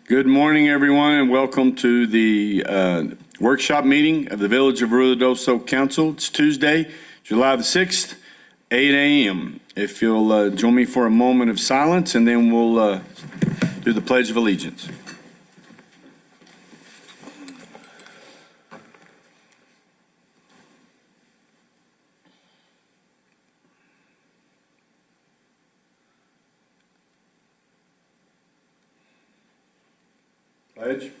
Good morning, everyone, and welcome to the workshop meeting of the Village of Ruidoso Council. It's Tuesday, July the 6th, 8 a.m. If you'll join me for a moment of silence, and then we'll do the Pledge of Allegiance. Pledge.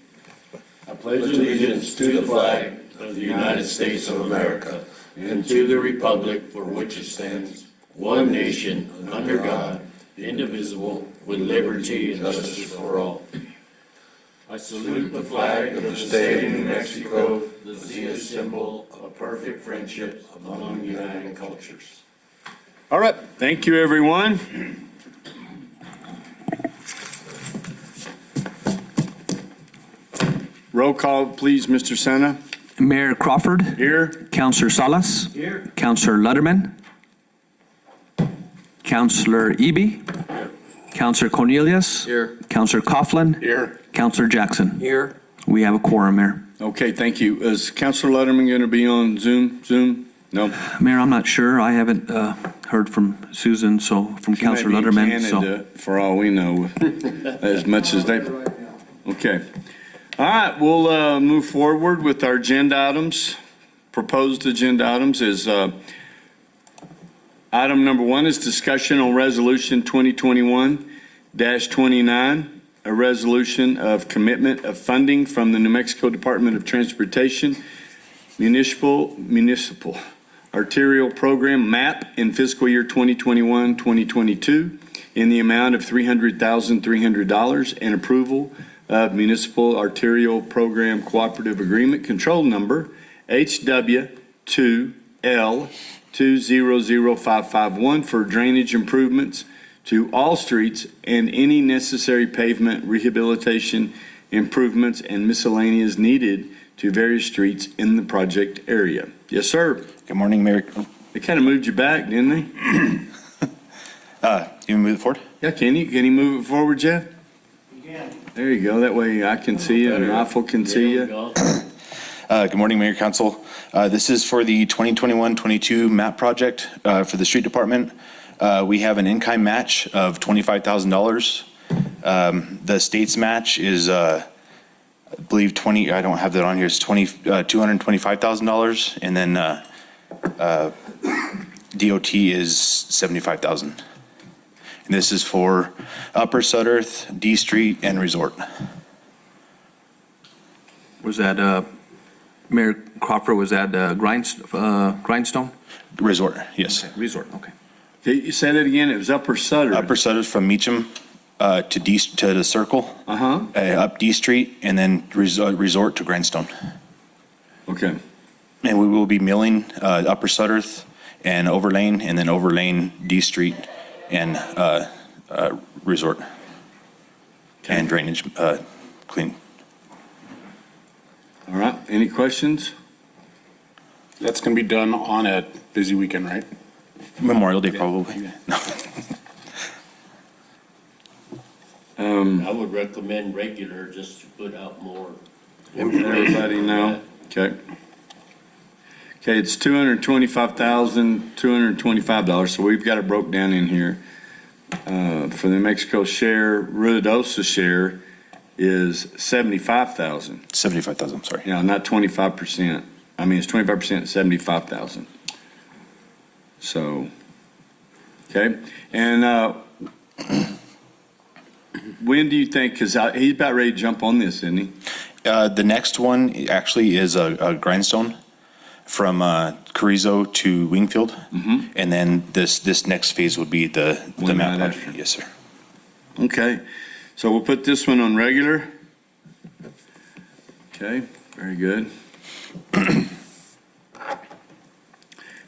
I pledge allegiance to the flag of the United States of America and to the republic for which it stands, one nation, under God, indivisible, with liberty and justice for all. I salute the flag of the state of New Mexico, the symbol of perfect friendship among united cultures. All right. Thank you, everyone. Roll call, please, Mr. Sena. Mayor Crawford. Here. Councilor Salas. Here. Councilor Letterman. Councilor Eby. Here. Councilor Cornelius. Here. Councilor Coughlin. Here. Councilor Jackson. Here. We have a quorum, Mayor. Okay, thank you. Is Councilor Letterman going to be on Zoom? No. Mayor, I'm not sure. I haven't heard from Susan, so from Councilor Letterman. Canada, for all we know, as much as they. Okay. All right, we'll move forward with our agenda items. Proposed agenda items is item number 1 is discussion on resolution 2021-29, a resolution of commitment of funding from the New Mexico Department of Transportation municipal arterial program MAP in fiscal year 2021-2022 in the amount of $300,300 and approval of Municipal Arterial Program Cooperative Agreement Control Number HW2L200551 for drainage improvements to all streets and any necessary pavement rehabilitation improvements and miscellaneous needed to various streets in the project area. Yes, sir. Good morning, Mayor. They kind of moved you back, didn't they? You move it forward? Yeah, can you? Can you move it forward, Jeff? Yeah. There you go. That way I can see you and Rifle can see you. Good morning, Mayor Council. This is for the 2021-22 MAP project for the street department. We have an in-kind match of $25,000. The state's match is, I believe, I don't have that on here. It's $225,000, and then DOT is $75,000. And this is for Upper Sudderth, D Street, and Resort. Was that, Mayor Crawford, was that Grindstone? Resort, yes. Okay, Resort, okay. Okay, you said it again. It was Upper Sutter. Upper Sudderth from Meacham to the Circle, up D Street, and then Resort to Grindstone. Okay. And we will be milling Upper Sudderth and Overlane, and then Overlane, D Street, and Resort, and drainage clean. All right. Any questions? That's going to be done on a busy weekend, right? Memorial Day, probably. I would recommend regular just to put out more. Everybody know? Okay. Okay, it's $225,225. So we've got it broke down in here. For the New Mexico share, Ruidoso share is $75,000. $75,000, sorry. Yeah, not 25%. I mean, it's 25%, $75,000. So, okay. And when do you think, because he's about ready to jump on this, isn't he? The next one actually is a Grindstone from Carrizo to Wingfield. And then this next phase would be the MAP project. After. Yes, sir. Okay. So we'll put this one on regular. Okay, very good.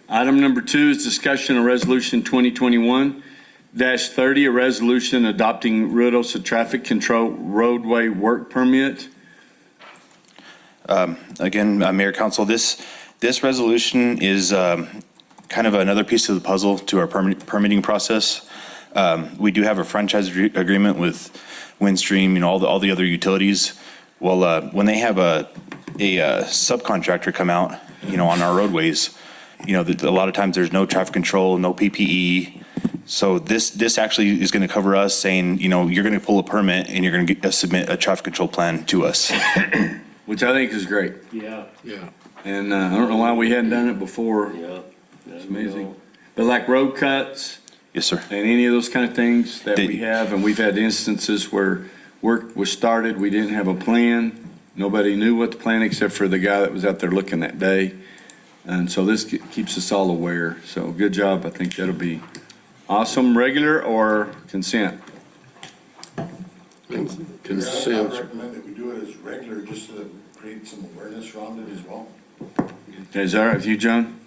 Item number 2 is discussion of resolution 2021-30, a resolution adopting Ruidoso traffic control roadway work permit. Again, Mayor Council, this resolution is kind of another piece of the puzzle to our permitting process. We do have a franchise agreement with Windstream, all the other utilities. Well, when they have a subcontractor come out, on our roadways, a lot of times there's no traffic control, no PPE. So this actually is going to cover us saying, you're going to pull a permit and you're going to submit a traffic control plan to us. Which I think is great. Yeah. And I don't know why we hadn't done it before. Yeah. It's amazing. But like road cuts Yes, sir. and any of those kind of things that They- we have, and we've had instances where work was started, we didn't have a plan. Nobody knew what the plan except for the guy that was out there looking that day. And so this keeps us all aware. So good job. I think that'll be awesome. Regular or consent? Consent. I recommend that we do it as regular, just to create some awareness around it as well. Is that all right with you, John?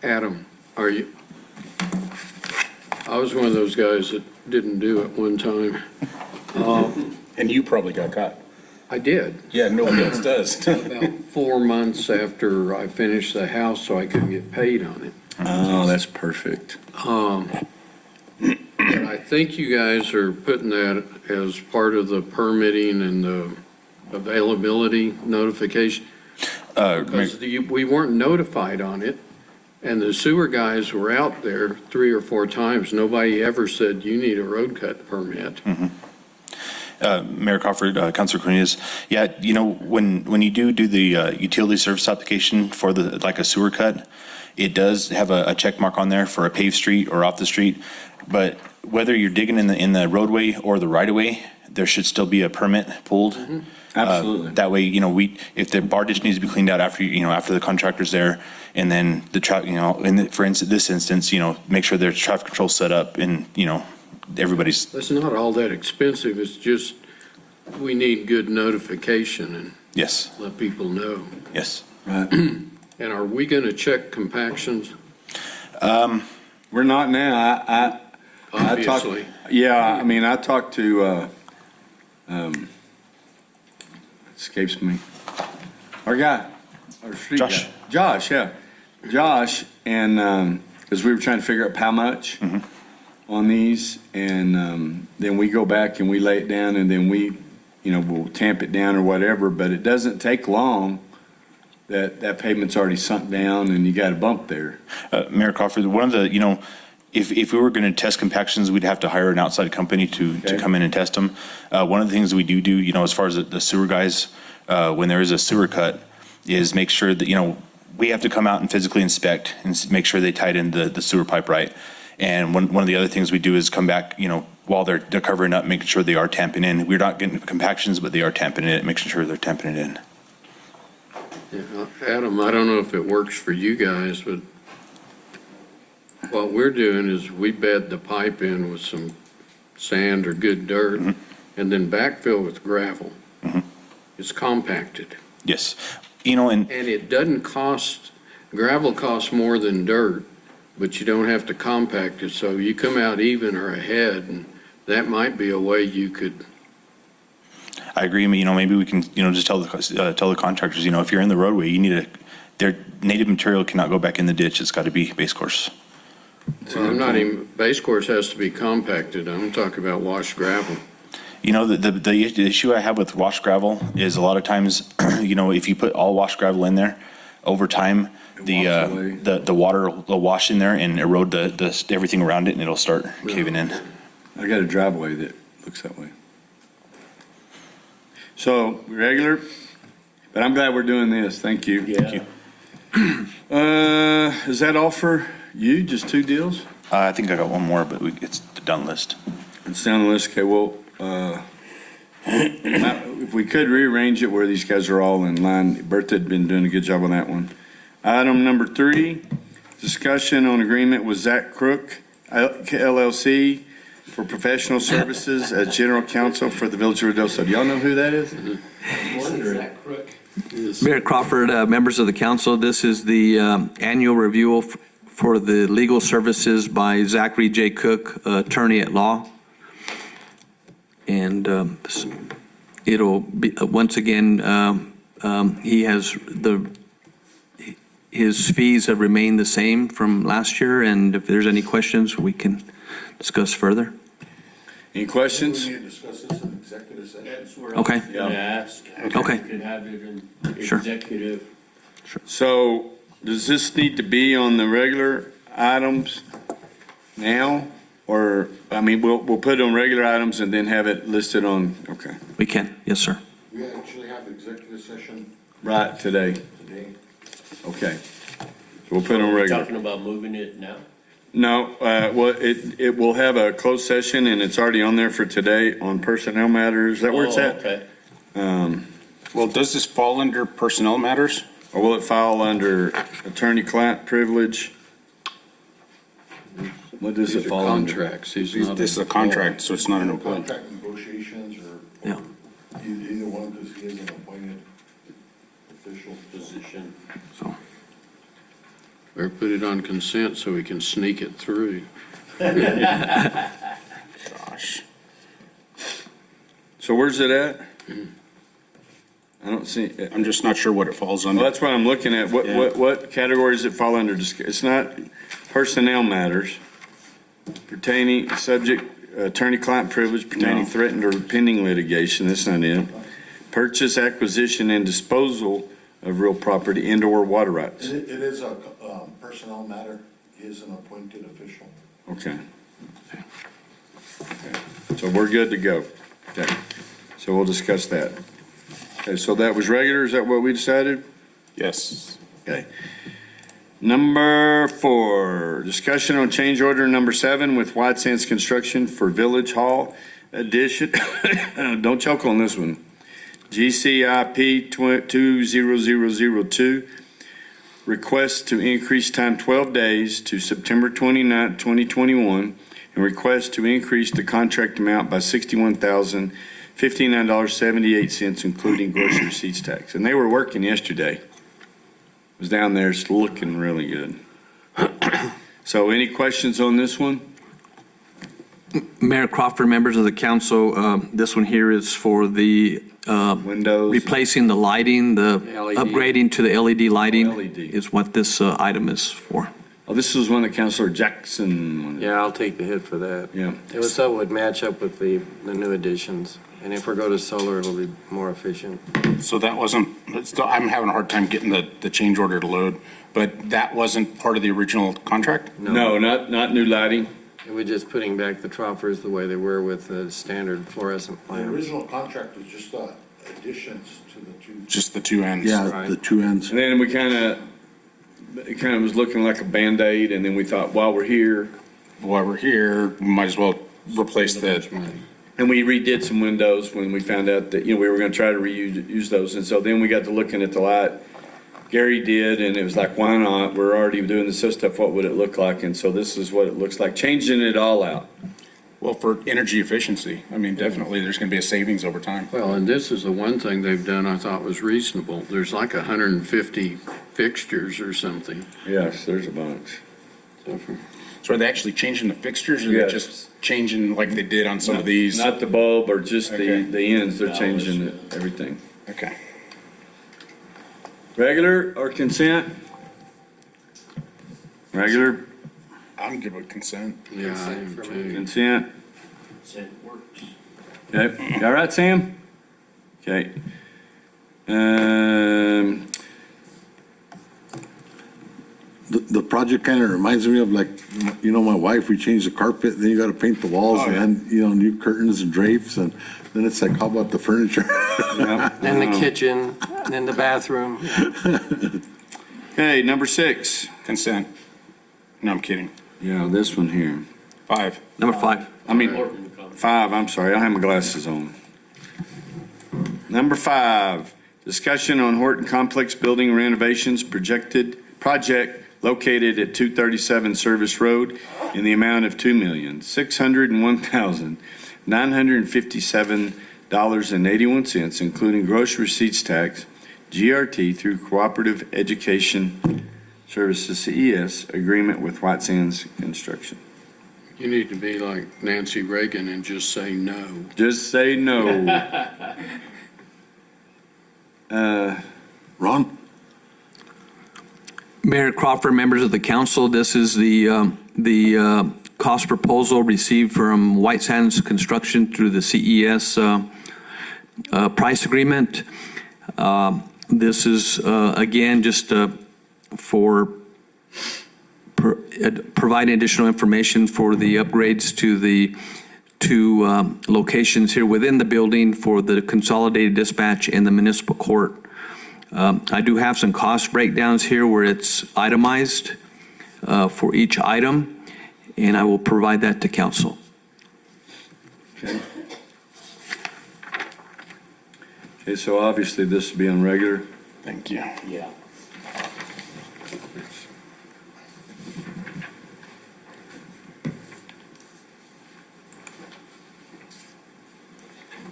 Adam, are you, I was one of those guys that didn't do it one time. And you probably got caught. I did, Yeah, nobody else does. about 4 months after I finished the house, so I couldn't get paid on it. Oh, that's perfect. But I think you guys are putting that as part of the permitting and the availability notification. Because we weren't notified on it, and the sewer guys were out there 3 or 4 times. Nobody ever said, you need a road cut permit. Mayor Crawford, Councilor Cornelius, when you do the utility service application for like a sewer cut, it does have a check mark on there for a paved street or off the street. But whether you're digging in the roadway or the right of way, there should still be a permit pulled. Absolutely. That way, if the bar ditch needs to be cleaned out after the contractor's there, and then the for instance, this instance, make sure there's traffic control set up and, everybody's. That's not all that expensive, it's just, we need good notification and Yes, let people know. yes. Right. And are we gonna check compactions? We're not now. I talked, Obviously. I talked to, escapes me, our guy, our street Josh. guy. Josh, yeah. Josh, and, because we were trying to figure out how much on these, and then we go back and we lay it down, and then we'll tamp it down or whatever, but it doesn't take long. That pavement's already sunk down and you got a bump there. Mayor Crawford, one of the, if we were going to test compactions, we'd have to hire an outside company to Okay. come in and test them. One of the things we do, as far as the sewer guys, when there is a sewer cut, is make sure that, we have to come out and physically inspect and make sure they tied in the sewer pipe right. And one of the other things we do is come back, while they're covering up, making sure they are tamping in. We're not getting compactions, but they are tamping it, making sure they're tamping it in. Yeah, Adam, I don't know if it works for you guys, but what we're doing is we bed the pipe in with some sand or good dirt and then backfill with gravel. It's compacted. Yes. And it doesn't cost, gravel costs more than dirt, but you don't have to compact it, so you come out even or ahead, and that might be a way you could. I agree. Maybe we can, just tell the contractors, if you're in the roadway, you need their native material cannot go back in the ditch. It's got to be base course. Well, I'm not even, base course has to be compacted, I'm talking about washed gravel. The issue I have with washed gravel is a lot of times, if you put all washed gravel in there, over time, the water will wash in there and erode the everything around it, and it'll start caving in. I got a driveway that looks that way. So, regular, but I'm glad we're doing this. Thank you. Yeah. Is that all for you? Just 2 deals? I think I got one more, but it's the done list. It's down the list. Okay, well, if we could rearrange it where these guys are all in line. Bertha had been doing a good job on that one. Item number 3, discussion on agreement with Zach Crook, LLC, for professional services as general counsel for the Village of Redosa. Do y'all know who that is? Mayor Crawford, members of the council, this is the annual review for the legal services by Zachary J. Cook, attorney at law. And it'll be, once again, he has his fees have remained the same from last year, and if there's any questions, we can discuss further. Any We questions? need to discuss this in executive session. That's where I Okay. was gonna ask. Okay. We could have it in Sure. executive. So does this need to be on the regular items now? Or, I mean, we'll put it on regular items and then have it listed on, okay, We can, yes, sir. We actually have executive session right, today, today. okay. So we'll put it on We're regular. talking about moving it now? No, well, it will have a closed session and it's already on there for today on personnel matters. Is that where it's Oh, at? okay. Well, does this fall under personnel matters? Or will it fall under attorney-client privilege? What does it These are fall under? contracts. These This not is a contract, so it's not an appointment. Contract negotiations or Yeah. either one, because he is an appointed official. Position. So, Or put it on consent so we can sneak it through. Gosh. So where's it at? I don't see, it. I'm just not sure what it falls Well, under. that's what I'm looking at. What category does it fall under? It's not personnel matters pertaining, subject, attorney-client privilege pertaining No. threatened or pending litigation. That's not it. Purchase, acquisition, and disposal of real property and/or water rights. It is a personnel matter. He is an appointed official. Okay. So we're good to go. Okay. So we'll discuss that. Okay, so that was regular. Is that what we decided? Yes. Okay. Number 4, discussion on change order number 7 with White Sands Construction for Village Hall addition. Don't choke on this one. GCIP 20002. Request to increase time 12 days to September 29th, 2021, and request to increase the contract amount by $61,059.78, including gross receipts tax. And they were working yesterday. Was down there, it's looking really good. So any questions on this one? Mayor Crawford, members of the council, this one here is for the Windows? replacing the lighting, the LED. upgrading to the LED lighting LED. is what this item is for. Oh, this is one that Councilor Jackson wanted. Yeah, I'll take the hit for that. Yeah. It was so it would match up with the new additions. And if we go to solar, it'll be more efficient. So that wasn't, I'm having a hard time getting the change order to load, but that wasn't part of the original contract? No, not new lighting. We're just putting back the troffers the way they were with the standard fluorescent The lamps. original contract was just additions to the two. Just the two ends? Yeah, the two ends. And then it kind of was looking like a Band-Aid, and then we thought, while we're here, While we're here, we might as well replace the, and we redid some windows when we found out that, we were gonna try to reuse those. And so then we got to looking at the light. Gary did, and it was like, why not? We're already doing this other stuff. What would it look like? And so this is what it looks like, changing it all out. well, for energy efficiency, I mean, definitely, there's going to be a savings over time. Well, and this is the one thing they've done I thought was reasonable. There's like 150 fixtures or something. Yes, there's a bunch. So for- So are they actually changing the fixtures, or are they Yes. just changing like they did on some of these? Not the bulb or just Okay. the ends, they're changing it, everything. Okay. Regular or consent? Regular, I'm good with consent. Yeah, I am too. consent. Said it works. Okay, you all right, Sam? Okay. Um, The project kind of reminds me of like, my wife, we changed the carpet, then you got to paint the walls Oh, and then, new curtains and drapes. And then it's like, how about the furniture? yeah. Then the kitchen, then the bathroom. Okay, number 6. Consent. No, I'm kidding. Yeah, this one here. 5. Number 5. I mean, 5, I'm sorry, I don't have my glasses on. Number 5, discussion on Horton Complex Building renovations project located at 237 Service Road in the amount of $2,601,957.81, including gross receipts tax, GRT through Cooperative Education Services, CES, agreement with White Sands Construction. You need to be like Nancy Reagan and just say no. Just say no. Ron? Mayor Crawford, members of the council, this is the cost proposal received from White Sands Construction through the CES price agreement. This is, again, just for providing additional information for the upgrades to the two locations here within the building for the consolidated dispatch and the municipal court. I do have some cost breakdowns here where it's itemized for each item, and I will provide that to council. Okay. Okay, so obviously this will be on regular. Thank you. Yeah.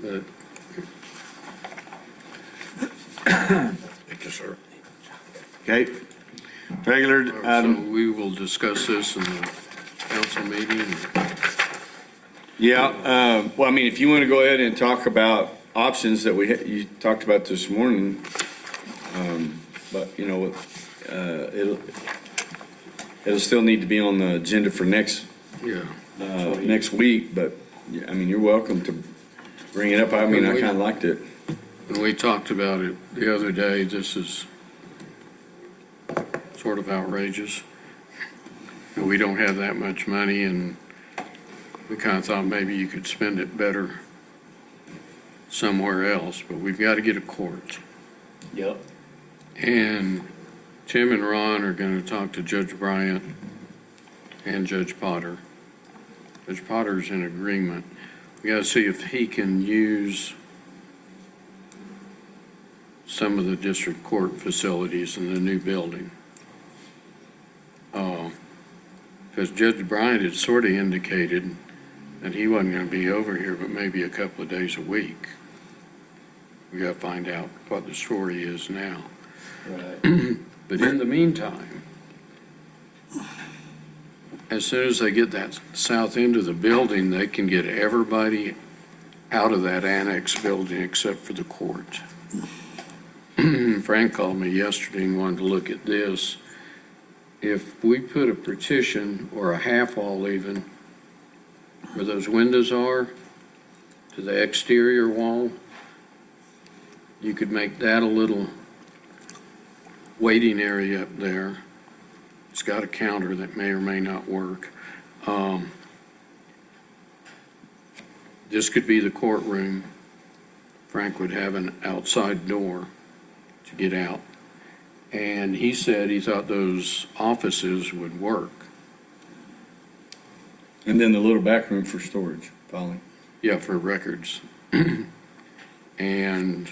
But Thank you, sir. Okay. Regular, so we will discuss this in the council meeting. yeah, well, I mean, if you want to go ahead and talk about options that you talked about this morning, but, you know, it'll still need to be on the agenda for next week, but, yeah, I mean, you're welcome to bring it up. I mean, I kind of liked it. When we talked about it the other day, this is sort of outrageous. And we don't have that much money, and we kind of thought maybe you could spend it better somewhere else, but we've got to get a court. Yep. And Tim and Ron are going to talk to Judge Bryant and Judge Potter. Judge Potter's in agreement. We got to see if he can use some of the district court facilities in the new building. Because Judge Bryant had sort of indicated that he wasn't going to be over here, but maybe a couple of days a week. We got to find out what the story is now. Right. But in the meantime, as soon as they get that south end of the building, they can get everybody out of that annex building except for the court. Frank called me yesterday and wanted to look at this. If we put a partition or a half wall even where those windows are to the exterior wall, you could make that a little waiting area up there. It's got a counter that may or may not work. This could be the courtroom. Frank would have an outside door to get out. And he said he thought those offices would work. And then the little back room for storage, following. Yeah, for records. And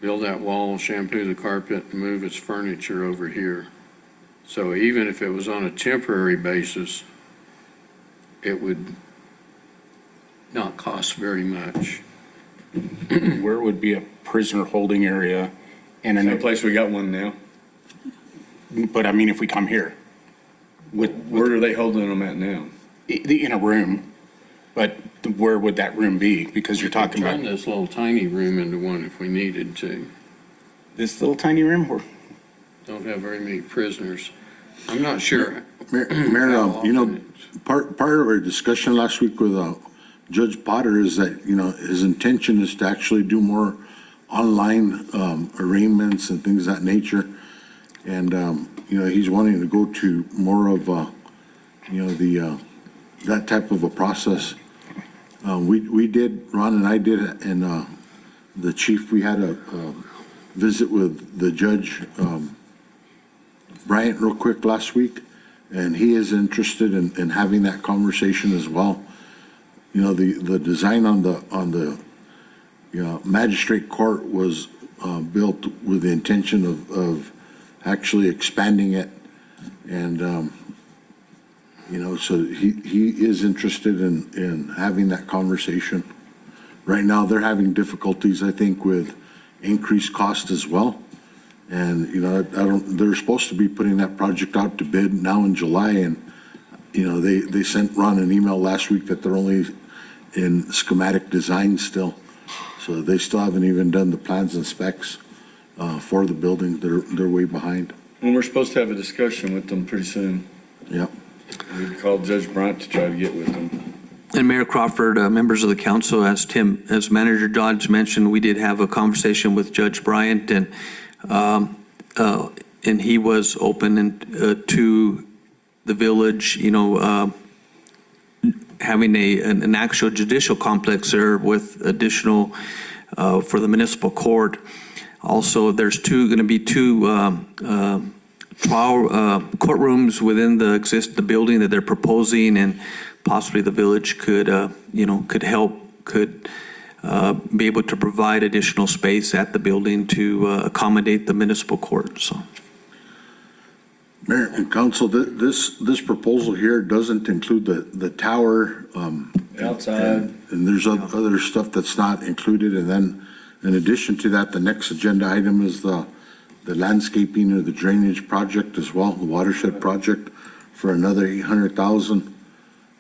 build that wall, shampoo the carpet, and move its furniture over here. So even if it was on a temporary basis, it would not cost very much. Where would be a prisoner holding area and In a an, place we got one now. but I mean, if we come here, Where are they holding them at now? in a room, but where would that room be? Because you're talking Turn about this little tiny room into one if we needed to. this little tiny room or? Don't have very many prisoners. I'm not sure. Mayor, how you know, often part of our discussion last week with Judge Potter is that, you know, his intention is to actually do more online arraignments and things of that nature. And, you know, he's wanting to go to more of, you know, that type of a process. We did, Ron and I did, and the chief, we had a visit with the Judge Bryant real quick last week, and he is interested in having that conversation as well. You know, the design on the you know, magistrate court was built with the intention of actually expanding it, and you know, so he is interested in having that conversation. Right now, they're having difficulties, I think, with increased cost as well. And, you know, they're supposed to be putting that project out to bid now in July, and, you know, they sent Ron an email last week that they're only in schematic design still. So they still haven't even done the plans and specs for the building. They're way behind. And we're supposed to have a discussion with them pretty soon. Yep. We called Judge Bryant to try to get with them. And Mayor Crawford, members of the council, as Manager Dodge mentioned, we did have a conversation with Judge Bryant, and he was open to the village, having an actual judicial complex there with additional for the municipal court. Also, there's going to be two trial courtrooms within the building that they're proposing, and possibly the village could be able to provide additional space at the building to accommodate the municipal court. So, Mayor and council, this proposal here doesn't include the tower. Outside. And there's other stuff that's not included. And then in addition to that, the next agenda item is the landscaping or the drainage project as well, the watershed project for another 800,000.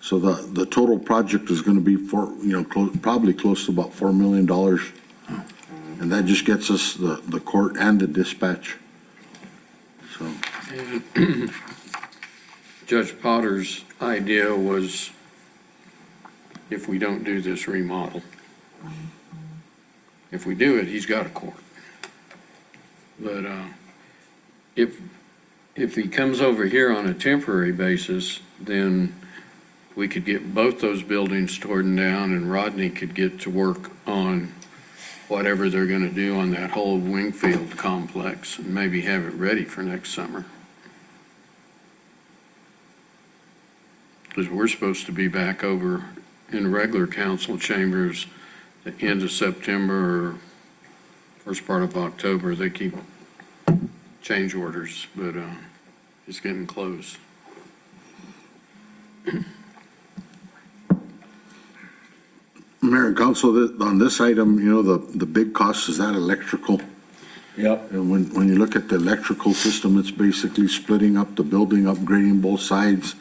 So the total project is going to be probably close to about $4 million. And that just gets us the court and the dispatch. So. And Judge Potter's idea was if we don't do this remodel. If we do it, he's got a court. But if he comes over here on a temporary basis, then we could get both those buildings torn down and Rodney could get to work on whatever they're going to do on that whole Wingfield complex and maybe have it ready for next summer. Because we're supposed to be back over in regular council chambers at the end of September or first part of October. They keep change orders, but it's getting close. Mayor and council, on this item, the big cost is that electrical. Yep. And when you look at the electrical system, it's basically splitting up the building, upgrading both sides.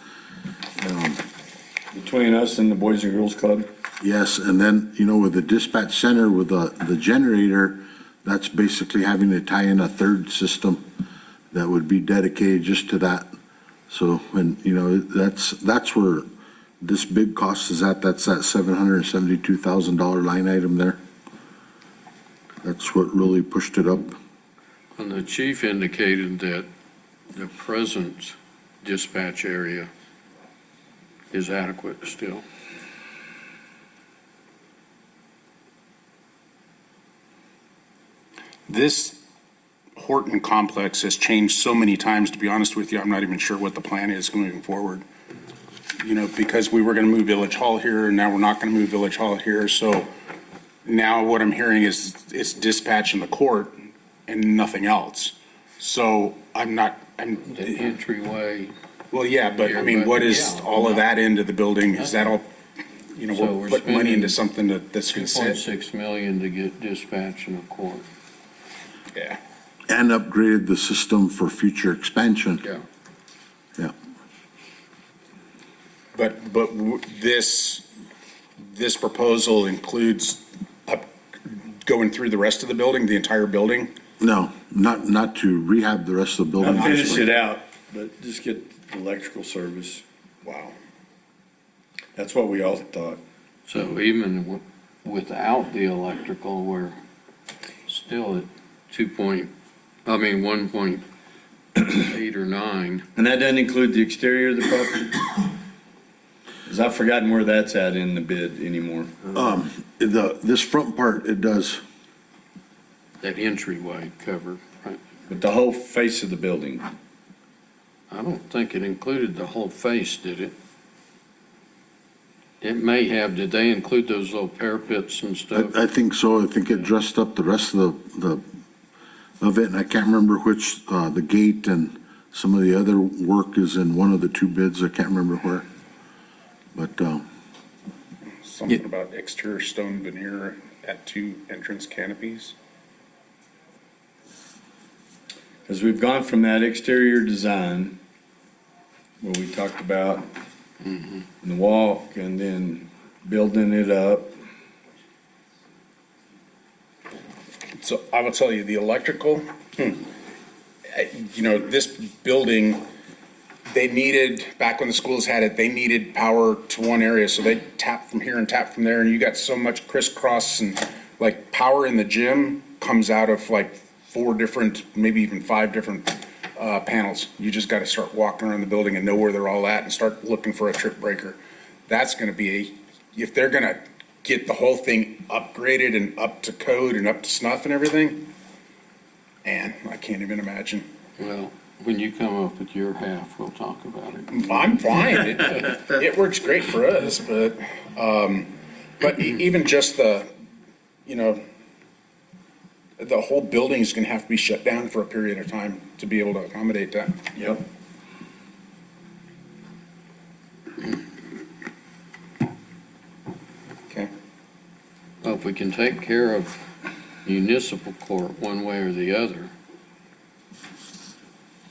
Between us and the Boys and Girls Club. Yes, and then, with the dispatch center, with the generator, that's basically having to tie in a third system that would be dedicated just to that. So, when, that's where this big cost is at. That's that $772,000 line item there. That's what really pushed it up. And the chief indicated that the present dispatch area is adequate still. This Horton complex has changed so many times, to be honest with you, I'm not even sure what the plan is moving forward. Because we were going to move Village Hall here, and now we're not going to move Village Hall here. So now what I'm hearing is it's dispatch in the court and nothing else. So The entryway. well, yeah, but I mean, what is all of that into the building? Is that all, So we're we're putting money into spending something that's going to sit? 2.6 million to get dispatch in the court. Yeah. And upgraded the system for future expansion. Yeah. Yeah. But this proposal includes going through the rest of the building, the entire building? No, not to rehab the rest of the building. Not finish it out, but just get electrical service. Wow. That's what we all thought. So even without the electrical, we're still at 1.8 or 9. And that doesn't include the exterior of the property? Because I've forgotten where that's at in the bid anymore. This front part, it does. That entryway covered, right? But the whole face of the building. I don't think it included the whole face, did it? It may have. Did they include those little parapets and stuff? I think so. I think it dressed up the rest of of it, and I can't remember which, the gate and some of the other work is in one of the two bids. I can't remember where. But, Something about exterior stone veneer at 2 entrance canopies? As we've gone from that exterior design, where we talked about the walk and then building it up. So I will tell you, the electrical, you know, this building, they needed, back when the schools had it, they needed power to one area, so they tap from here and tap from there, and you got so much crisscross, and like power in the gym comes out of like 4 different, maybe even 5 different panels. You just got to start walking around the building and know where they're all at and start looking for a trip breaker. That's going to be if they're going to get the whole thing upgraded and up to code and up to snuff and everything, man, I can't even imagine. Well, when you come up with your half, we'll talk about it. I'm fine. It works great for us, but even just the, you know, the whole building is going to have to be shut down for a period of time to be able to accommodate that. Yep. Okay. Well, if we can take care of municipal court one way or the other,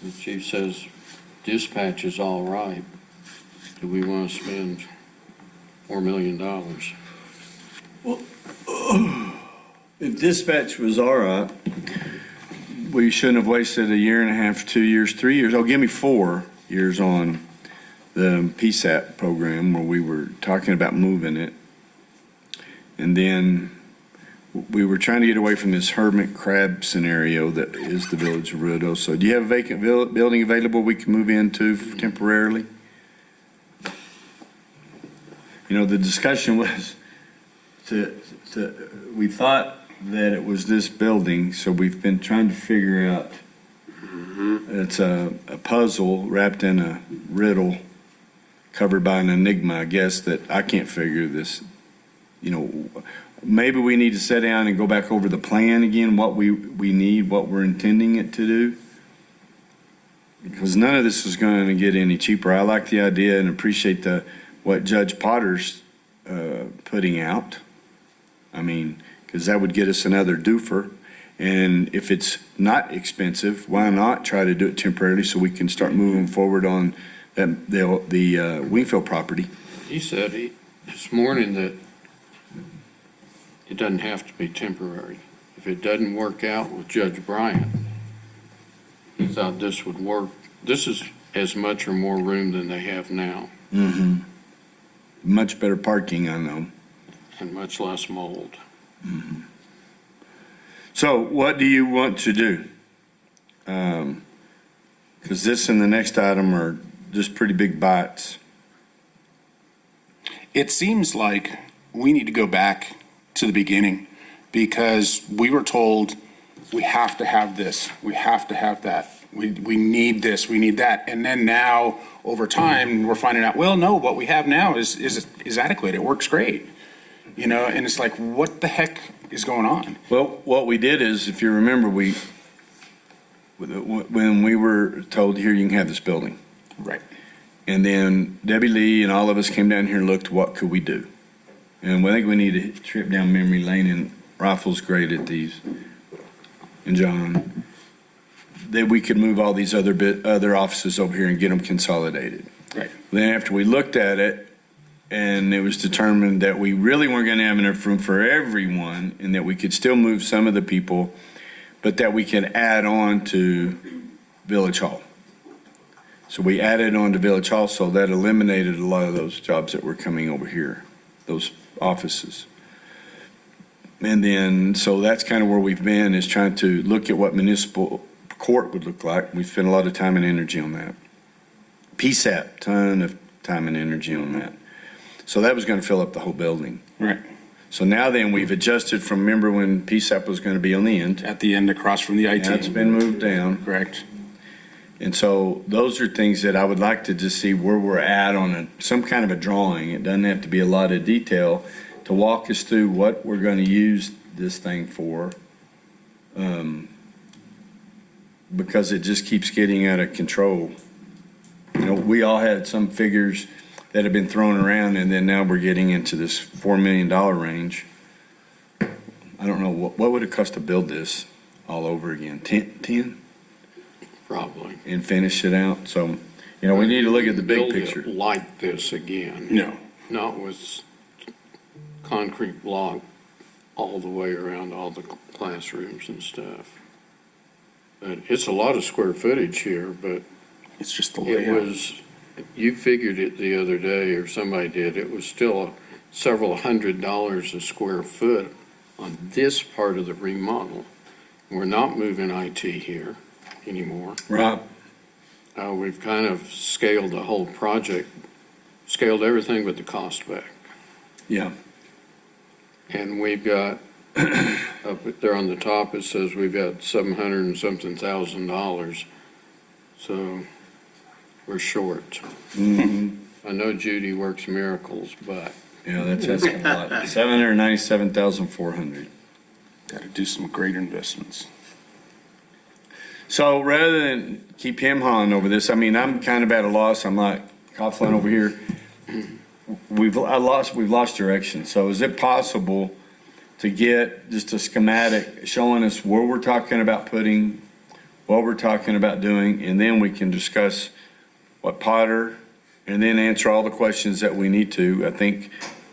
the chief says dispatch is all right. Do we want to spend $4 million? If dispatch was all right, we shouldn't have wasted 1.5 years, 2 years, 3 years. Oh, give me 4 years on the PSAP program where we were talking about moving it. And then we were trying to get away from this hermit crab scenario that is the village of Ruidoso. So do you have a vacant building available we can move into temporarily? You know, the discussion was we thought that it was this building, so we've been trying to figure out. It's a puzzle wrapped in a riddle, covered by an enigma, I guess, that I can't figure this. You know, maybe we need to sit down and go back over the plan again, what we need, what we're intending it to do. Because none of this is going to get any cheaper. I like the idea and appreciate what Judge Potter's putting out. I mean, because that would get us another doofer. And if it's not expensive, why not try to do it temporarily so we can start moving forward on the Wingfield property? He said this morning that it doesn't have to be temporary. If it doesn't work out with Judge Bryant, he thought this would work. This is as much or more room than they have now. Mm-hmm. Much better parking, I know. And much less mold. Mm-hmm. So what do you want to do? Because this and the next item are just pretty big bites. It seems like we need to go back to the beginning because we were told we have to have this, we have to have that, we need this, we need that. And then now, over time, we're finding out, well, no, what we have now is adequate. It works great. You know, and it's like, what the heck is going on? Well, what we did is, if you remember, when we were told, here, you can have this building. Right. And then Debbie Lee and all of us came down here and looked, what could we do? And I think we need to trip down memory lane, and Rifle's great at these, and John, that we could move all these other offices over here and get them consolidated. Right. Then after we looked at it, and it was determined that we really weren't going to have enough room for everyone, and that we could still move some of the people, but that we could add on to Village Hall. So we added on to Village Hall, so that eliminated a lot of those jobs that were coming over here, those offices. And then, so that's kind of where we've been, is trying to look at what municipal court would look like. We spent a lot of time and energy on that. PSAP, ton of time and energy on that. So that was going to fill up the whole building. Right. So now then, we've adjusted from, remember when PSAP was going to be on the end? At the end, across from the IT. Now it's been moved down. Correct. And so those are things that I would like to just see where we're at on some kind of a drawing. It doesn't have to be a lot of detail, to walk us through what we're going to use this thing for. Because it just keeps getting out of control. You know, we all had some figures that have been thrown around, and then now we're getting into this $4 million range. I don't know, what would it cost to build this all over again? 10? Probably. And finish it out? So, you know, we need to look at the big Build it picture. like this again. No. Not with concrete block all the way around all the classrooms and stuff. But it's a lot of square footage here, but It's just the it layout. was, you figured it the other day, or somebody did, it was still several $100s a square foot on this part of the remodel. We're not moving IT here anymore. Right. We've kind of scaled the whole project, scaled everything but the cost back. Yeah. And we've got, up there on the top, it says we've got 700 and something $1,000. So we're short. I know Judy works miracles, but Yeah, that's asking a lot. 797,400. Got to do some great investments. So rather than keep him hawing over this, I mean, I'm kind of at a loss. I'm like Coughlin over here. We've lost direction. So is it possible to get just a schematic showing us where we're talking about putting, what we're talking about doing, and then we can discuss what Potter, and then answer all the questions that we need to. I think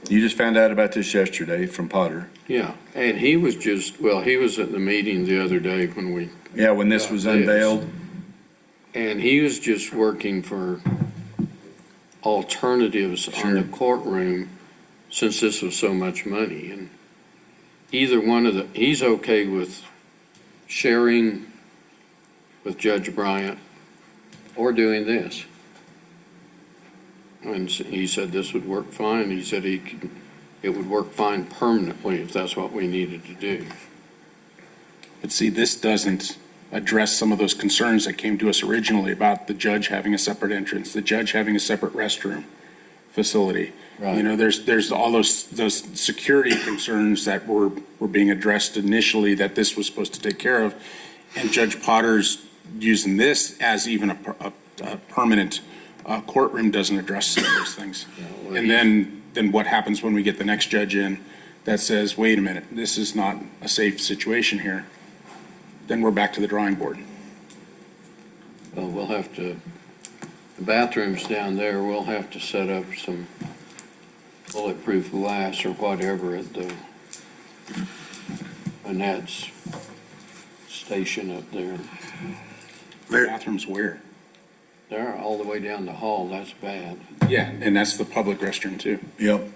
you just found out about this yesterday from Potter. yeah. And he was he was at the meeting the other day when we, Yeah, when this was unveiled. and he was just working for alternatives on the courtroom since this was so much money. And either one of he's okay with sharing with Judge Bryant or doing this. And he said this would work fine. He said it would work fine permanently if that's what we needed to do. But see, this doesn't address some of those concerns that came to us originally about the judge having a separate entrance, the judge having a separate restroom facility. You know, there's all those security concerns that were being addressed initially that this was supposed to take care of. And Judge Potter's using this as even a permanent courtroom doesn't address some of those things. And then what happens when we get the next judge in that says, wait a minute, this is not a safe situation here? Then we're back to the drawing board. Well, we'll have to, the bathrooms down there, we'll have to set up some bulletproof glass or whatever at the Annette's station up there. Bathrooms where? They're all the way down the hall, that's bad. Yeah, and that's the public restroom too. Yep.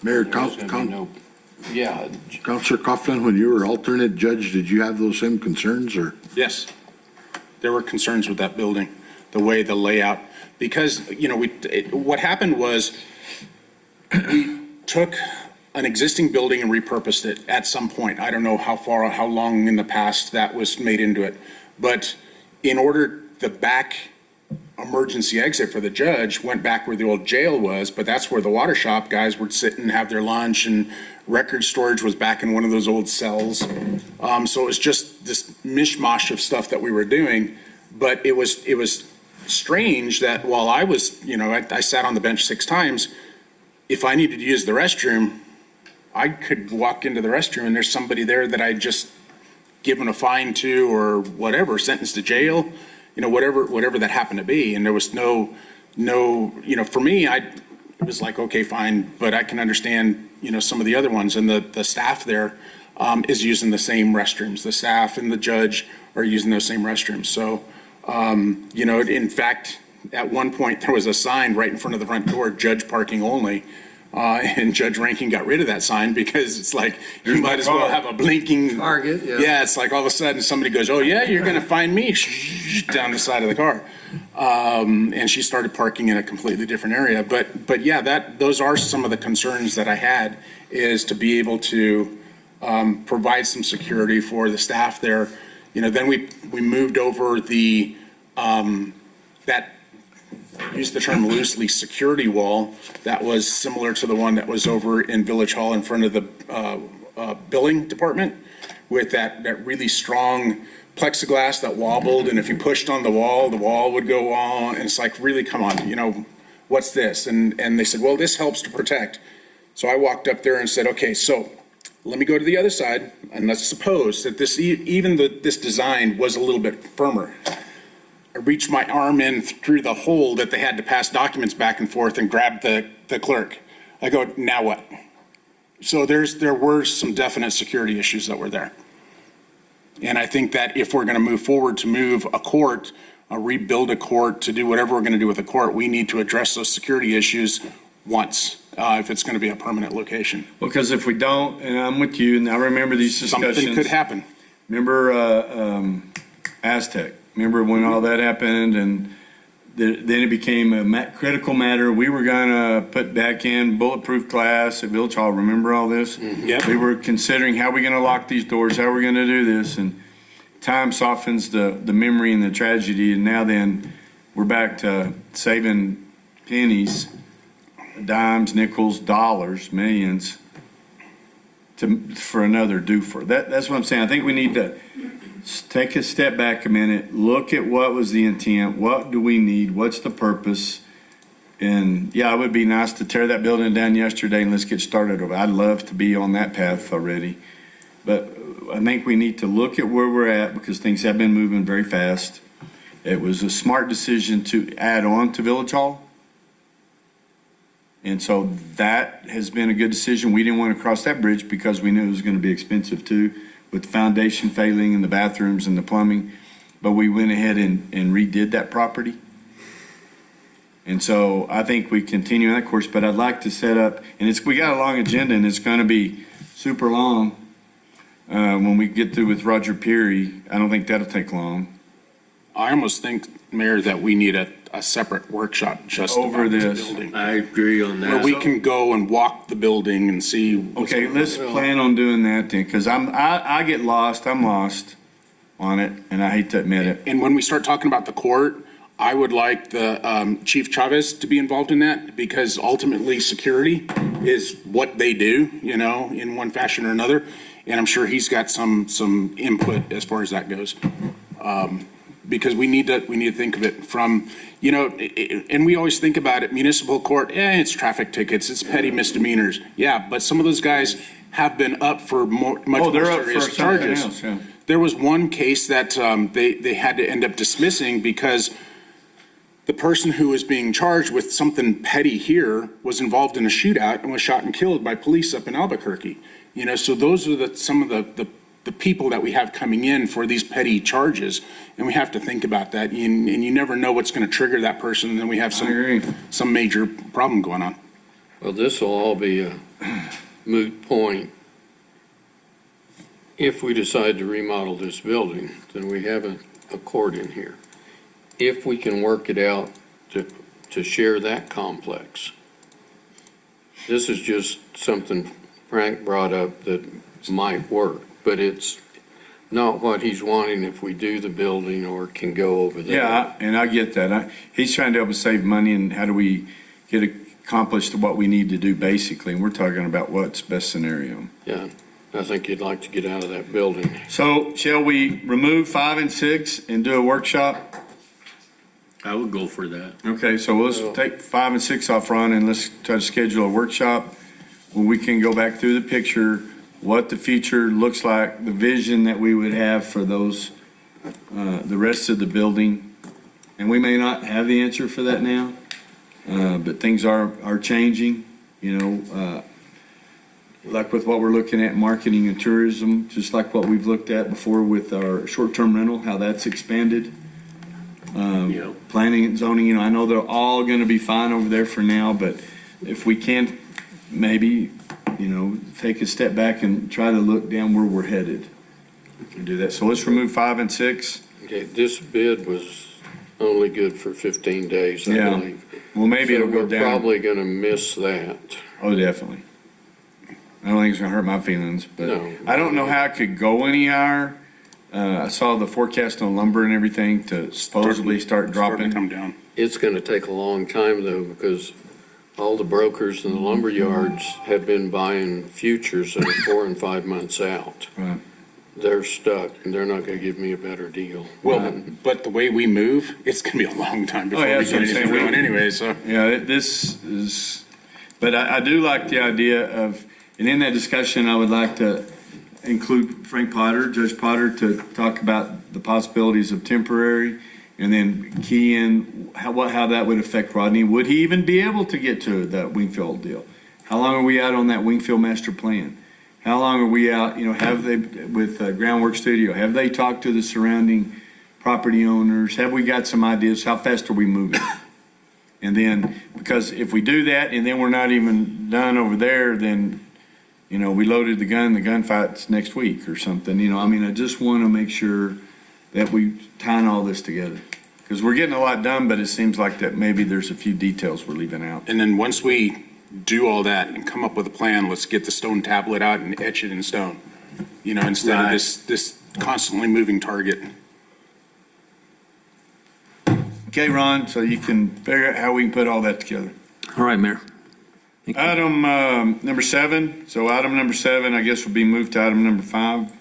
Mayor, There's gonna be no- Yeah, Counselor Coughlin, when you were alternate judge, did you have those same concerns, or? Yes. There were concerns with that building, the way, the layout, because, you know, what happened was we took an existing building and repurposed it at some point. I don't know how long in the past that was made into it. But in order, the back emergency exit for the judge went back where the old jail was, but that's where the water shop guys would sit and have their lunch, and record storage was back in one of those old cells. So it was just this mishmash of stuff that we were doing. But it was strange that while I was, you know, I sat on the bench 6 times, if I needed to use the restroom, I could walk into the restroom and there's somebody there that I just given a fine to or whatever, sentenced to jail, you know, whatever that happened to be. And there was no, you know, for me, it was like, okay, fine, but I can understand, you know, some of the other ones, and the staff there is using the same restrooms. The staff and the judge are using those same restrooms. So, you know, in fact, at one point, there was a sign right in front of the front door, judge parking only. And Judge Rankin got rid of that sign because it's like, you might as well have a blinking. Target, yeah. Yeah, it's like all of a sudden somebody goes, oh yeah, you're gonna find me down the side of the car. And she started parking in a completely different area. But yeah, those are some of the concerns that I had, is to be able to provide some security for the staff there. You know, then we moved over the, that, use the term loosely, security wall that was similar to the one that was over in Village Hall in front of the billing department, with that really strong plexiglass that wobbled, and if you pushed on the wall would go on, and it's like, really, come on, you know, what's this? And they said, well, this helps to protect. So I walked up there and said, okay, so let me go to the other side, and let's suppose that this, this design was a little bit firmer. I reached my arm in through the hole that they had to pass documents back and forth and grabbed the clerk. I go, now what? So there were some definite security issues that were there. And I think that if we're going to move forward to move a court, rebuild a court, to do whatever we're going to do with a court, we need to address those security issues once, if it's going to be a permanent location. Because if we don't, and I'm with you, and I remember these discussions. Something could happen. Remember Aztec? Remember when all that happened, and then it became a critical matter. We were gonna put back in bulletproof glass at Village Hall. Remember all this? Yep. We were considering how we gonna lock these doors, how we're gonna do this, and time softens the memory and the tragedy. And now then, we're back to saving pennies, dimes, nickels, dollars, millions for another doofer. That's what I'm saying. I think we need to take a step back a minute, look at what was the intent, what do we need, what's the purpose? And yeah, it would be nice to tear that building down yesterday and let's get started over. I'd love to be on that path already. But I think we need to look at where we're at because things have been moving very fast. It was a smart decision to add on to Village Hall. And so that has been a good decision. We didn't want to cross that bridge because we knew it was going to be expensive too, with the foundation failing and the bathrooms and the plumbing. But we went ahead and redid that property. And so I think we continue on that course, but I'd like to set up, and we got a long agenda and it's going to be super long. When we get through with Roger Peary, I don't think that'll take long. I almost think, Mayor, that we need a separate workshop just Over about this. building. I agree on Where that. we can go and walk the building and see. what's Okay, going let's on. plan on doing that then, because I get lost, I'm lost on it, and I hate to admit it. And when we start talking about the court, I would like the Chief Chavez to be involved in that because ultimately security is what they do, in one fashion or another. And I'm sure he's got some input as far as that goes. Because we need to think of it from, and we always think about it, municipal court, it's traffic tickets, it's petty misdemeanors. Yeah, but some of those guys have been up for much more They're up for serious something charges. else, yeah. There was one case that they had to end up dismissing because the person who was being charged with something petty here was involved in a shootout and was shot and killed by police up in Albuquerque. So those are some of the people that we have coming in for these petty charges, and we have to think about that. And you never know what's going to trigger that person, and then we have I agree. some major problem going on. Well, this will all be a moot point. If we decide to remodel this building, then we have a court in here. If we can work it out to share that complex. This is just something Frank brought up that might work, but it's not what he's wanting if we do the building or can go over there. Yeah, and I get that. He's trying to help us save money and how do we get accomplished what we need to do basically, and we're talking about what's best scenario. Yeah, I think you'd like to get out of that building. So shall we remove 5 and 6 and do a workshop? I would go for that. Okay, so let's take 5 and 6 off, Ron, and let's try to schedule a workshop where we can go back through the picture, what the future looks like, the vision that we would have for those, the rest of the building. And we may not have the answer for that now, but things are changing, like with what we're looking at, marketing and tourism, just like what we've looked at before with our short-term rental, how that's expanded. Planning and zoning, I know they're all going to be fine over there for now, but if we can maybe, take a step back and try to look down where we're headed. We can do that. So let's remove 5 and 6. Okay, this bid was only good for 15 days, I Yeah. believe. Well, maybe it'll go We're down. probably gonna miss that. Oh, definitely. I don't think it's going to hurt my feelings, but No. I don't know how it could go any higher. I saw the forecast on lumber and everything to supposedly start Starting dropping. to come down. It's gonna take a long time though, because all the brokers and the lumber yards have been buying futures that are 4 and 5 months out. Right. They're stuck and they're not gonna give me a better deal. Well, but the way we move, it's going to be a long time before yeah, we that's get what I'm anything saying. going anyway, so. Yeah, this is, but I do like the idea of, and in that discussion, I would like to include Frank Potter, Judge Potter, to talk about the possibilities of temporary, and then key in how that would affect Rodney. Would he even be able to get to that Wingfield deal? How long are we out on that Wingfield master plan? How long are we out, have they, with Groundwork Studio, have they talked to the surrounding property owners? Have we got some ideas? How fast are we moving? And then, because if we do that and then we're not even done over there, then, we loaded the gunfight's next week or something, I just want to make sure that we tying all this together. Because we're getting a lot done, but it seems like that maybe there's a few details we're leaving out. And then once we do all that and come up with a plan, let's get the stone tablet out and etch it in stone. Instead of Right. this constantly moving target. Okay, Ron, so you can figure out how we can put all that together. All right, Mayor. Thank you. Item number 7, so item number 7, I guess will be moved to item number 5.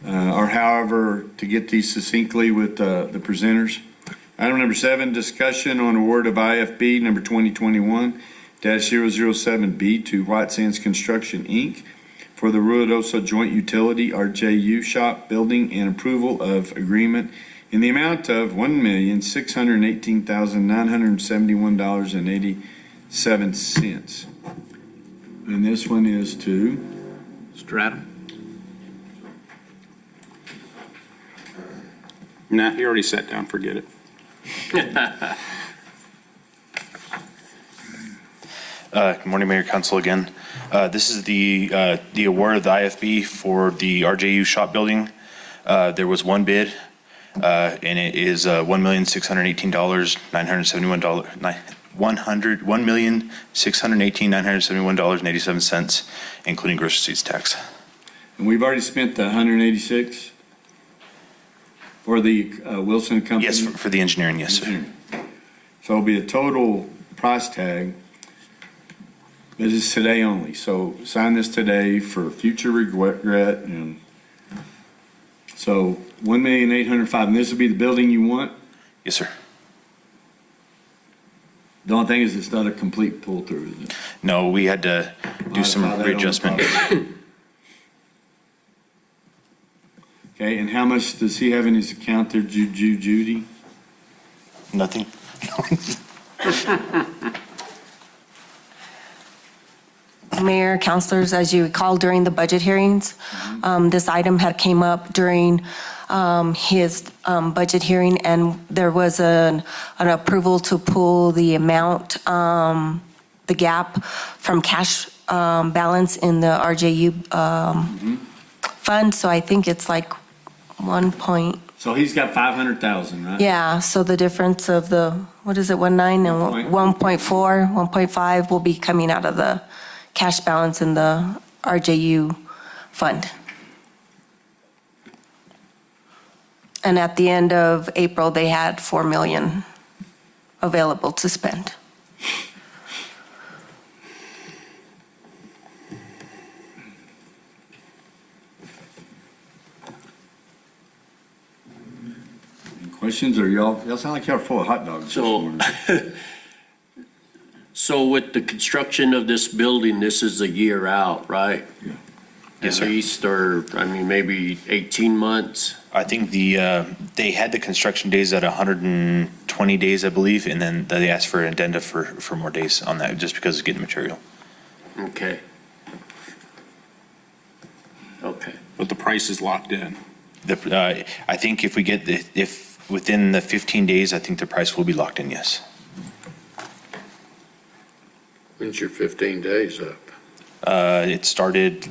Or however, to get these succinctly with the presenters. Item number 7, discussion on award of IFB number 2021-007B to White Sands Construction, Inc. for the Ruidoso Joint Utility RJU Shop Building and approval of agreement in the amount of $1,618,971.87. And this one is to, Strata. Nah, he already sat down, forget it. Good morning, Mayor Council again. This is the award of the IFB for the RJU shop building. There was one bid, and it is $1,618,971.87, including gross receipts tax. and we've already spent the 186 for the Wilson Company? Yes, for the engineering, yes, sir. So it'll be a total price tag. This is today only, so sign this today for future regret, and so 1,805,000, and this will be the building you want? Yes, sir. The only thing is it's not a complete pull-through, is it? No, we had to do some Modify that on the readjustment. project. Okay, and how much does he have in his account there, Judy? Nothing? Mayor, councilors, as you recall during the budget hearings, this item had came up during his budget hearing, and there was an approval to pull the amount, the gap from cash balance in the RJU fund, so I think it's like 1 point, So he's got 500,000, right? yeah, so the difference of the, what is it, 1.9 and 1.4, 1.5 will be coming out of the cash balance in the RJU fund. And at the end of April, they had 4 million available to spend. Any questions, or y'all sound like y'all are full of hot dogs this So- morning. So with the construction of this building, this is a year out, right? Yes, sir. At least, or, maybe 18 months? I think they had the construction days at 120 days, I believe, and then they asked for an addenda for more days on that, just because of getting material. Okay. Okay. But the price is locked in. I think if within the 15 days, I think the price will be locked in, yes. When's your 15 days up? It started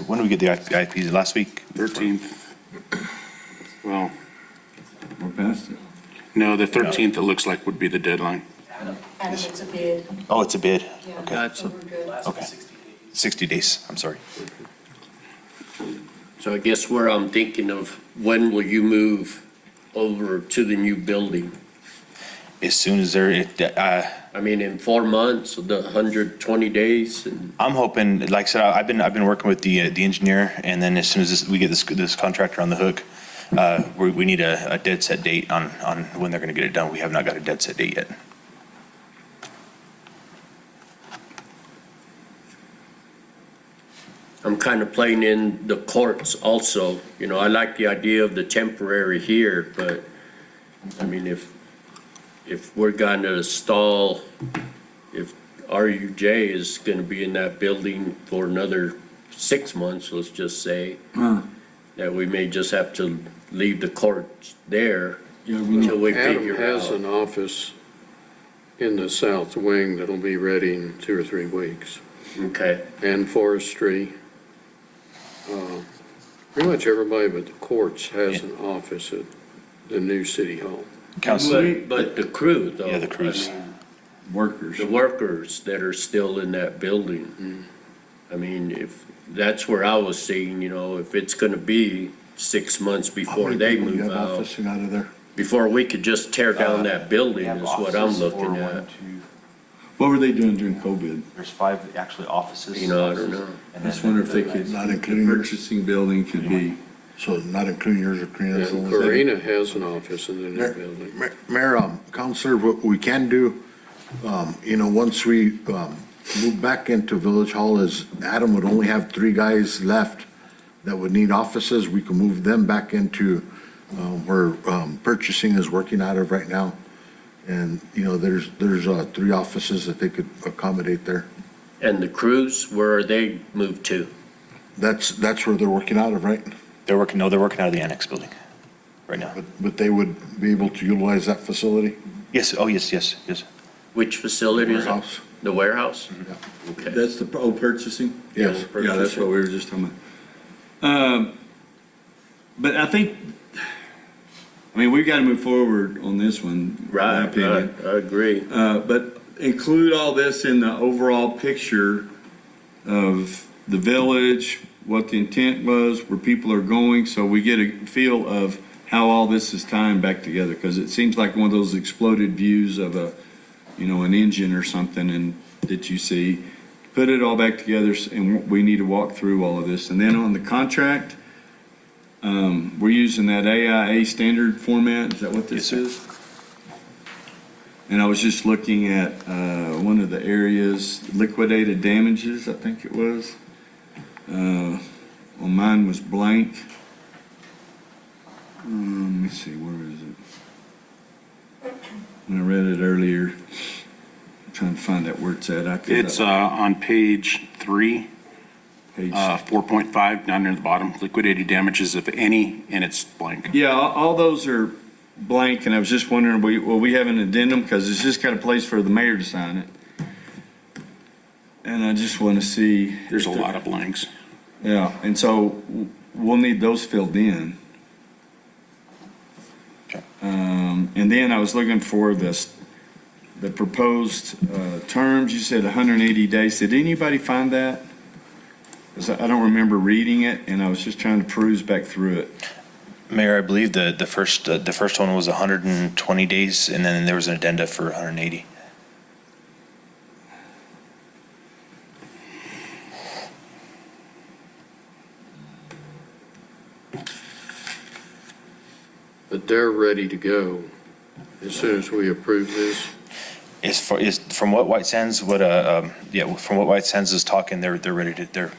when did we get the IPs? Last week? 13th. Well, We're past it. no, the 13th, it looks like would be the deadline. And it's a bid. Oh, it's a bid? Okay, That's, okay. 60 days, I'm sorry. so I guess where I'm thinking of, when will you move over to the new building? As soon as In 4 months, the 120 days, and I'm hoping, like I said, I've been working with the engineer, and then as soon as we get this contractor on the hook, we need a dead set date on when they're gonna get it done. We have not got a dead set date yet. I'm kind of playing in the courts also. I like the idea of the temporary here, but, if we're going to stall, if RUJ is gonna be in that building for another 6 months, let's just say. That we may just have to leave the courts there until we Adam figure has out. an office in the south wing that'll be ready in 2 or 3 weeks. Okay, And forestry. Pretty much everybody but the courts has an office at the new city hall. Council, but the crew though. Yeah, the crews. I mean, Workers. the workers that are still in that building. I mean, if, that's where I was seeing, if it's gonna be 6 months before they move out, Officing out of there. before we could just tear down that building is what I'm looking at. What were they doing during COVID? There's 5 actually offices. I don't know. I just wonder if they could, Not including yours. purchasing building could be, So not including yours or Karina's. And Karina has an office in the new building. Mayor, Counselor, what we can do, once we move back into Village Hall, is Adam would only have 3 guys left that would need offices. We can move them back into where purchasing is working out of right now. And, there's 3 offices that they could accommodate there. And the crews, where are they moved to? That's where they're working out of, right? They're working out of the annex building right now. But they would be able to utilize that facility? Yes, oh, yes. Which facility is it? Warehouse. The warehouse? Yeah. Okay. that's the, purchasing? Yes. Yeah, that's what we were just talking about. But I think, we've got to move forward on this one. in my Right, opinion. I agree. But include all this in the overall picture of the village, what the intent was, where people are going, so we get a feel of how all this is tying back together, because it seems like one of those exploded views of an engine or something and that you see. Put it all back together, and we need to walk through all of this. And then on the contract, we're using that AIA standard format, is that what this Yes, is? And I was just looking at one of the areas, liquidated damages, I think it was. Well, mine was blank. Let me see, where is it? When I read it earlier, I'm trying to find that where it's at. It's on page 3, Page 4.5, down near the bottom, liquidated damages, if any, and it's blank. Yeah, all those are blank, and I was just wondering, will we have an addendum? Because it's just got a place for the mayor to sign it. And I just want to see. There's a lot of blanks. Yeah, and so we'll need those filled in. Okay. And then I was looking for the proposed terms. You said 180 days. Did anybody find that? 'Cause I don't remember reading it, and I was just trying to peruse back through it. Mayor, I believe the first one was 120 days, and then there was an addenda for 180. But they're ready to go as soon as we approve this. From what White Sands from what White Sands is talking, they're ready to,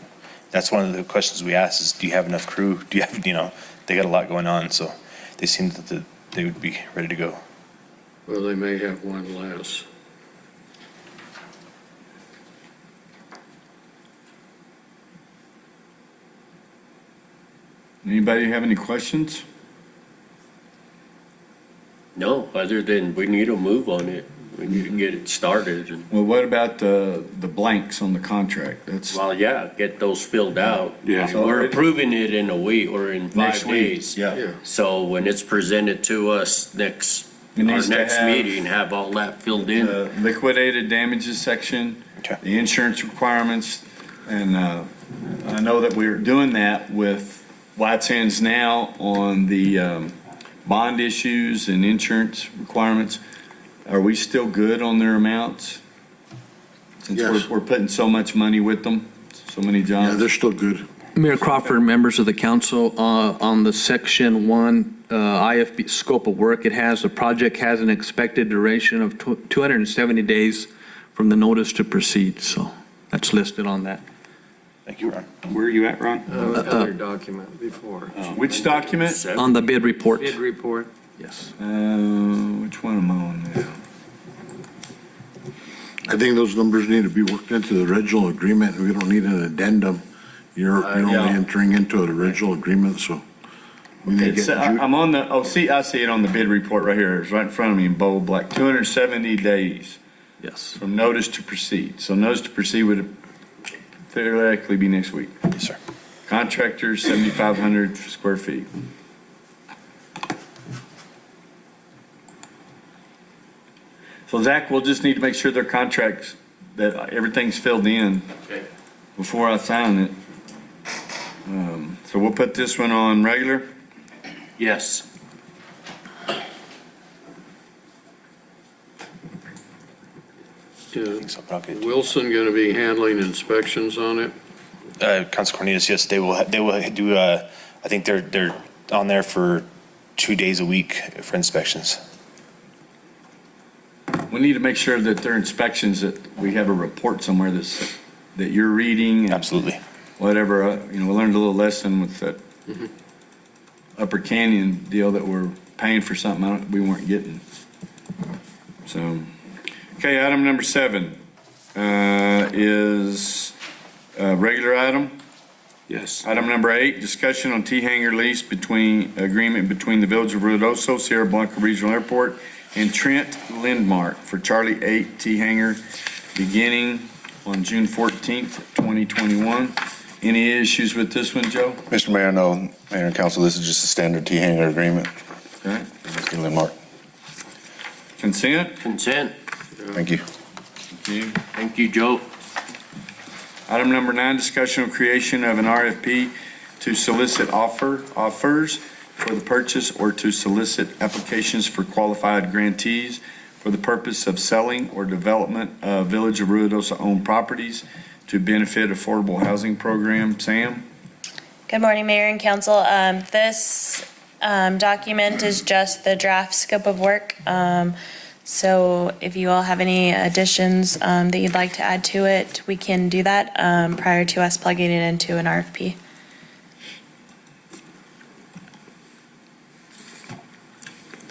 that's one of the questions we asked is, do you have enough crew? Do you have, they got a lot going on, so they seem that they would be ready to go. Well, they may have one less. Anybody have any questions? No, other than we need to move on it. We need to get it started. And, Well, what about the blanks on the contract? That's, well, yeah, get those filled out. Yeah. We're approving it in a week or in 5 Next week, days. yeah. So when it's presented to us next, It our needs to next have, meeting, have all that filled in. liquidated damages section, Okay. the insurance requirements, and I know that we're doing that with White Sands now on the bond issues and insurance requirements. Are we still good on their amounts? Since Yes. we're putting so much money with them, so many Yeah, jobs? they're still good. Mayor Crawford, members of the council, on the section 1 IFB scope of work, the project has an expected duration of 270 days from the notice to proceed, so that's listed on that. Thank you, Ron. Where are you at, Ron? It was on your document before. Which document? On the bid report. Bid report. Yes. Which one am I on now? I think those numbers need to be worked into the original agreement. We don't need an addendum. You're only yeah. entering into an original agreement, so. we need to It's, get I'm on the, I see it on the bid report right here. It's right in front of me in bold, black, 270 days Yes. from notice to proceed. So notice to proceed would theoretically be next week. Yes, sir. Contractors, 7,500 square feet. So Zach, we'll just need to make sure their contracts, that everything's filled in before I sign it. So we'll put this one on regular. Yes. So, okay. Wilson going to be handling inspections on it? Council Cornelius, yes, they will do, I think they're on there for 2 days a week for inspections. We need to make sure that their inspections, that we have a report somewhere that you're reading. And Absolutely. whatever, we learned a little lesson with that Upper Canyon deal that we're paying for something we weren't getting. So, okay, item number 7 is a regular item. Yes. Item number 8, discussion on T-hanger lease agreement between the Village of Ruidoso, Sierra Blanca Regional Airport, and Trent Lindmark for Charlie 8 T-hanger beginning on June 14th, 2021. Any issues with this one, Joe? Mr. Mayor, no, Mayor and Council, this is just a standard T-hanger agreement. Okay. Mr. Lindmark, Consent? Consent. thank you. Thank you. Thank you, Joe. Item number 9, discussion of creation of an RFP to solicit offers for the purchase or to solicit applications for qualified grantees for the purpose of selling or development of Village of Ruidoso-owned properties to benefit affordable housing program. Sam? Good morning, Mayor and Council. This document is just the draft scope of work. So if you all have any additions that you'd like to add to it, we can do that prior to us plugging it into an RFP.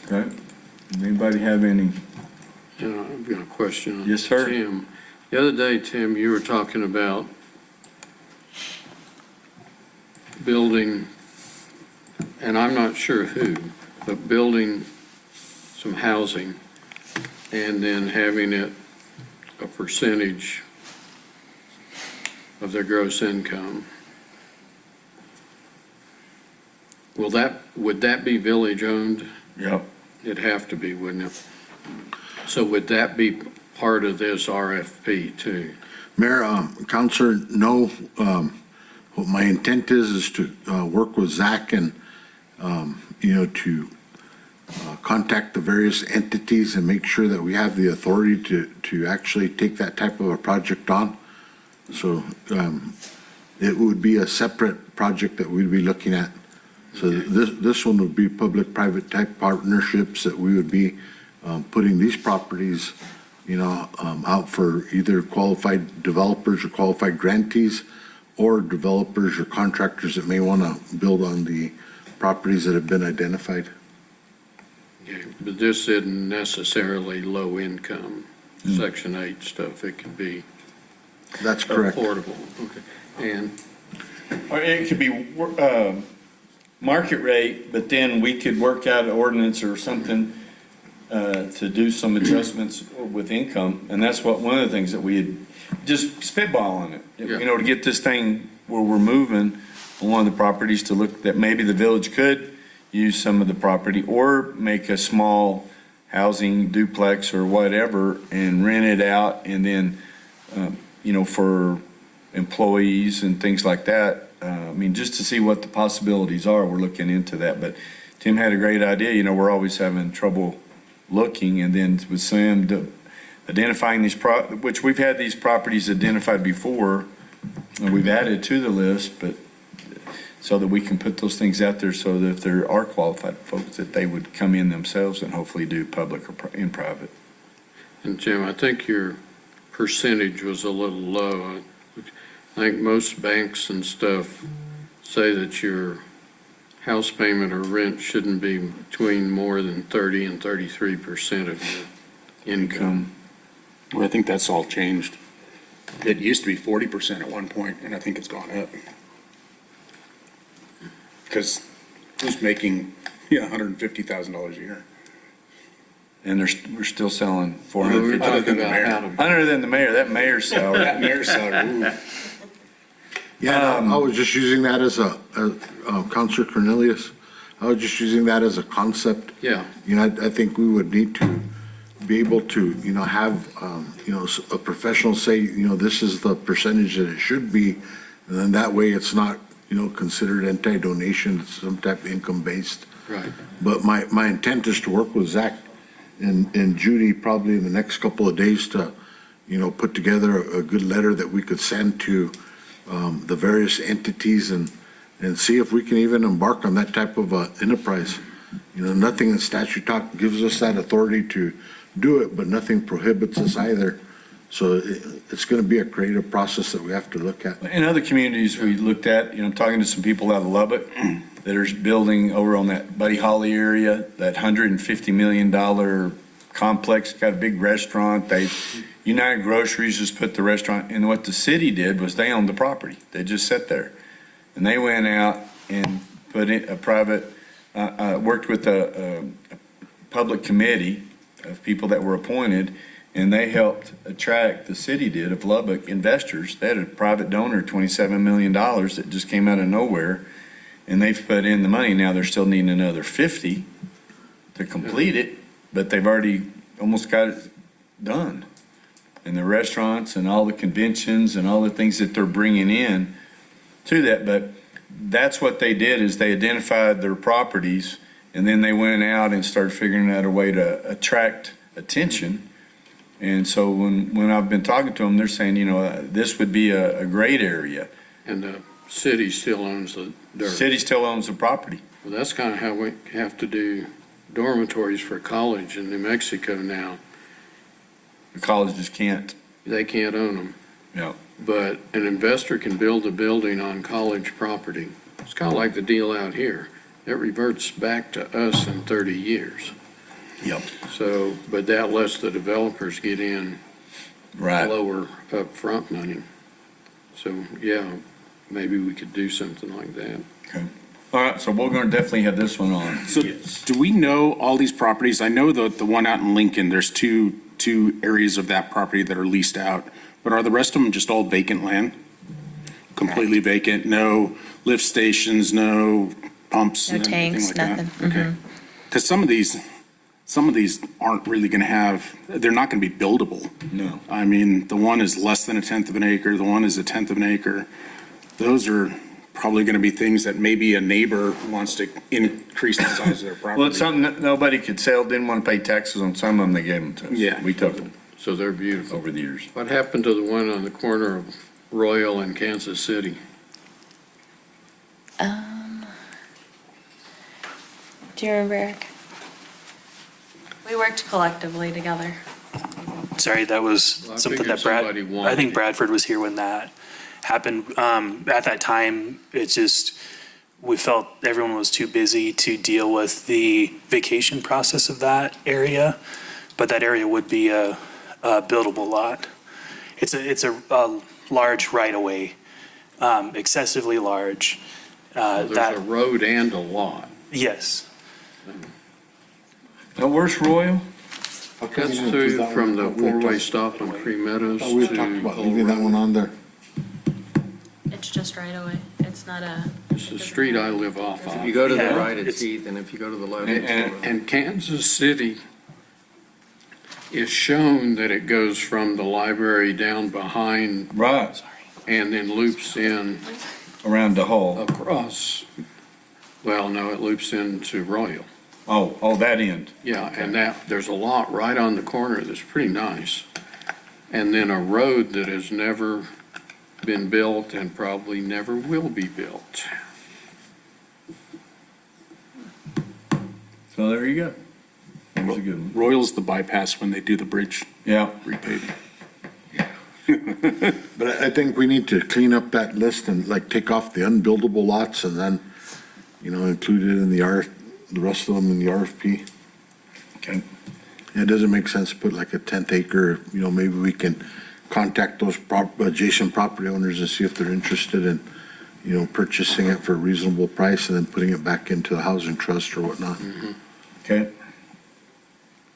Okay. Anybody have any? Yeah, I've got a question. Yes, sir. Tim, the other day, Tim, you were talking about building, and I'm not sure who, but building some housing and then having it a percentage of their gross income. Would that be village owned? Yep. It'd have to be, wouldn't it? So would that be part of this RFP too? Mayor, Counselor, no, what my intent is to work with Zach and, to contact the various entities and make sure that we have the authority to actually take that type of a project on. So it would be a separate project that we'd be looking at. So this one would be public-private type partnerships that we would be putting these properties, out for either qualified developers or qualified grantees or developers or contractors that may want to build on the properties that have been identified. Okay, but this isn't necessarily low income, Section 8 stuff. It could be That's correct. affordable. Okay. And Or it could be market rate, but then we could work out an ordinance or something to do some adjustments with income. And that's one of the things that we had, just spitballing it, Yeah. to get this thing where we're moving on one of the properties to look that maybe the village could use some of the property or make a small housing duplex or whatever and rent it out and then, for employees and things like that. Just to see what the possibilities are, we're looking into that. But Tim had a great idea. We're always having trouble looking. And then with Sam identifying these, which we've had these properties identified before, and we've added to the list, but so that we can put those things out there so that if there are qualified folks, that they would come in themselves and hopefully do public or in private. And Jim, I think your percentage was a little low. I think most banks and stuff say that your house payment or rent shouldn't be between more than 30 and 33% of your income. Well, I think that's all changed. It used to be 40% at one point, and I think it's gone up. Because who's making, $150,000 a year? And we're still selling We're 450. talking about how to. Other than the mayor, that mayor's salary. That mayor's salary, ooh. Yeah, I was just using that as Counselor Cornelius, I was just using that as a concept. Yeah. I think we would need to be able to, have, a professional say, this is the percentage that it should be. And then that way it's not, considered anti-donation, it's some type of income-based. Right. But my intent is to work with Zach and Judy probably in the next couple of days to, put together a good letter that we could send to the various entities and see if we can even embark on that type of enterprise. Nothing in statute talk gives us that authority to do it, but nothing prohibits us either. So it's going to be a creative process that we have to look at. In other communities we looked at, I'm talking to some people out of Lubbock that are building over on that Buddy Holly area, that $150 million complex, got a big restaurant. United Groceries just put the restaurant, and what the city did was they owned the property. They just sat there. And they went out and put in a private, worked with a public committee of people that were appointed, and they helped attract, the city did, of Lubbock investors. They had a private donor, $27 million that just came out of nowhere, and they've put in the money. Now they're still needing another 50 to complete it, but they've already almost got it done. And the restaurants and all the conventions and all the things that they're bringing in to that. But that's what they did, is they identified their properties, and then they went out and started figuring out a way to attract attention. And so when I've been talking to them, they're saying, this would be a great area. And the city still owns the dirt. City still owns the property. Well, that's kind of how we have to do dormitories for college in New Mexico now. The college just can't. They can't own them. Yeah. But an investor can build a building on college property. It's kind of like the deal out here. It reverts back to us in 30 years. Yep. So, but that lets the developers get in Right. lower upfront money. So, yeah, maybe we could do something like that. Okay. All right, so we're going to definitely have this one on. So do we know all these properties? I know the one out in Lincoln, there's two areas of that property that are leased out, but are the rest of them just all vacant land? Completely vacant, no lift stations, no pumps? No and anything tanks, like that? nothing. Okay. Because some of these aren't really going to have, they're not going to be buildable. No. I mean, the one is less than 1/10 of an acre, the one is 1/10 of an acre. Those are probably going to be things that maybe a neighbor wants to increase the size of their property. Well, it's something that nobody could sell, didn't want to pay taxes on some of them, they gave them to us. Yeah. We took them So they're beautiful. over the years. What happened to the one on the corner of Royal and Kansas City? Do you remember, Eric? We worked collectively together. Sorry, that was Well, I something figured that Brad, somebody wanted I think it. Bradford was here when that happened. At that time, it's just, we felt everyone was too busy to deal with the vacation process of that area, but that area would be a buildable lot. It's a large right-of-way, excessively large. There's a That, road and a lot. yes. Now, where's Royal? How come That's you didn't do through that from one? the Thought we had four-way talked- stop on Cree Meadows thought we to had talked about Coal leaving that Road. one on there. It's just right away. It's not a. It's the street I live off If you of. go to the Yeah, right, it's it's- Heath, and if you go to the left, And- it's and- Coal Road. And Kansas City is shown that it goes from the library down behind Right, and then loops in around the hole. across. Well, no, it loops into Royal. Oh, that end. Yeah, and there's a lot right on the corner that's pretty nice. And then a road that has never been built and probably never will be built. So there you go. That was a good one. Royal's the bypass when they do the bridge Yeah. repaving. But I think we need to clean up that list and like take off the unbuildable lots and then, include it in the rest of them in the RFP. Okay. It doesn't make sense to put like a 10th acre, maybe we can contact those adjacent property owners and see if they're interested in, purchasing it for a reasonable price and then putting it back into a housing trust or whatnot. Okay.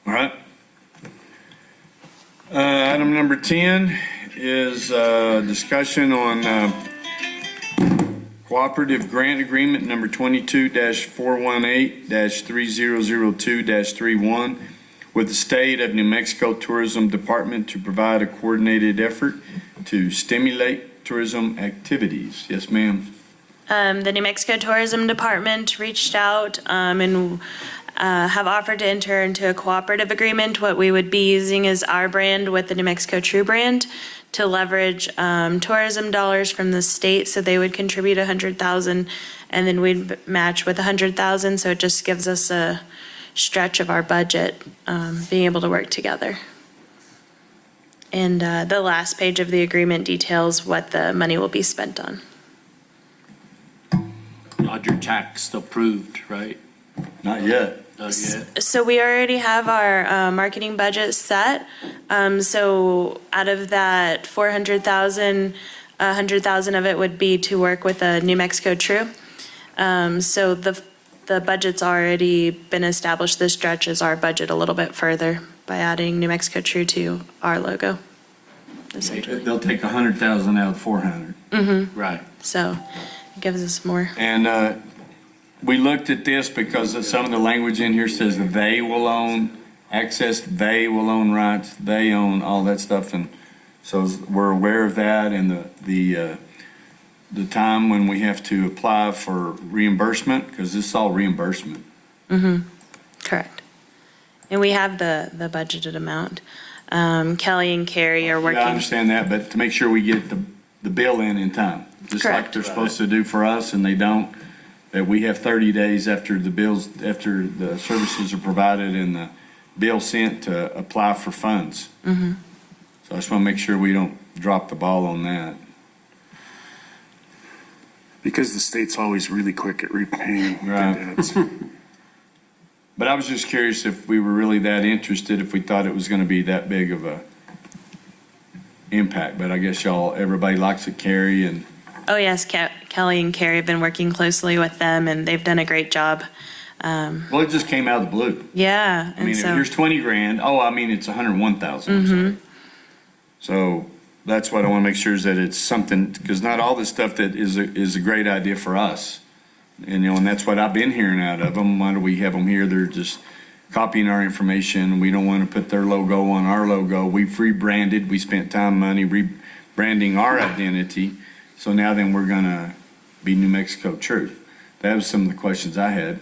All right. Item number 10 is discussion on cooperative grant agreement number 22-418-3002-31 with the State of New Mexico Tourism Department to provide a coordinated effort to stimulate tourism activities. Yes, ma'am. The New Mexico Tourism Department reached out and have offered to enter into a cooperative agreement. What we would be using is our brand with the New Mexico True brand to leverage tourism dollars from the state. So they would contribute $100,000 and then we'd match with $100,000. So it just gives us a stretch of our budget, being able to work together. And the last page of the agreement details what the money will be spent on. Roger tax approved, right? Not yet. Not yet. So we already have our marketing budget set. So out of that 400,000, 100,000 of it would be to work with the New Mexico True. So the budget's already been established. This stretches our budget a little bit further by adding New Mexico True to our logo, essentially. They'll take 100,000 out of 400. Right. So it gives us more. And we looked at this because of some of the language in here says they will own access, they will own rights, they own all that stuff. And so we're aware of that and the time when we have to apply for reimbursement, because this is all reimbursement. Correct. And we have the budgeted amount. Kelly and Carrie are Yeah, working. I understand that, but to make sure we get the bill in time, just like Correct. they're supposed to do for us and they don't, that we have 30 days after after the services are provided and the bill sent to apply for funds. So I just want to make sure we don't drop the ball on that. Because the state's always really quick at repaying Right. their debts. But I was just curious if we were really that interested, if we thought it was going to be that big of a impact. But I guess everybody likes it, Carrie, and Oh, yes, Kelly and Carrie have been working closely with them, and they've done a great job. well, it just came out of the blue. Yeah, I mean, and if so, here's 20 grand, it's 101,000. I'm sorry. So that's what I want to make sure is that it's something, because not all this stuff that is a great idea for us. And that's what I've been hearing out of them. Why do we have them here? They're just copying our information. We don't want to put their logo on our logo. We've rebranded. We spent time, money rebranding our identity. So now then we're going to be New Mexico True. That was some of the questions I had.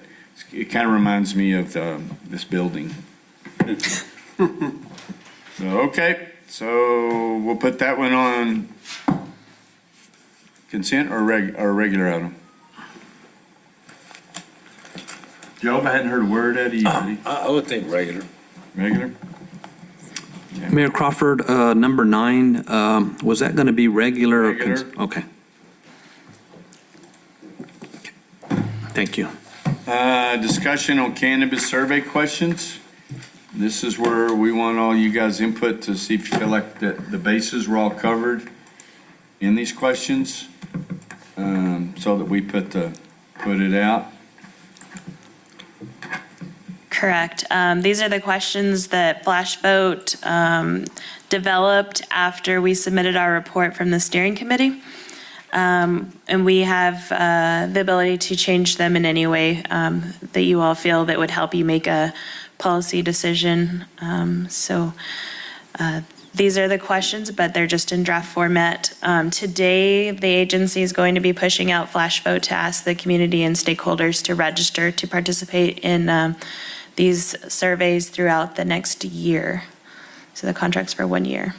It kind of reminds me of this building. So we'll put that one on consent or regular item. Job, I hadn't heard a word out of you. buddy. I would think regular. Regular? Mayor Crawford, number 9, was that going to be regular? or Regular. Okay. Thank you. Discussion on cannabis survey questions. This is where we want all you guys' input to see if you feel like the bases were all covered in these questions, so that we put it out. correct. These are the questions that Flash Vote developed after we submitted our report from the steering committee. And we have the ability to change them in any way that you all feel that would help you make a policy decision. So these are the questions, but they're just in draft format. Today, the agency is going to be pushing out Flash Vote to ask the community and stakeholders to register to participate in these surveys throughout the next year. So the contract's for 1 year.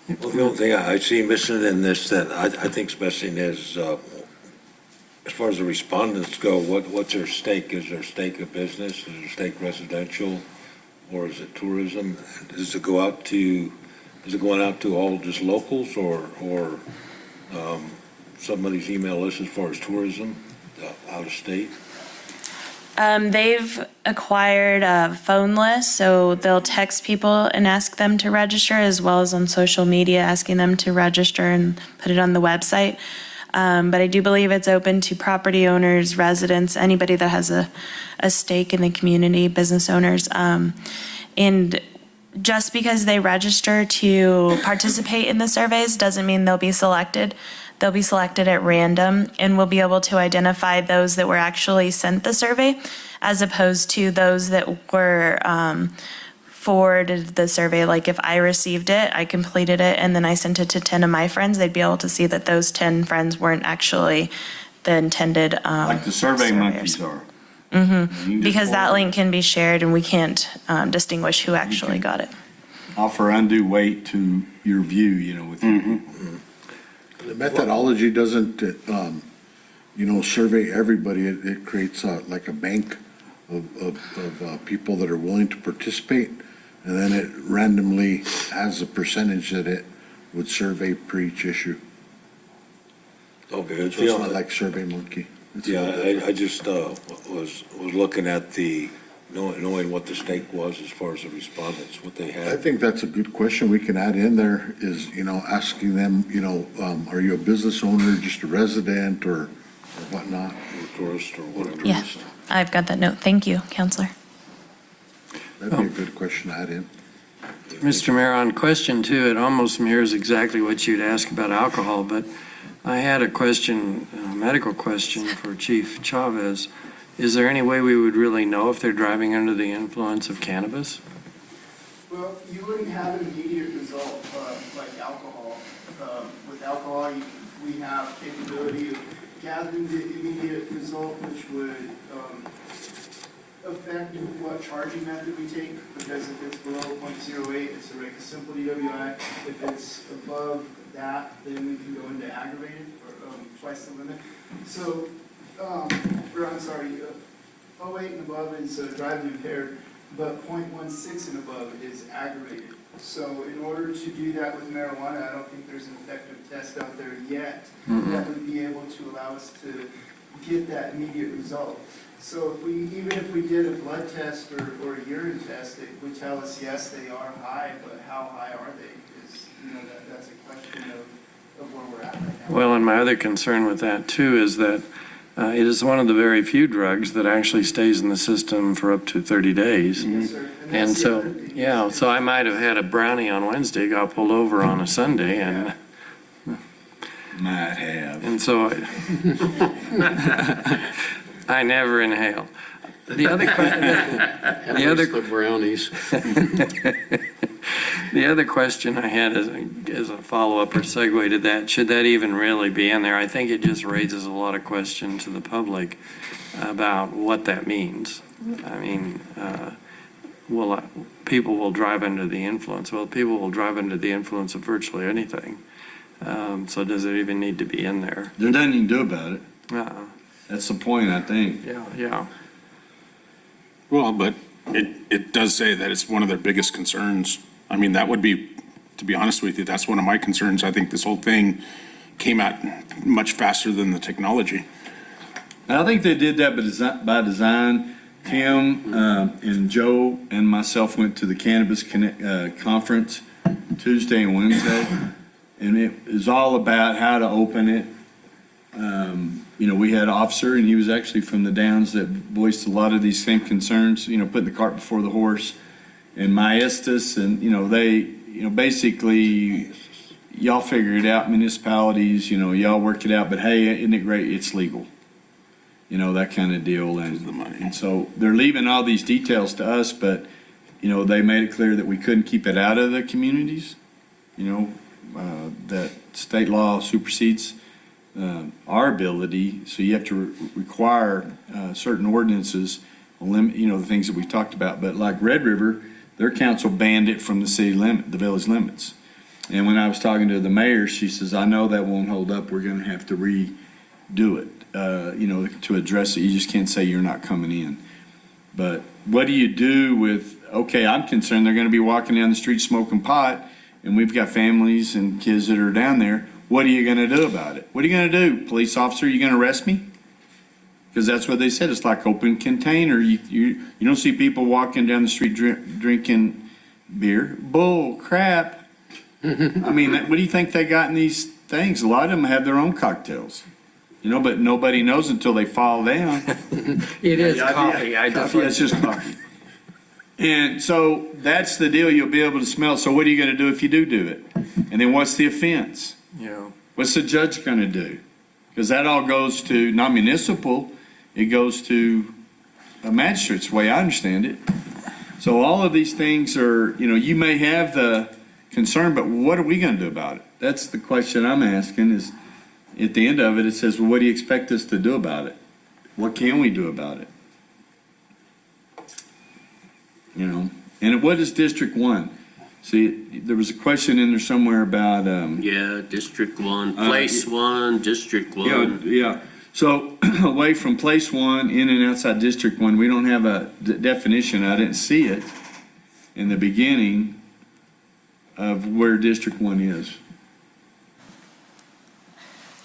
Well, the only thing I see missing in this that I think's missing is, as far as the respondents go, what's their stake? Is their stake a business? Is their stake residential? Or is it tourism? Does it go out to, is it going out to all just locals or somebody's email list as far as tourism, out of state? They've acquired a phone list, so they'll text people and ask them to register, as well as on social media, asking them to register and put it on the website. But I do believe it's open to property owners, residents, anybody that has a stake in the community, business owners. And just because they register to participate in the surveys doesn't mean they'll be selected. They'll be selected at random, and we'll be able to identify those that were actually sent the survey, as opposed to those that were forwarded the survey. Like if I received it, I completed it, and then I sent it to 10 of my friends, they'd be able to see that those 10 friends weren't actually the intended Like the Survey surveyors. Monkeys are. Because that link can be shared, and we can't distinguish who actually got it. Offer undue weight to your view, with The methodology doesn't, survey everybody. It creates like a bank of people that are willing to participate. And then it randomly has a percentage that it would survey per each issue. Okay, So it's not like Survey Monkey. I just was looking at knowing what the stake was as far as the respondents, what they I had. think that's a good question we can add in there is, asking them, are you a business owner, just a resident or whatnot? Or tourist or whatever. Yeah, I've got that note. Thank you, Counselor. That'd be a good question to add in. Mr. Mayor, on question 2, it almost mirrors exactly what you'd ask about alcohol, but I had a question, a medical question for Chief Chavez. Is there any way we would really know if they're driving under the influence of cannabis? Well, you wouldn't have an immediate result like alcohol. With alcohol, we have capability of gathering the immediate result, which would affect what charging method we take, because if it's below 0.08, it's a simple DWI. If it's above that, then we can go into aggravated, or twice the limit. So, I'm sorry, 0.08 and above is driving impaired, but 0.16 and above is aggravated. So in order to do that with marijuana, I don't think there's an effective test out there yet that would be able to allow us to get that immediate result. So even if we did a blood test or a urine test, it would tell us, yes, they are high, but how high are they? Is, that's a question of where we're at right now. Well, and my other concern with that too is that it is one of the very few drugs that actually stays in the system for up to 30 days. Yes, sir. And that's the so, other thing. yeah, so I might have had a brownie on Wednesday, got pulled over on a Sunday, and might have. And so I never inhale. The other brownies. The other question I had as a follow-up or segue to that, should that even really be in there? I think it just raises a lot of questions to the public about what that means. I mean, people will drive under the influence. Well, people will drive under the influence of virtually anything. So does it even need to be in there? There's nothing you can do about it. That's the point, I think. Yeah. Well, but it does say that it's one of their biggest concerns. I mean, that would be, to be honest with you, that's one of my concerns. I think this whole thing came out much faster than the technology. And I think they did that by design. Tim and Joe and myself went to the Cannabis Conference Tuesday and Wednesday, and it is all about how to open it. We had an officer, and he was actually from the Downs, that voiced a lot of these same concerns, putting the cart before the horse. And Maestas, and, they, basically, y'all figure it out, municipalities, y'all work it out, but hey, isn't it great, it's legal. That kind of deal. And so they're leaving all these details to us, but, they made it clear that we couldn't keep it out of the communities, that state law supersedes our ability, so you have to require certain ordinances, the things that we talked about. But like Red River, their council banned it from the city limit, the village limits. And when I was talking to the mayor, she says, I know that won't hold up. We're going to have to redo it, to address it. You just can't say you're not coming in. But what do you do with, okay, I'm concerned they're going to be walking down the street smoking pot, and we've got families and kids that are down there. What are you going to do about it? What are you going to do, police officer? You going to arrest me? Because that's what they said, it's like open container. You don't see people walking down the street drinking beer. Bull crap. I mean, what do you think they got in these things? A lot of them have their own cocktails, but nobody knows until they fall down. It is Yeah, coffee. I Coffee, it's just coffee. And so that's the deal, you'll be able to smell. So what are you going to do if you do it? And then what's the offense? Yeah. What's the judge going to do? Because that all goes to, not municipal, it goes to a magistrate's the way I understand it. So all of these things are, you may have the concern, but what are we going to do about it? That's the question I'm asking is, at the end of it, it says, well, what do you expect us to do about it? What can we do about it? And what is District 1? See, there was a question in there somewhere about, Yeah, District 1, Place 1, District 1. yeah. So away from Place 1, in and outside District 1, we don't have a definition. I didn't see it in the beginning of where District 1 is.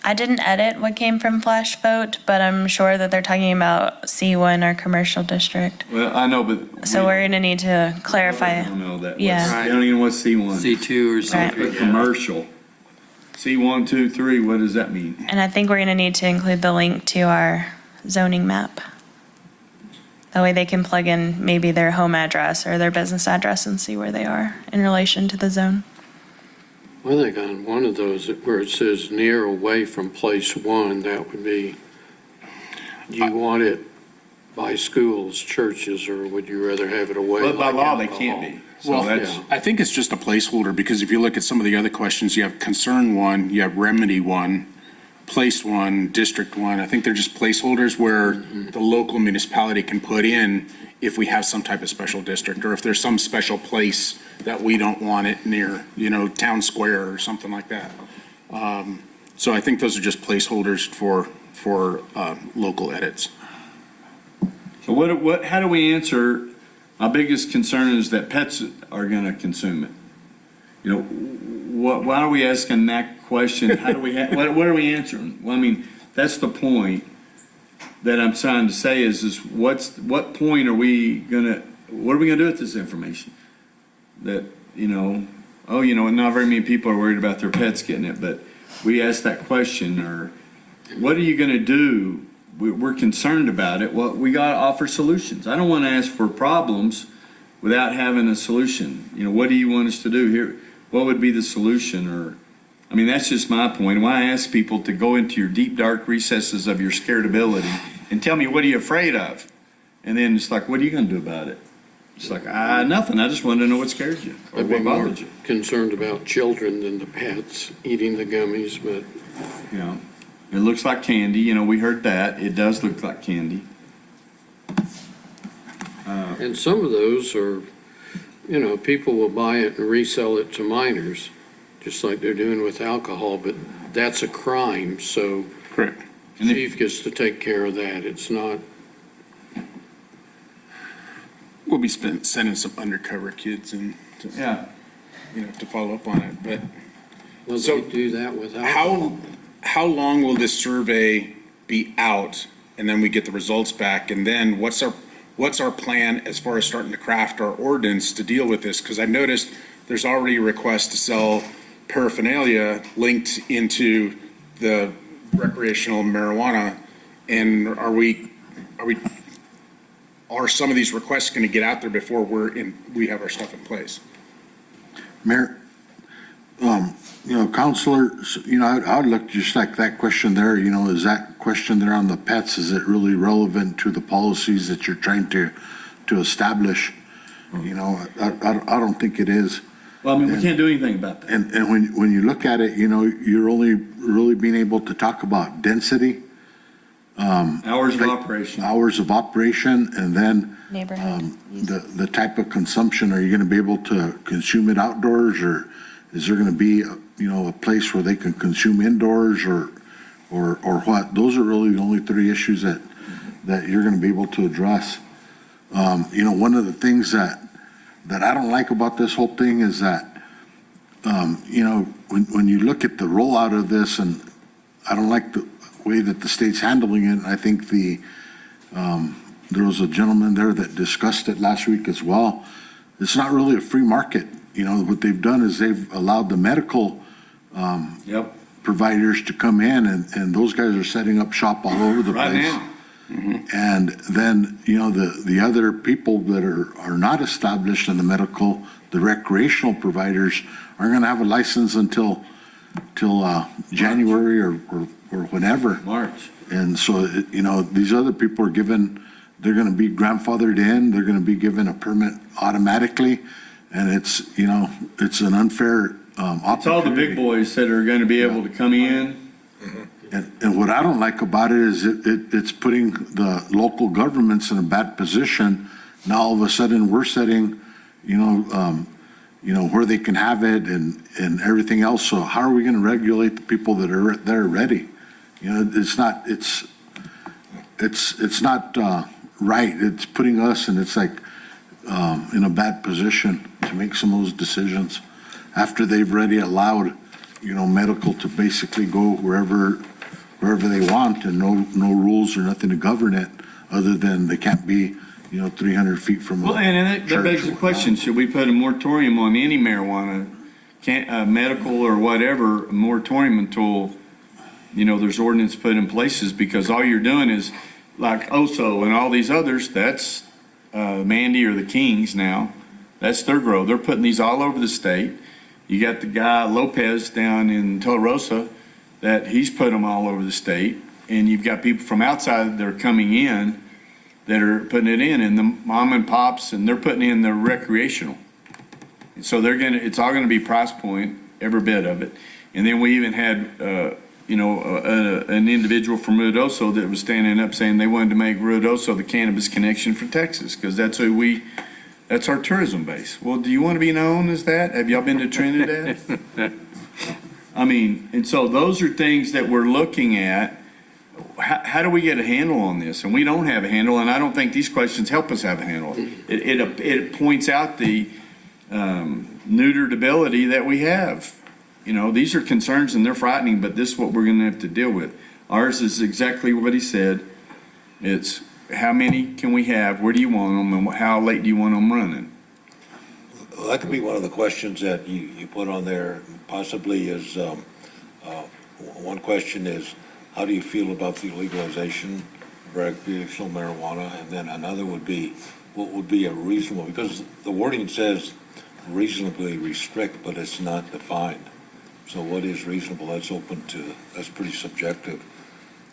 I didn't edit what came from Flash Vote, but I'm sure that they're talking about C1, our commercial district. Well, I know, but. So we're gonna need to clarify. I don't know that. Yeah. I don't even know what C1. C2 or something. Right. Commercial. C1, 2, 3, what does that mean? And I think we're gonna need to include the link to our zoning map. That way they can plug in maybe their home address or their business address and see where they are in relation to the zone. I think on one of those where it says near away from Place 1, that would be, you want it by schools, churches, or would you rather have it away? But by like law, they alcohol? can't be. So Well, that's, I think it's just a placeholder, because if you look at some of the other questions, you have concern 1, you have remedy 1, place 1, district 1. I think they're just placeholders where the local municipality can put in if we have some type of special district, or if there's some special place that we don't want it near, town square or something like that. So I think those are just placeholders for local edits. so how do we answer, my biggest concern is that pets are gonna consume it. Why are we asking that question? How do we, what are we answering? Well, I mean, that's the point that I'm trying to say is what point are we gonna, what are we gonna do with this information? That, not very many people are worried about their pets getting it, but we ask that question, or what are you gonna do? We're concerned about it. Well, we gotta offer solutions. I don't wanna ask for problems without having a solution. What do you want us to do here? What would be the solution? Or, I mean, that's just my point. Why I ask people to go into your deep, dark recesses of your scaredability and tell me, what are you afraid of? And then it's like, what are you going to do about it? It's like, nothing. I just wanted to know what scares you or I'd be what more bothers you. concerned about children than the pets eating the gummies, but It looks like candy. We heard that. It does look like candy. and some of those are, people will buy it and resell it to minors, just like they're doing with alcohol, but that's a crime, so Correct. And if- chief gets to take care of that. It's not, We'll be sending some undercover kids and, Yeah. to follow up on it, but. well, So, they do that with alcohol. How long will this survey be out, and then we get the results back, and then what's our plan as far as starting to craft our ordinance to deal with this? Because I noticed there's already a request to sell paraphernalia linked into the recreational marijuana, and are some of these requests going to get out there before we have our stuff in place? Mayor, Counselor, I would look just like that question there, is that question there on the pets, is it really relevant to the policies that you're trying to establish? I don't think it is. Well, I mean, we can't do anything about that. And when you look at it, you're only really being able to talk about density. Hours of operation. Hours of operation, and then Neighborhood. the type of consumption. Are you going to be able to consume it outdoors, or is there going to be a place where they can consume indoors, or what? Those are really the only three issues that you're going to be able to address. One of the things that I don't like about this whole thing is that when you look at the rollout of this, and I don't like way that the state's handling it. I think there was a gentleman there that discussed it last week as well. It's not really a free market. What they've done is they've allowed the medical providers to come in, and those guys are setting up shop all over the Right place. now. And then, the other people that are not established in the medical, the recreational providers, aren't going to have a license until January or whenever. March. And so, these other people are they're going to be grandfathered in, they're going to be given a permit automatically, and it's an unfair opportunity. It's all the big boys that are going to be able to come in. And what I don't like about it is it's putting the local governments in a bad position. Now, all of a sudden, we're setting, where they can have it and everything else. So how are we going to regulate the people that are there ready? It's not right. It's putting us, and it's like in a bad position to make some of those decisions after they've already allowed, medical to basically go wherever they want, and no rules or nothing to govern it other than they can't be, 300 feet from a Well, and that begs the church. question, should we put a moratorium on any marijuana, medical or whatever, a moratorium until, there's ordinance put in places? Because all you're doing is, like Oso and all these others, that's Mandy or the Kings now. That's their grow. They're putting these all over the state. You got the guy Lopez down in Tularosa that he's put them all over the state. And you've got people from outside that are coming in that are putting it in, and the mom and pops, and they're putting in the recreational. And so it's all gonna be price point, every bit of it. And then we even had, an individual from Ruidoso that was standing up saying they wanted to make Ruidoso the cannabis connection for Texas, because that's that's our tourism base. Well, do you want to be known as that? Have y'all been to Trinidad? And so those are things that we're looking at. How do we get a handle on this? And we don't have a handle, and I don't think these questions help us have a handle. It points out the neutered ability that we have. These are concerns and they're frightening, but this is what we're going to have to deal with. Ours is exactly what he said. It's how many can we have, where do you want them, and how late do you want them running? Well, that could be one of the questions that you put on there, possibly is, one question is, how do you feel about the legalization of recreational marijuana? And then another would be, what would be a reasonable, because the wording says reasonably restrict, but it's not defined. So what is reasonable? That's that's pretty subjective.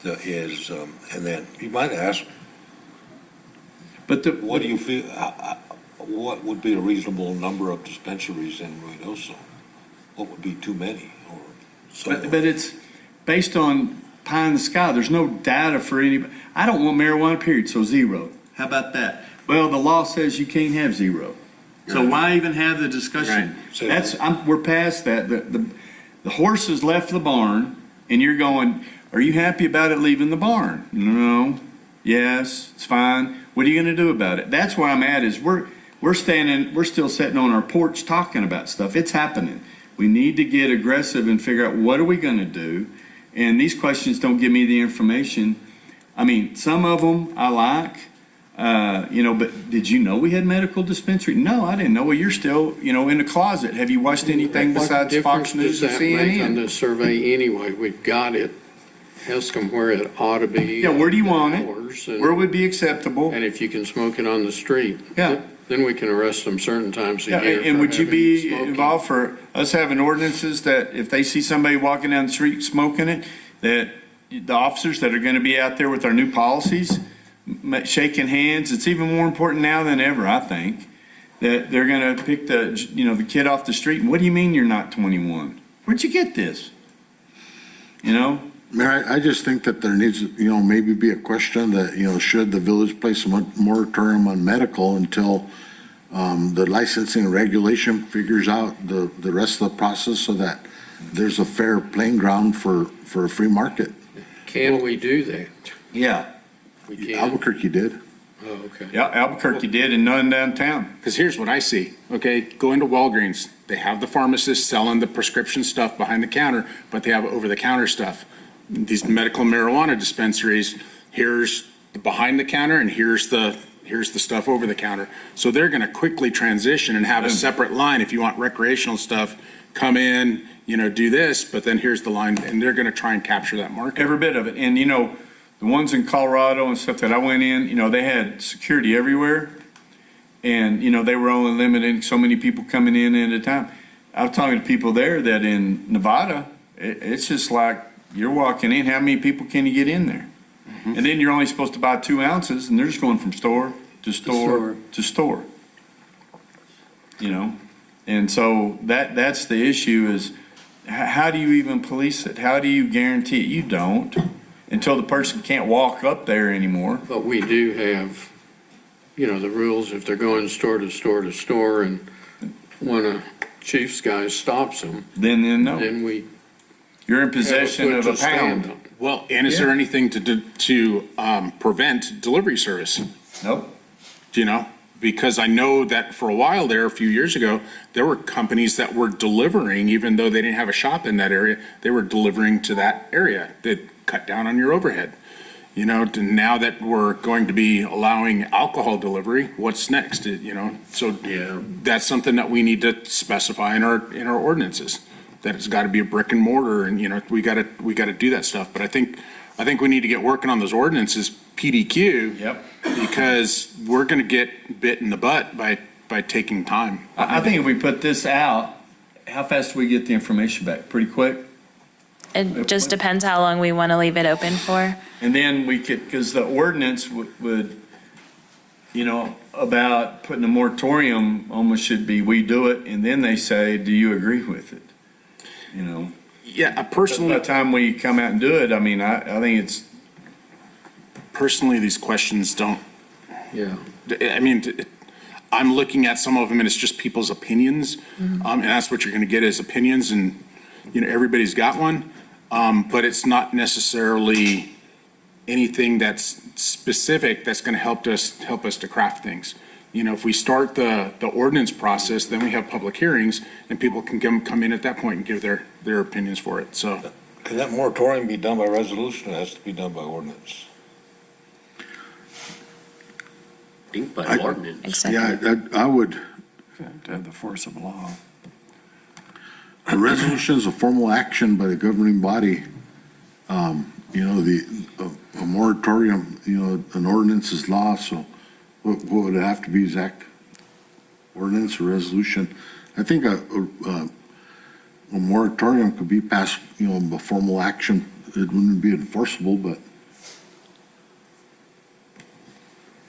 And then you might ask, what do you feel, what would be a reasonable number of dispensaries in Ruidoso? What would be too many? But it's based on pie in the sky. There's no data for anybody. I don't want marijuana, period, so 0. How about that? Well, the law says you can't have 0. So why even have the discussion? Right. We're past that. The horse has left the barn, and you're going, are you happy about it leaving the barn? No. Yes, it's fine. What are you going to do about it? That's where I'm at, is we're still sitting on our porch talking about stuff. It's happening. We need to get aggressive and figure out what are we going to do. And these questions don't give me the information. Some of them I like, but did you know we had medical dispensary? No, I didn't know. Well, you're still, in the closet. Have you watched anything besides Fox News or What difference does that make on CNN? the survey anyway? We've got it. Ask them where it ought to be. Yeah, where do you want it? Hours, and- Where would be acceptable? And if you can smoke it on the street. Yeah. Then we can arrest them certain times a Yeah, year. and for would you having be smoking. involved for us having ordinances that if they see somebody walking down the street smoking it, that the officers that are going to be out there with our new policies, shaking hands, it's even more important now than ever, I think, that they're going to pick the kid off the street. And what do you mean you're not 21? Where'd you get this? Mayor, I just think that there needs, maybe be a question that, should the village place a moratorium on medical until the licensing and regulation figures out the rest of the process so that there's a fair playing ground for a free market. Can we do that? Yeah. We can. Albuquerque did. Oh, okay. Yeah, Albuquerque did and none downtown. Because here's what I see, okay? Go into Walgreens. They have the pharmacist selling the prescription stuff behind the counter, but they have over-the-counter stuff. these medical marijuana dispensaries, here's the behind the counter and here's the stuff over the counter. So they're going to quickly transition and have a separate line. If you want recreational stuff, come in, do this, but then here's the line, and they're going to try and capture that market. Every bit of it. And, the ones in Colorado and stuff that I went in, they had security everywhere. And, they were only limiting so many people coming in at a time. I was talking to people there that in Nevada, it's just like you're walking in, how many people can you get in there? And then you're only supposed to buy 2 ounces, and they're just going from store to store to store. And so that's the issue is how do you even police it? How do you guarantee it? You don't until the person can't walk up there anymore. But we do have, the rules if they're going store to store to store, and when a chief's guy stops them, Then no. then we You're in possession of a pound. Well, and is there anything to prevent delivery service? Nope. Because I know that for a while there, a few years ago, there were companies that were delivering, even though they didn't have a shop in that area, they were delivering to that area that cut down on your overhead. Now that we're going to be allowing alcohol delivery, what's next? So that's something that we need to specify in our ordinances. That it's got to be a brick and mortar, and we got to do that stuff. But I think we need to get working on those ordinances, PDQ. Yep. Because we're going to get bit in the butt by taking time. I think if we put this out, how fast do we get the information back? Pretty quick? It just depends how long we want to leave it open for. And then we could, because the ordinance would, about putting a moratorium almost should be, we do it, and then they say, do you agree with it? Yeah, personally, By the time we come out and do it, I think it's. Personally, these questions don't. Yeah. I'm looking at some of them and it's just people's opinions. And that's what you're going to get is opinions, and, everybody's got one. But it's not necessarily anything that's specific that's going to help us to craft things. If we start the ordinance process, then we have public hearings and people can come in at that point and give their opinions for it. So Can that moratorium be done by resolution, or has to be done by ordinance? I think by ordinance. Exactly. Yeah, I would, To have the force of law. a resolution is a formal action by the governing body. A moratorium, an ordinance is law, so what would it have to be, Zach? Ordinance or resolution? I think a moratorium could be passed, a formal action. It wouldn't be enforceable, but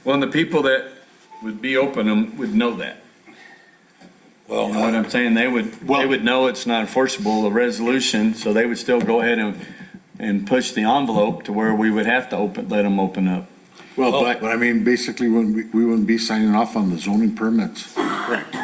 Well, and the people that would be open them would know that. Well, You know what I'm saying? They would know it's not enforceable, a resolution, so they would still go ahead and push the envelope to where we would have to let them open up. but basically, we wouldn't be signing off on the zoning permits. correct.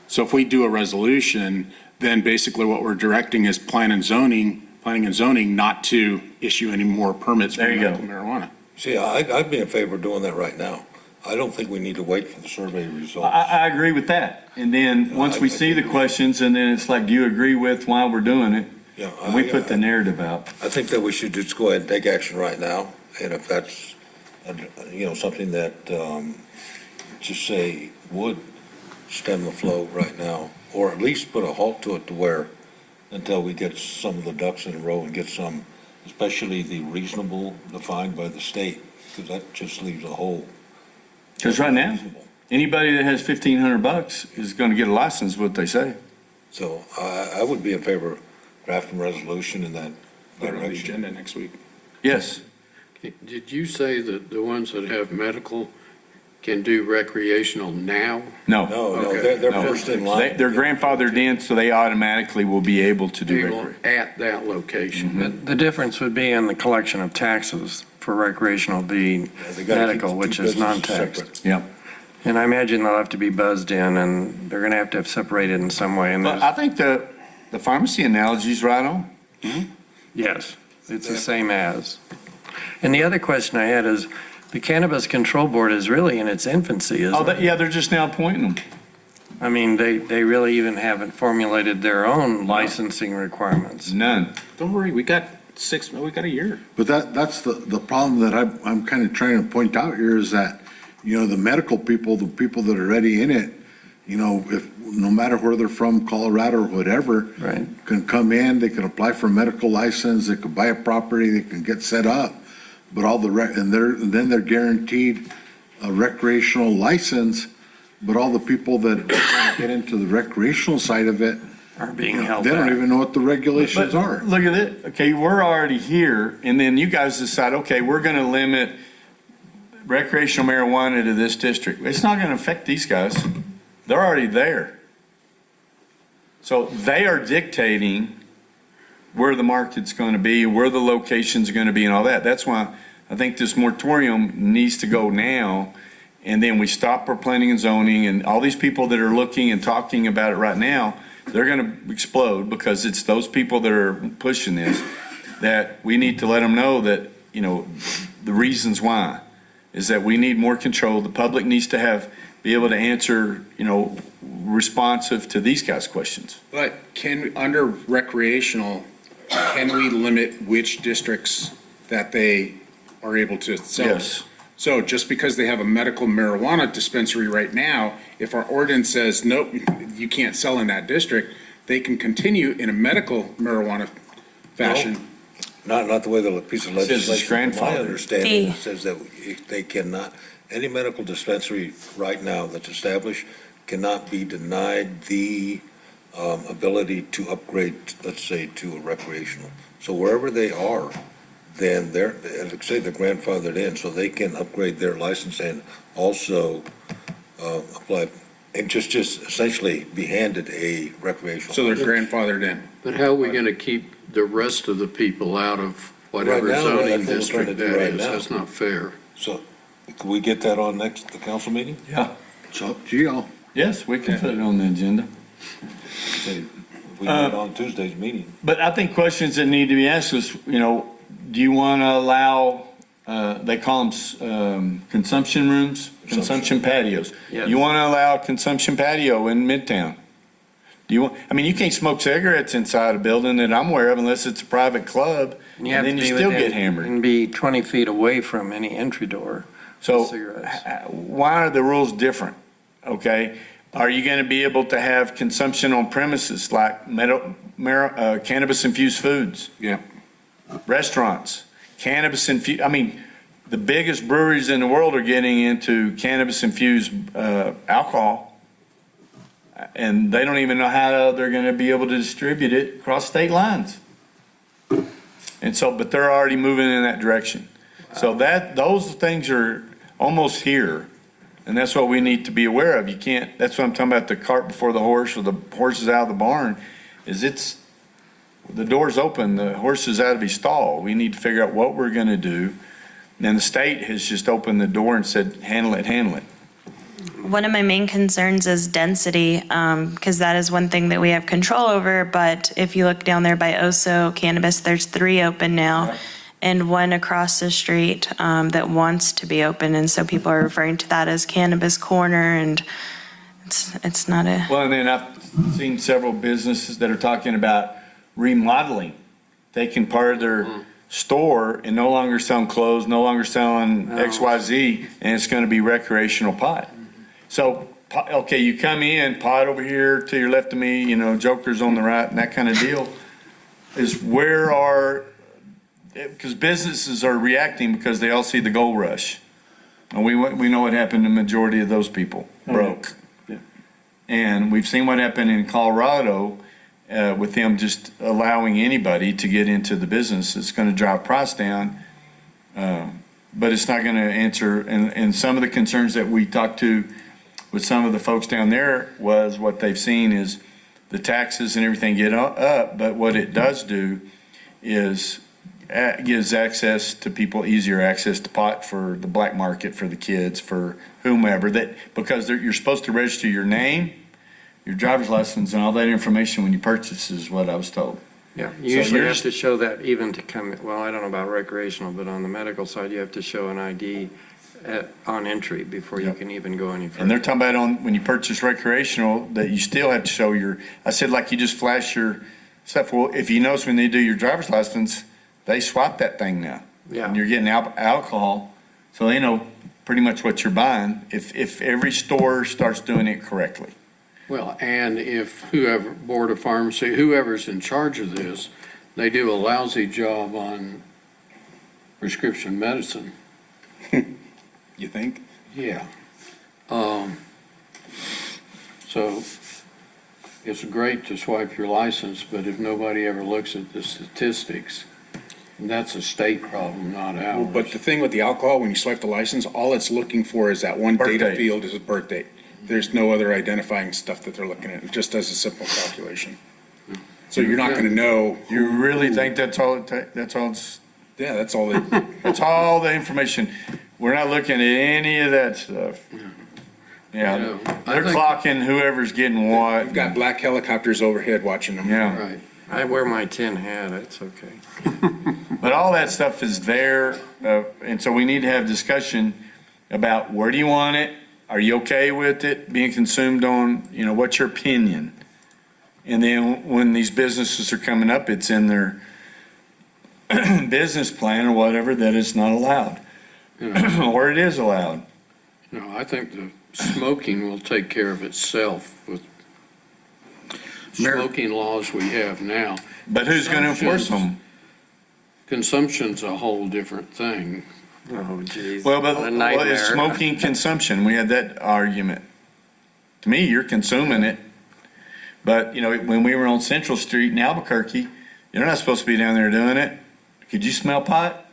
So if we do a resolution, then basically what we're directing is planning and zoning not to issue any more permits for There you go. medical marijuana. see, I'd be in favor of doing that right now. I don't think we need to wait for the survey results. I agree with that. And then, once we see the questions, and then it's like, do you agree with why we're doing it? Yeah, And we put the narrative out. I think that we should just go ahead and take action right now, and if that's, something that, just say would stem the flow right now, or at least put a halt to it to where, until we get some of the ducks in a row and get some, especially the reasonable defined by the state, because that just leaves a hole. Because right now, anybody that has $1,500 is going to get a license, what they say. So I would be in favor of drafting a resolution in that Put it on the direction. agenda next week. Yes. Did you say that the ones that have medical can do recreational now? No. No, Okay. they're No. first in line. They're grandfathered in, so they automatically will be able to do Able recreation. at that location? The difference would be in the collection of taxes for recreational, be They gotta keep medical, the which two is businesses non-taxed. separate. Yep. And I imagine they'll have to be buzzed in, and they're going to have separated in some way. And But I think the pharmacy analogy's right on. yes, it's the same as. And the other question I had is, the Cannabis Control Board is really in its infancy, isn't it? Yeah, they're just now appointing them. I mean, they really even haven't formulated their own licensing requirements. None. Don't worry, we got we got a year. But that's the problem that I'm kind of trying to point out here is that, the medical people, the people that are already in it, if, no matter where they're from, Colorado or whatever, Right. can come in, they can apply for a medical license, they can buy a property, they can get set up. But then they're guaranteed a recreational license, but all the people that get into the recreational side of it, Are being held they don't back. even know what the regulations But are. look at it, okay, we're already here, and then you guys decide, okay, we're gonna limit recreational marijuana to this district. It's not gonna affect these guys. They're already there. So they are dictating where the market's gonna be, where the location's gonna be and all that. That's why I think this moratorium needs to go now, and then we stop our planning and zoning, and all these people that are looking and talking about it right now, they're gonna explode because it's those people that are pushing this, that we need to let them know that, the reasons why is that we need more control. The public needs to be able to answer, responsive to these guys' questions. But under recreational, can we limit which districts that they are able to sell? Yes. So just because they have a medical marijuana dispensary right now, if our ordinance says, nope, you can't sell in that district, they can continue in a medical marijuana fashion. Not the way the piece of Says it's legislation, from my grandfathered. understanding, it says that they cannot, any medical dispensary right now that's established cannot be denied the ability to upgrade, let's say, to a recreational. So wherever they are, then they're grandfathered in, so they can upgrade their license and also apply, and just essentially be handed a recreational. So they're grandfathered in. But how are we going to keep the rest of the people out of whatever Right now, zoning that's what we're trying district to do that right is? now. That's not fair. So, can we get that on the council meeting? Yeah. It's up to y'all. Yes, we can put it on the agenda. Say, we get it on Tuesday's meeting. But I think questions that need to be asked is, do you want to allow, they call them consumption rooms, consumption patios? Yes. You want to allow consumption patio in Midtown? You can't smoke cigarettes inside a building that I'm aware of unless it's a private club, and You have then to you be still within- get hammered. And be 20 feet away from any entry door. So Cigarettes. why are the rules different? Okay? Are you going to be able to have consumption on premises like cannabis-infused foods? Yeah. Restaurants, cannabis-infused, the biggest breweries in the world are getting into cannabis-infused alcohol, and they don't even know how they're going to be able to distribute it across state lines. And so, but they're already moving in that direction. So those things are almost here, and that's what we need to be aware of. You can't, that's what I'm talking about, the cart before the horse, or the horse is out of the barn, the door's open, the horse is out of his stall. We need to figure out what we're gonna do. And the state has just opened the door and said, handle it. One of my main concerns is density, because that is one thing that we have control over. But if you look down there by Oso Cannabis, there's 3 open now, and one across the street that wants to be open. And so people are referring to that as Cannabis Corner, and it's not a. Well, and then I've seen several businesses that are talking about remodeling, taking part of their store and no longer selling clothes, no longer selling XYZ, and it's gonna be recreational pot. So, okay, you come in, pot over here to your left of me, Joker's on the right, and that kind of deal, is because businesses are reacting because they all see the gold rush. And we know what happened to the majority of those people, broke. And we've seen what happened in Colorado with them just allowing anybody to get into the business. It's going to drive price down, but it's not going to answer. And some of the concerns that we talked to with some of the folks down there was what they've seen is the taxes and everything get up, but what it does do is gives access to people, easier access to pot for the black market, for the kids, for whomever, because you're supposed to register your name, your driver's license, and all that information when you purchase, is what I was told. Yeah, you usually have to show that even to come, well, I don't know about recreational, but on the medical side, you have to show an ID on entry before you can even go any further. And they're talking about when you purchase recreational, that you still have to show I said, like, you just flash your stuff. Well, if you notice when they do your driver's license, they swap that thing now. Yeah. And you're getting alcohol, so they know pretty much what you're buying if every store starts doing it correctly. Well, and if whoever, Board of Pharmacy, whoever's in charge of this, they do a lousy job on prescription medicine. You think? Yeah. So it's great to swipe your license, but if nobody ever looks at the statistics, that's a state problem, not Well, ours. but the thing with the alcohol, when you swipe the license, all it's looking for is that one Birth data date. field is a birth date. There's no other identifying stuff that they're looking at. It just does a simple calculation. So you're not gonna know. You really think that's all that's all Yeah, that's all they, that's all the information? We're not looking at any of that stuff. Yeah, Yeah, I they're think- clocking whoever's getting what. we've got black helicopters overhead watching them. Yeah. Right. I wear my tin hat, it's okay. But all that stuff is there, and so we need to have discussion about where do you want it? Are you okay with it being consumed on, what's your opinion? And then when these businesses are coming up, it's in their business plan or whatever that it's not allowed, or it is allowed. No, I think the smoking will take care of itself with smoking laws we have now. But who's going to enforce them? Consumption's a whole different thing. Oh, geez. Well, What a but it's nightmare. smoking consumption. We had that argument. To me, you're consuming it. But, when we were on Central Street in Albuquerque, you're not supposed to be down there doing it. Could you smell pot?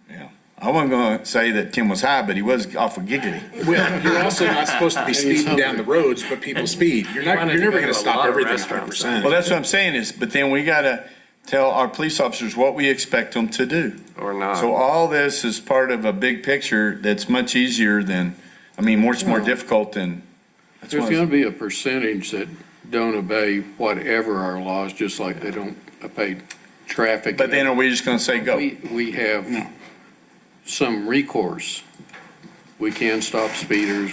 Yeah. I wasn't going to say that Tim was high, but he was awful giggity. Well, you're also not supposed to be speeding down the roads, but people speed. You're never gonna stop everything 100%. Well, that's what I'm saying is, but then we got to tell our police officers what we expect them to do. Or not. So all this is part of a big picture that's much easier than, much more difficult than. that's There's why- going to be a percentage that don't obey whatever our laws, just like they don't obey traffic. But then are we just going to say go? We have some recourse. We can stop speeders,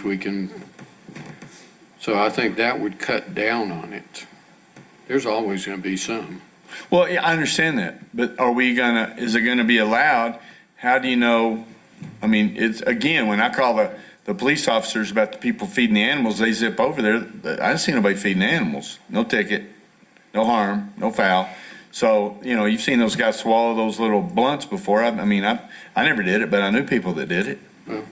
so I think that would cut down on it. There's always going to be some. Well, yeah, I understand that, but is it gonna be allowed? How do you know? It's, again, when I call the police officers about the people feeding the animals, they zip over there. I didn't see nobody feeding the animals. No ticket, no harm, no foul. So, you've seen those guys swallow those little blunts before. I never did it, but I knew people that did it. Well, Out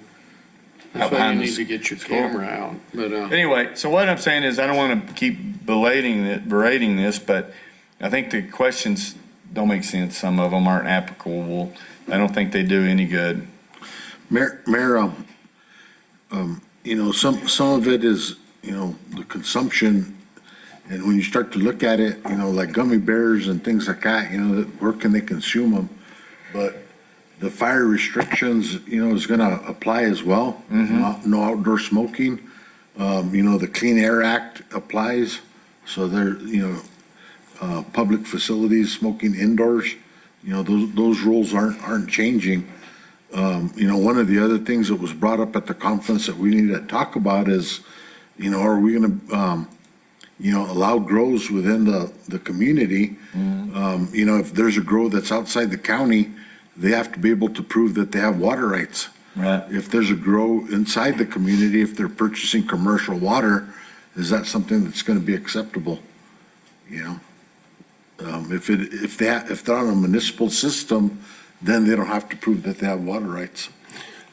that's why you behind need the to get your school. camera out. But, Anyway, so what I'm saying is I don't want to keep berating this, but I think the questions don't make sense. Some of them aren't applicable. I don't think they do any good. Mayor, some of it is, the consumption, and when you start to look at it, like gummy bears and things like that, where can they consume them? But the fire restrictions, is gonna apply as well. No outdoor smoking. The Clean Air Act applies, so there, public facilities, smoking indoors, those rules aren't changing. One of the other things that was brought up at the conference that we need to talk about is, are we gonna, allow grows within the community? If there's a grow that's outside the county, they have to be able to prove that they have water rights. Right. If there's a grow inside the community, if they're purchasing commercial water, is that something that's gonna be acceptable? If they're on a municipal system, then they don't have to prove that they have water rights.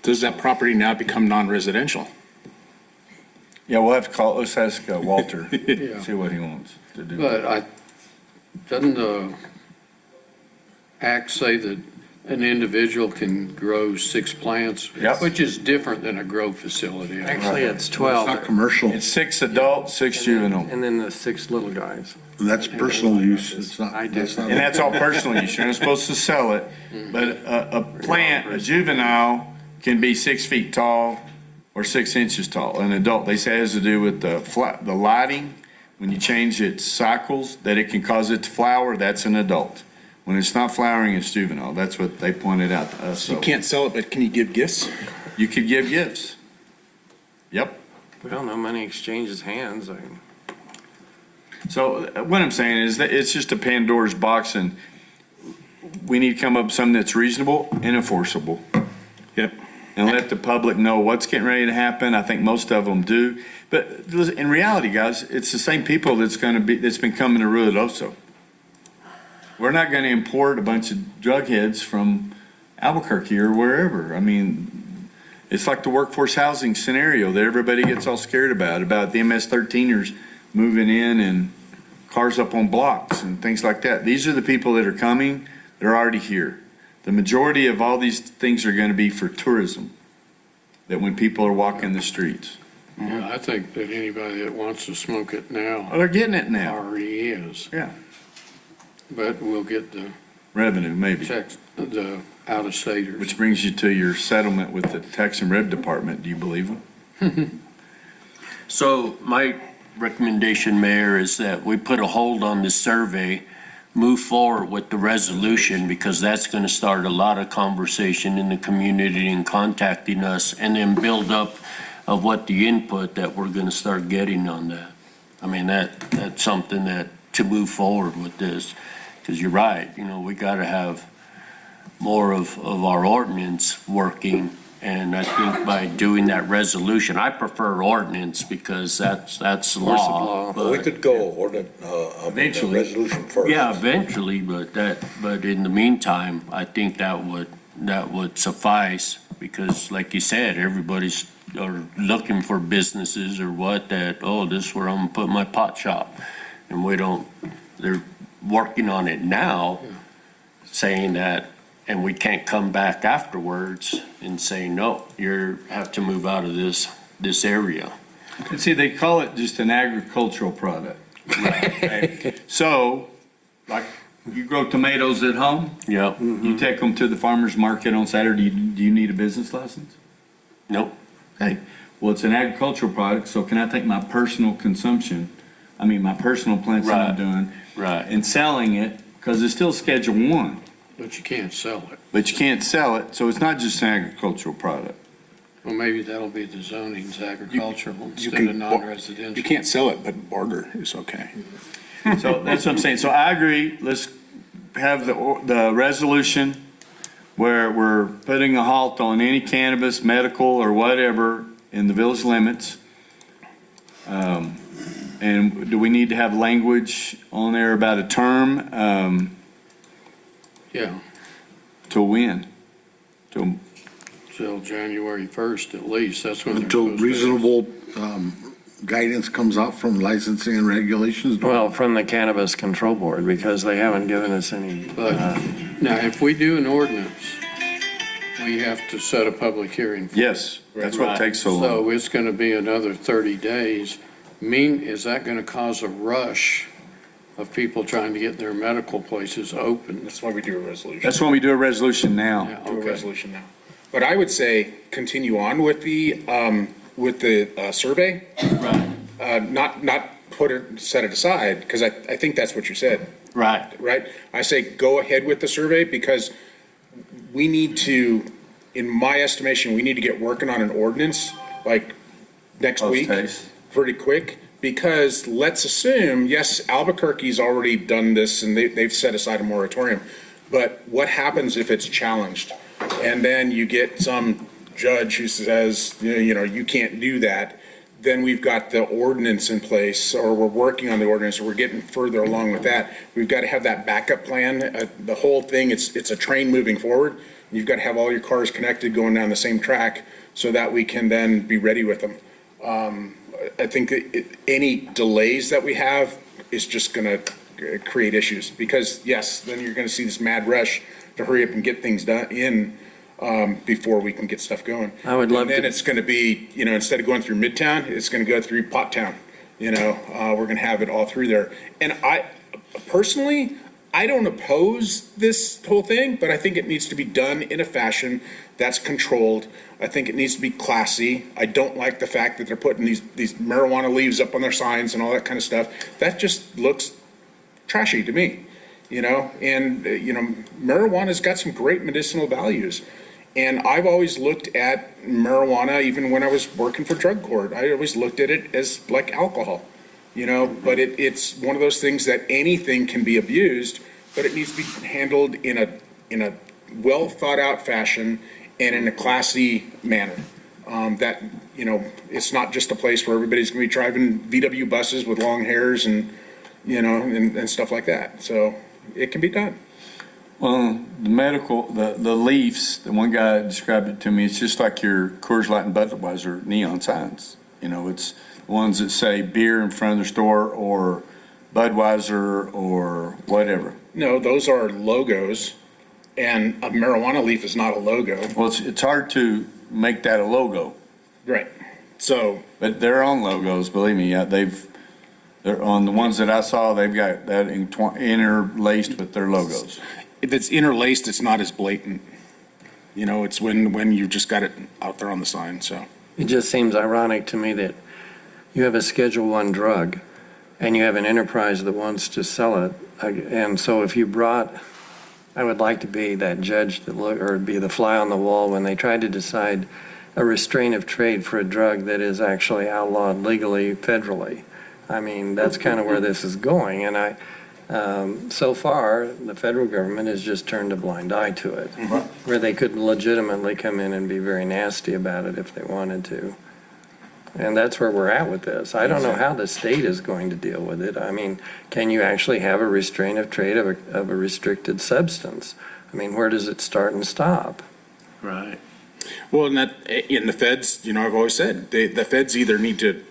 Does that property now become non-residential? Yeah, let's ask Walter, Yeah. see what he wants to do. But doesn't the act say that an individual can grow 6 plants? Yep. Which is different than a grow facility. Actually, it's It's 12, not commercial, It's 6 adults, 6 juvenile. and then the 6 little guys. that's personal use, it's not, I did. that's not. And that's all personal use. You're not supposed to sell it. But a plant, a juvenile, can be 6 feet tall or 6 inches tall. An adult, they say, has to do with the lighting. When you change its cycles, that it can cause it to flower, that's an adult. When it's not flowering, it's juvenile. That's what they pointed out to us. You So can't sell it, but can you give gifts? you could give gifts. Yep. Well, no money exchanges hands. So what I'm saying is that it's just a Pandora's box, and we need to come up with something that's reasonable and enforceable. Yep. And let the public know what's getting ready to happen. I think most of them do. But in reality, guys, it's the same people that's been coming to Ruidoso. We're not going to import a bunch of drug heads from Albuquerque or wherever. I mean, it's like the workforce housing scenario that everybody gets all scared about the MS-13ers moving in and cars up on blocks and things like that. These are the people that are coming. They're already here. The majority of all these things are going to be for tourism, that when people are walking the streets. Yeah, I think that anybody that wants to smoke it now Oh, they're getting it now. already is. Yeah. But we'll get the Revenue, maybe. checks, the out-of-staters. Which brings you to your settlement with the Tax and Rev Department. Do you believe them? So my recommendation, Mayor, is that we put a hold on the survey, move forward with the resolution, because that's going to start a lot of conversation in the community and contacting us, and then build up of what the input that we're going to start getting on that. I mean, that's something that, to move forward with this, because you're right, we got to have more of our ordinance working. And I think by doing that resolution, I prefer ordinance because that's law. We could go Eventually. resolution first. Yeah, eventually, but in the meantime, I think that would suffice, because like you said, everybody's are looking for businesses or this is where I'm gonna put my pot shop. And they're working on it now, saying that, and we can't come back afterwards and say, no, you have to move out of this area. And see, they call it just an agricultural product. Okay? So, like, you grow tomatoes at home, Yeah. you take them to the farmer's market on Saturday, do you need a business license? Nope. Okay, well, it's an agricultural product, so can I take my personal consumption, my personal plants that I'm Right. doing, Right. and selling it, because it's still Schedule 1, But you can't sell it. but you can't sell it, so it's not just an agricultural product. Well, maybe that'll be the zoning's agricultural instead can- of non-residential. You can't sell it, but barter is okay. So that's what I'm saying. So I agree. Let's have the resolution where we're putting a halt on any cannabis, medical, or whatever in the village limits. And do we need to have language on there about a term Yeah, to when? To till January 1st at least, that's when they're Until supposed to. reasonable guidance comes out from licensing and regulations? Well, from the Cannabis Control Board, because they haven't given us any. But now, if we do an ordinance, we have to set a public hearing. for it. Yes, that's what Right. takes so long. So it's going to be another 30 days. Is that going to cause a rush of people trying to get their medical places open? That's why we do a resolution. That's when we do a resolution now. Yeah, Do a okay. resolution now. But I would say continue on with the survey. Right. Not set it aside, because I think that's what you said, Right. right? I say go ahead with the survey, because we need to, in my estimation, we need to get working on an ordinance like next week, Post-haste. pretty quick, because let's assume, yes, Albuquerque's already done this and they've set aside a moratorium, but what happens if it's challenged? And then you get some judge who says, you can't do that. Then we've got the ordinance in place, or we're working on the ordinance, or we're getting further along with that. We've got to have that backup plan. The whole thing, it's a train moving forward. You've got to have all your cars connected going down the same track so that we can then be ready with them. I think that any delays that we have is just going to create issues, because yes, then you're going to see this mad rush to hurry up and get things done before we can get stuff going. I would love And then to- it's going to be, instead of going through Midtown, it's going to go through Potttown. We're going to have it all through there. And personally, I don't oppose this whole thing, but I think it needs to be done in a fashion that's controlled. I think it needs to be classy. I don't like the fact that they're putting these marijuana leaves up on their signs and all that kind of stuff. That just looks trashy to me, and marijuana's got some great medicinal values. And I've always looked at marijuana, even when I was working for drug court, I always looked at it as like alcohol, but it's one of those things that anything can be abused, but it needs to be handled in a well thought out fashion and in a classy manner. That, you know, it's not just a place where everybody's gonna be driving VW buses with long hairs and, you know, and stuff like that. So it can be done. Well, the Leafs, the one guy described it to me, it's just like your Coors Light and Budweiser neon signs. You know, it's the ones that say beer in front of the store or Budweiser or whatever. No, those are logos, and a marijuana leaf is not a logo. Well, it's hard to make that a logo, Right. So, but they're on logos, believe me. They're on the ones that I saw, they've got that interlaced with their logos. if it's interlaced, it's not as blatant. You know, it's when you just got it out there on the sign, so. It just seems ironic to me that you have a Schedule I drug and you have an enterprise that wants to sell it. And so if you brought, I would like to be that judge that look, or be the fly on the wall when they try to decide a restraint of trade for a drug that is actually outlawed legally, federally. I mean, that's kind of where this is going. And so far, the federal government has just turned a blind eye to it, where they could legitimately come in and be very nasty about it if they wanted to. And that's where we're at with this. I don't know how the state is going to deal with it. I mean, can you actually have a restraint of trade of a restricted substance? I mean, where does it start and stop? Right. Well, and that, in the feds, you know, I've always said, the feds either need to,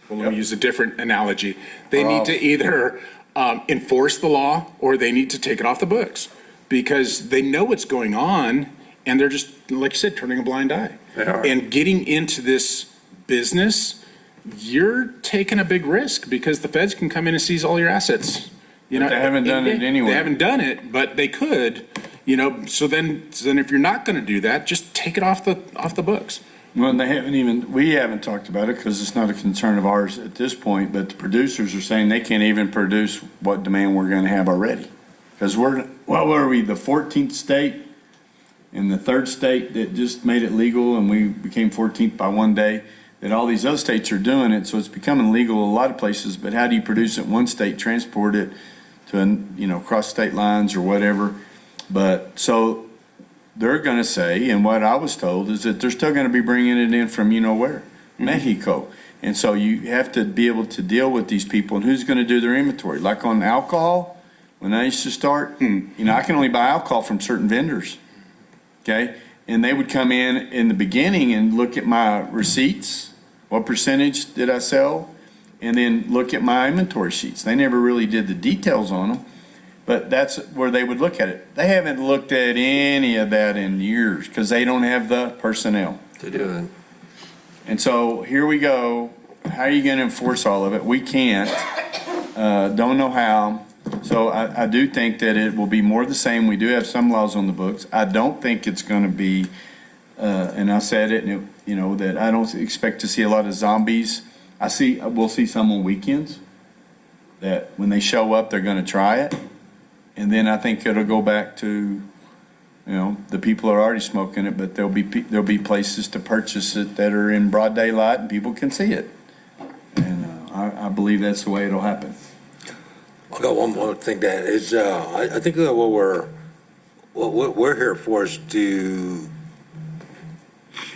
well, let me use a different analogy. They need to either enforce the law or they need to take it off the books because they know what's going on and they're just, like you said, turning a blind eye. They are. And getting into this business, you're taking a big risk because the feds can come in and seize all your assets. You know, But they haven't done it anyway. They haven't done it, but they could, you know, so then if you're not gonna do that, just take it off the books. Well, we haven't talked about it because it's not a concern of ours at this point, but the producers are saying they can't even produce what demand we're gonna have already. Because what were we, the 14th state and the third state that just made it legal and we became 14th by one day, that all these other states are doing it, so it's becoming legal a lot of places, but how do you produce it in one state, transport it to, you know, cross state lines or whatever? But, so they're going to say, and what I was told is that they're still going to be bringing it in from you know where, Mexico. And so you have to be able to deal with these people and who's going to do their inventory. Like on alcohol, when I used to start, you know, I can only buy alcohol from certain vendors. Okay, and they would come in the beginning and look at my receipts, what percentage did I sell, and then look at my inventory sheets. They never really did the details on them, but that's where they would look at it. They haven't looked at any of that in years because they don't have the personnel To do it. And so here we go. How are you going to enforce all of it? We can't. Don't know how. So I do think that it will be more of the same. We do have some laws on the books. I don't think it's going to be, and I said it, and you know, that I don't expect to see a lot of zombies. We'll see some on weekends, that when they show up, they're going to try it. And then I think it'll go back to, you know, the people are already smoking it, but there'll be places to purchase it that are in broad daylight and people can see it. And I believe that's the way it'll happen. I got one more thing, Dan, is, I think that what we're here for is to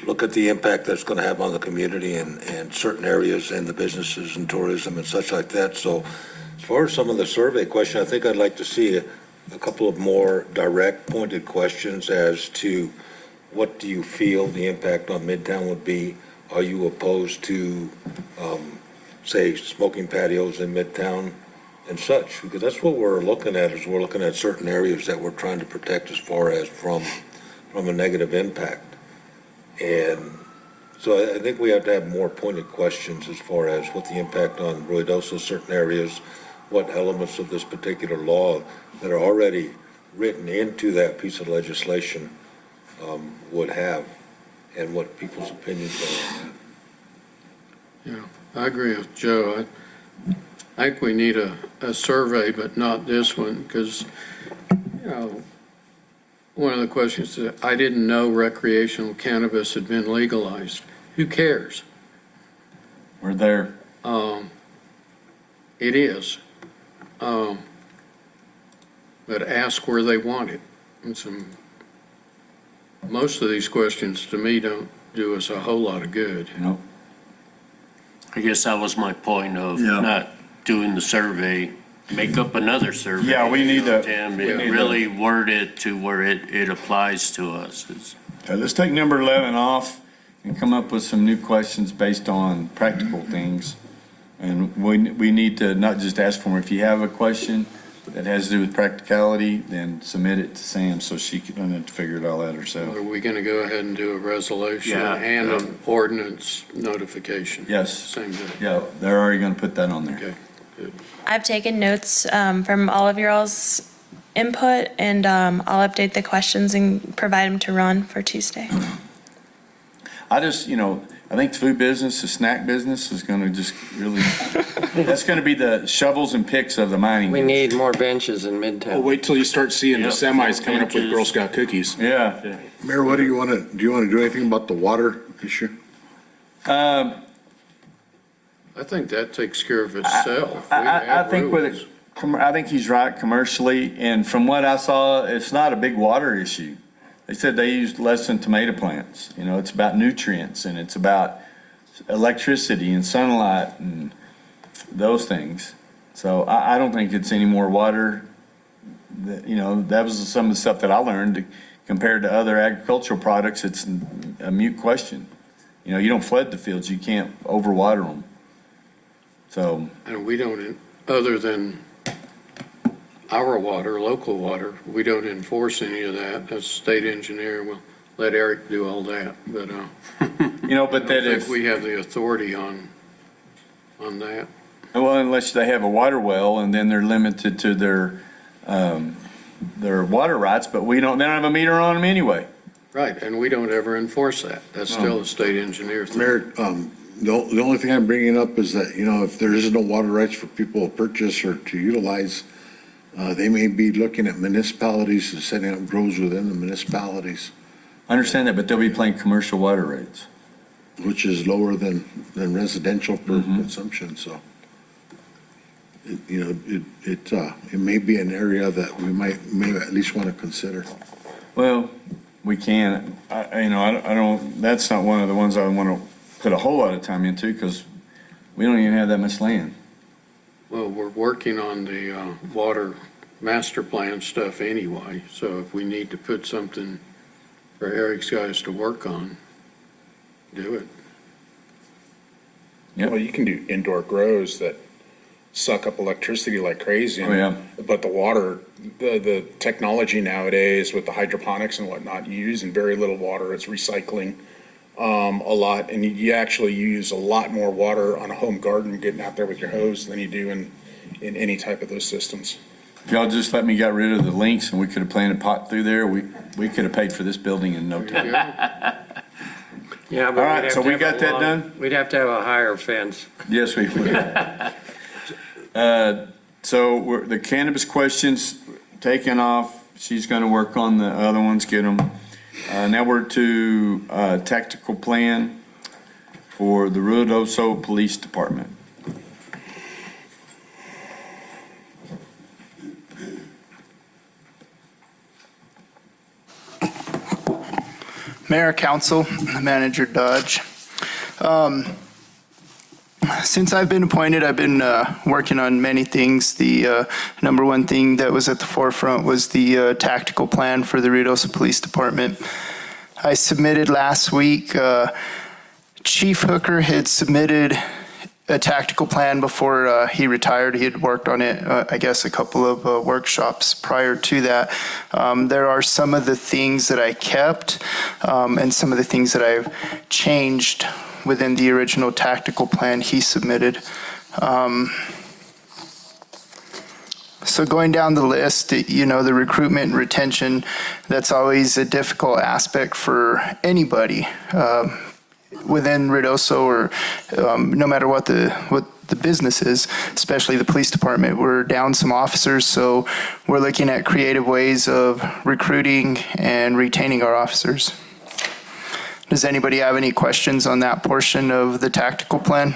look at the impact that's gonna have on the community and certain areas and the businesses and tourism and such like that. So as far as some of the survey questions, I think I'd like to see a couple of more direct pointed questions as to what do you feel the impact on Midtown would be? Are you opposed to, say, smoking patios in Midtown? And such, because that's what we're looking at, is we're looking at certain areas that we're trying to protect as far as from a negative impact. And so I think we have to have more pointed questions as far as what the impact on ruidoso certain areas, what elements of this particular law that are already written into that piece of legislation would have, and what people's opinions are on that. Yeah, I agree with Joe. I think we need a survey, but not this one, because, you know, one of the questions is, I didn't know recreational cannabis had been legalized. Who cares? We're there. It is. but ask where they want it. And most of these questions to me don't do us a whole lot of good. I guess that was my point of Yeah. not doing the survey. Make up another survey. Yeah, we need to- Tim, we need to- really word it to where it applies to us. Okay, let's take number 11 off and come up with some new questions based on practical things. And we need to not just ask for them. If you have a question that has to do with practicality, then submit it to Sam so she can have to figure it all out herself. Are we going to go ahead and do a resolution Yeah. and an ordinance notification? Yes. Same day. Yeah, they're already going to put that on there. Okay, good. I've taken notes from all of your all's input, and I'll update the questions and provide them to Ron for Tuesday. I just, I think the food business, the snack business is going to just really, that's going to be the shovels and picks of the mining. We need more benches in Well, Midtown. wait till you start seeing the Yep. semis coming up with Girl Scout cookies. Yeah. Mayor, what do you want to do anything about the water issue? I think that takes care of itself. We I have think with rules. it, I think he's right commercially, and from what I saw, it's not a big water issue. They said they used less than tomato plants. It's about nutrients, and it's about electricity and sunlight and those things. So I don't think it's any more water. That was some of the stuff that I learned compared to other agricultural products. It's a mute question. You don't flood the fields, you can't overwater them. So, And we don't, other than our water, local water, we don't enforce any of that. As state engineer, we'll let Eric do all that, but but that I think if, we have the authority on that. well, unless they have a water well and then they're limited to their water rights, but they don't have a meter on them anyway. Right, and we don't ever enforce that. That's still a state engineer thing. Mayor, the only thing I'm bringing up is that, if there is no water rights for people to purchase or to utilize, they may be looking at municipalities and setting up grows within the municipalities, I understand that, but they'll be paying commercial water rates. which is lower than residential per consumption, so. It may be an area that we may at least want to consider. Well, we can. I don't, that's not one of the ones I want to put a whole lot of time into because we don't even have that much land. Well, we're working on the water master plan stuff anyway, so if we need to put something for Eric's guys to work on, do it. Yep. Well, you can do indoor grows that suck up electricity like crazy. Oh, yeah. But the water, the technology nowadays with the hydroponics and whatnot, you're using very little water. It's recycling a lot, and you actually use a lot more water on a home garden getting out there with your hose than you do in any type of those systems. If y'all just let me get rid of the links and we could have planted pot through there, we could have paid for this building in no There you time. go. Yeah, but All right, we'd have so to we have got a that long- done? We'd have to have a higher fence. Yes, we would. So the cannabis questions taken off. She's going to work on the other ones, get them. Now we're to tactical plan for the Ruidoso Police Department. Mayor, Council, Manager Dodge. Since I've been appointed, I've been working on many things. The number one thing that was at the forefront was the tactical plan for the Ruidoso Police Department. I submitted last week, Chief Hooker had submitted a tactical plan before he retired. He had worked on it, I guess, a couple of workshops prior to that. There are some of the things that I kept and some of the things that I've changed within the original tactical plan he submitted. So going down the list, the recruitment and retention, that's always a difficult aspect for anybody within Ruidoso or no matter what the business is, especially the police department. We're down some officers, so we're looking at creative ways of recruiting and retaining our officers. Does anybody have any questions on that portion of the tactical plan?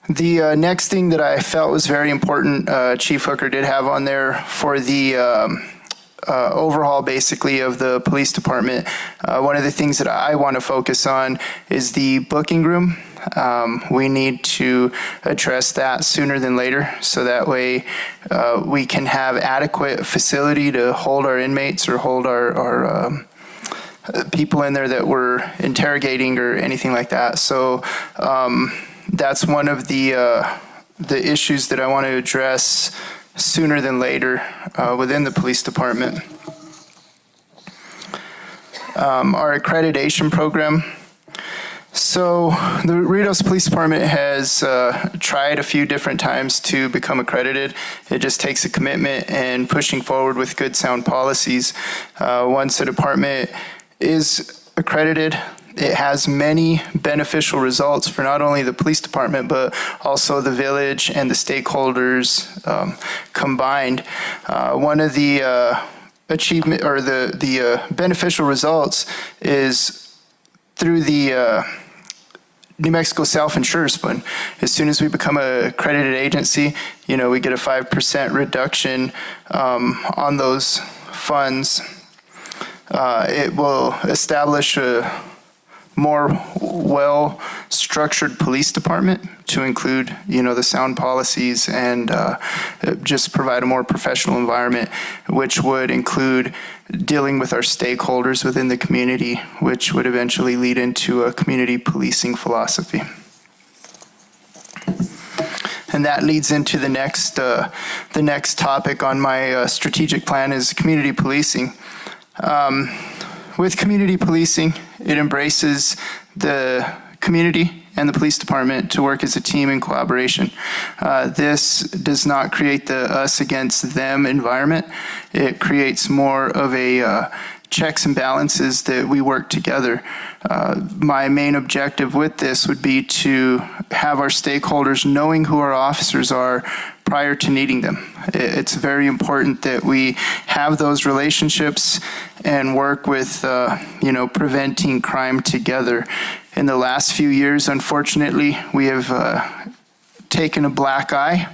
The next thing that I felt was very important, Chief Hooker did have on there for the overhaul, basically, of the police department. One of the things that I want to focus on is the booking room. We need to address that sooner than later, so that way we can have adequate facility to hold our inmates or hold our people in there that we're interrogating or anything like that. So that's one of the issues that I want to address sooner than later within the police department. Our accreditation program. So the Ritos Police Department has tried a few different times to become accredited. It just takes a commitment and pushing forward with good, sound policies. Once the department is accredited, it has many beneficial results for not only the police department, but also the village and the stakeholders combined. One of the achievement or the beneficial results is through the New Mexico Self-Insurers Fund. As soon as we become a accredited agency, we get a 5% reduction on those funds. It will establish a more well-structured police department to include, the sound policies and just provide a more professional environment, which would include dealing with our stakeholders within the community, which would eventually lead into a community policing philosophy. And that leads into the next topic on my strategic plan is community policing. With community policing, it embraces the community and the police department to work as a team in collaboration. This does not create the us against them environment. It creates more of a checks and balances that we work together. My main objective with this would be to have our stakeholders knowing who our officers are prior to needing them. It's very important that we have those relationships and work with, preventing crime together. In the last few years, unfortunately, we have taken a black eye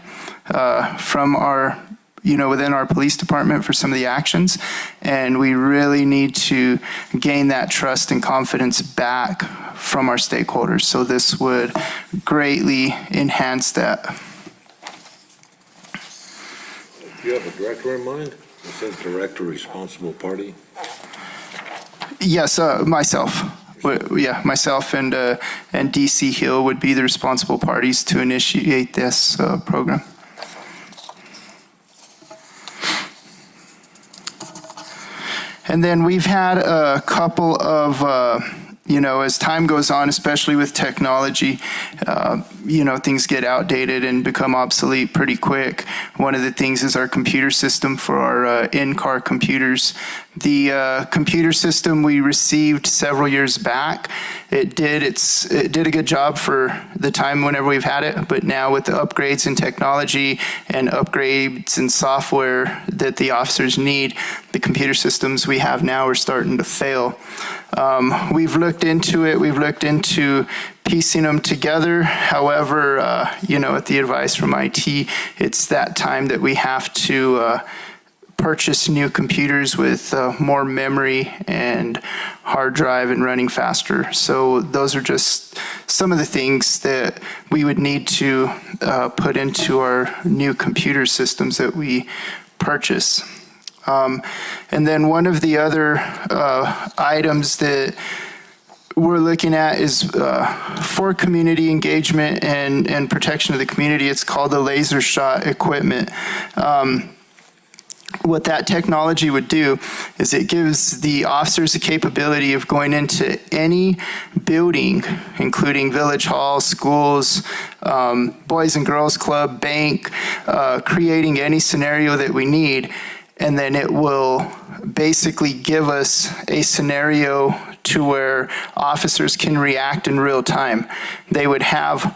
from our within our police department for some of the actions, and we really need to gain that trust and confidence back from our stakeholders. So this would greatly enhance that. Do you have a director in mind? It says director, responsible party. Yes, myself. Myself and DC Hill would be the responsible parties to initiate this program. And then we've had a couple of, as time goes on, especially with technology, things get outdated and become obsolete pretty quick. One of the things is our computer system for our in-car computers. The computer system we received several years back, it did a good job for the time whenever we've had it, but now with the upgrades in technology and upgrades in software that the officers need, the computer systems we have now are starting to fail. We've looked into it. We've looked into piecing them together. However, at the advice from IT, it's that time that we have to purchase new computers with more memory and hard drive and running faster. So those are just some of the things that we would need to put into our new computer systems that we purchase. And then one of the other items that we're looking at is for community engagement and protection of the community. It's called the laser shot equipment. What that technology would do is it gives the officers the capability of going into any building, including village hall, schools, boys and girls club, bank, creating any scenario that we need, and then it will basically give us a scenario to where officers can react in real time. They would have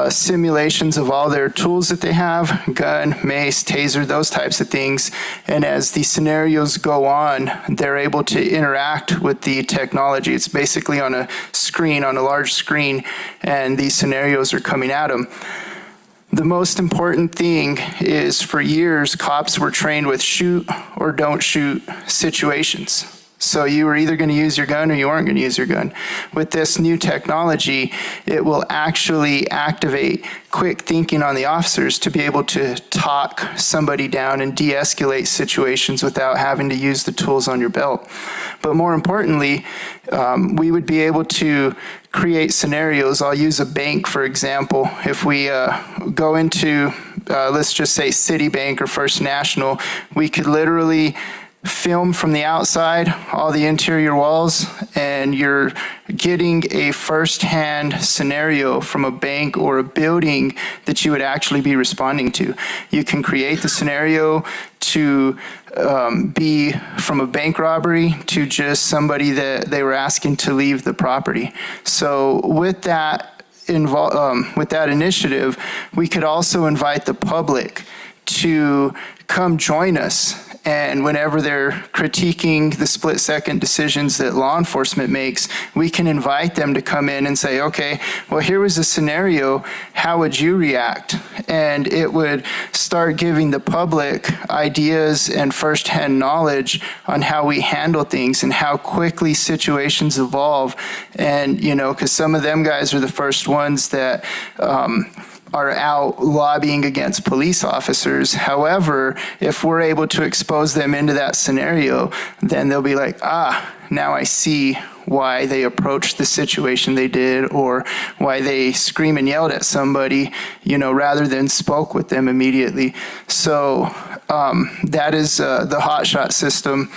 simulations of all their tools that they have, gun, mace, taser, those types of things. And as the scenarios go on, they're able to interact with the technology. It's basically on a screen, on a large screen, and these scenarios are coming at them. The most important thing is for years, cops were trained with shoot or don't shoot situations. So you were either going to use your gun or you weren't going to use your gun. With this new technology, it will actually activate quick thinking on the officers to be able to talk somebody down and de-escalate situations without having to use the tools on your belt. But more importantly, we would be able to create scenarios. I'll use a bank, for example. If we go into, let's just say Citibank or First National, we could literally film from the outside all the interior walls, and you're getting a first-hand scenario from a bank or a building that you would actually be responding to. You can create the scenario to be from a bank robbery to just somebody that they were asking to leave the property. So with that initiative, we could also invite the public to come join us. And whenever they're critiquing the split-second decisions that law enforcement makes, we can invite them to come in and say, okay, well, here was a scenario, how would you react? And it would start giving the public ideas and firsthand knowledge on how we handle things and how quickly situations evolve. And, you know, because some of them guys are the first ones that are out lobbying against police officers. However, if we're able to expose them into that scenario, then they'll be like, now I see why they approached the situation they did, or why they scream and yelled at somebody, you know, rather than spoke with them immediately. So that is the hot shot system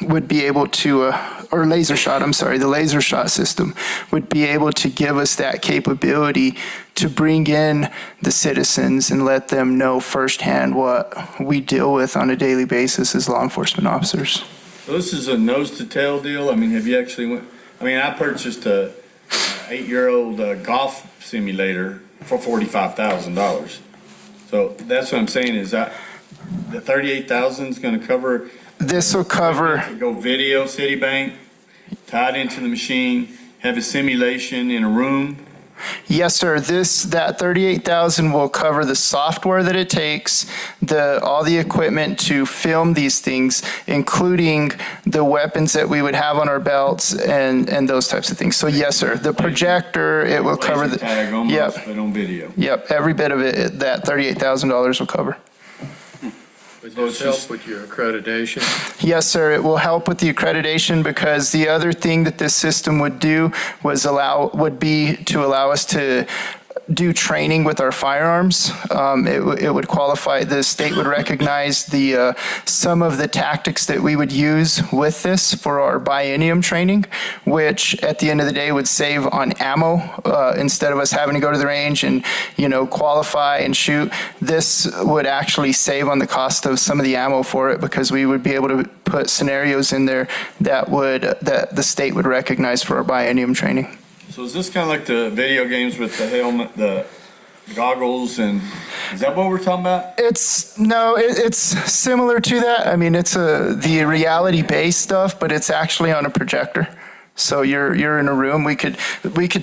would be able to, or laser shot, I'm sorry, the laser shot system would be able to give us that capability to bring in the citizens and let them know firsthand what we deal with on a daily basis as law enforcement officers. So this is a nose-to-tail deal? I mean, have you actually I purchased a 8-year-old golf simulator for $45,000. So that's what I'm saying, is that the $38,000 is going to cover? This will cover. Go video Citibank, tie it into the machine, have a simulation in a room? Yes, sir. That $38,000 will cover the software that it takes, all the equipment to film these things, including the weapons that we would have on our belts and those types of things. So yes, sir. The projector, it will cover the. Tag almost, yep. But on video. Yep. Every bit of it. That $38,000 will cover. Would this help with your accreditation? Yes, sir. It will help with the accreditation, because the other thing that this system would do would be to allow us to do training with our firearms. It would qualify, the state would recognize some of the tactics that we would use with this for our biennium training, which at the end of the day would save on ammo. Instead of us having to go to the range and, you know, qualify and shoot, this would actually save on the cost of some of the ammo for it, because we would be able to put scenarios in there that the state would recognize for our biennium training. So is this kind of like the video games with the helmet, the goggles, and is that what we're talking about? It's similar to that. I mean, it's the reality-based stuff, but it's actually on a projector. So you're in a room. We could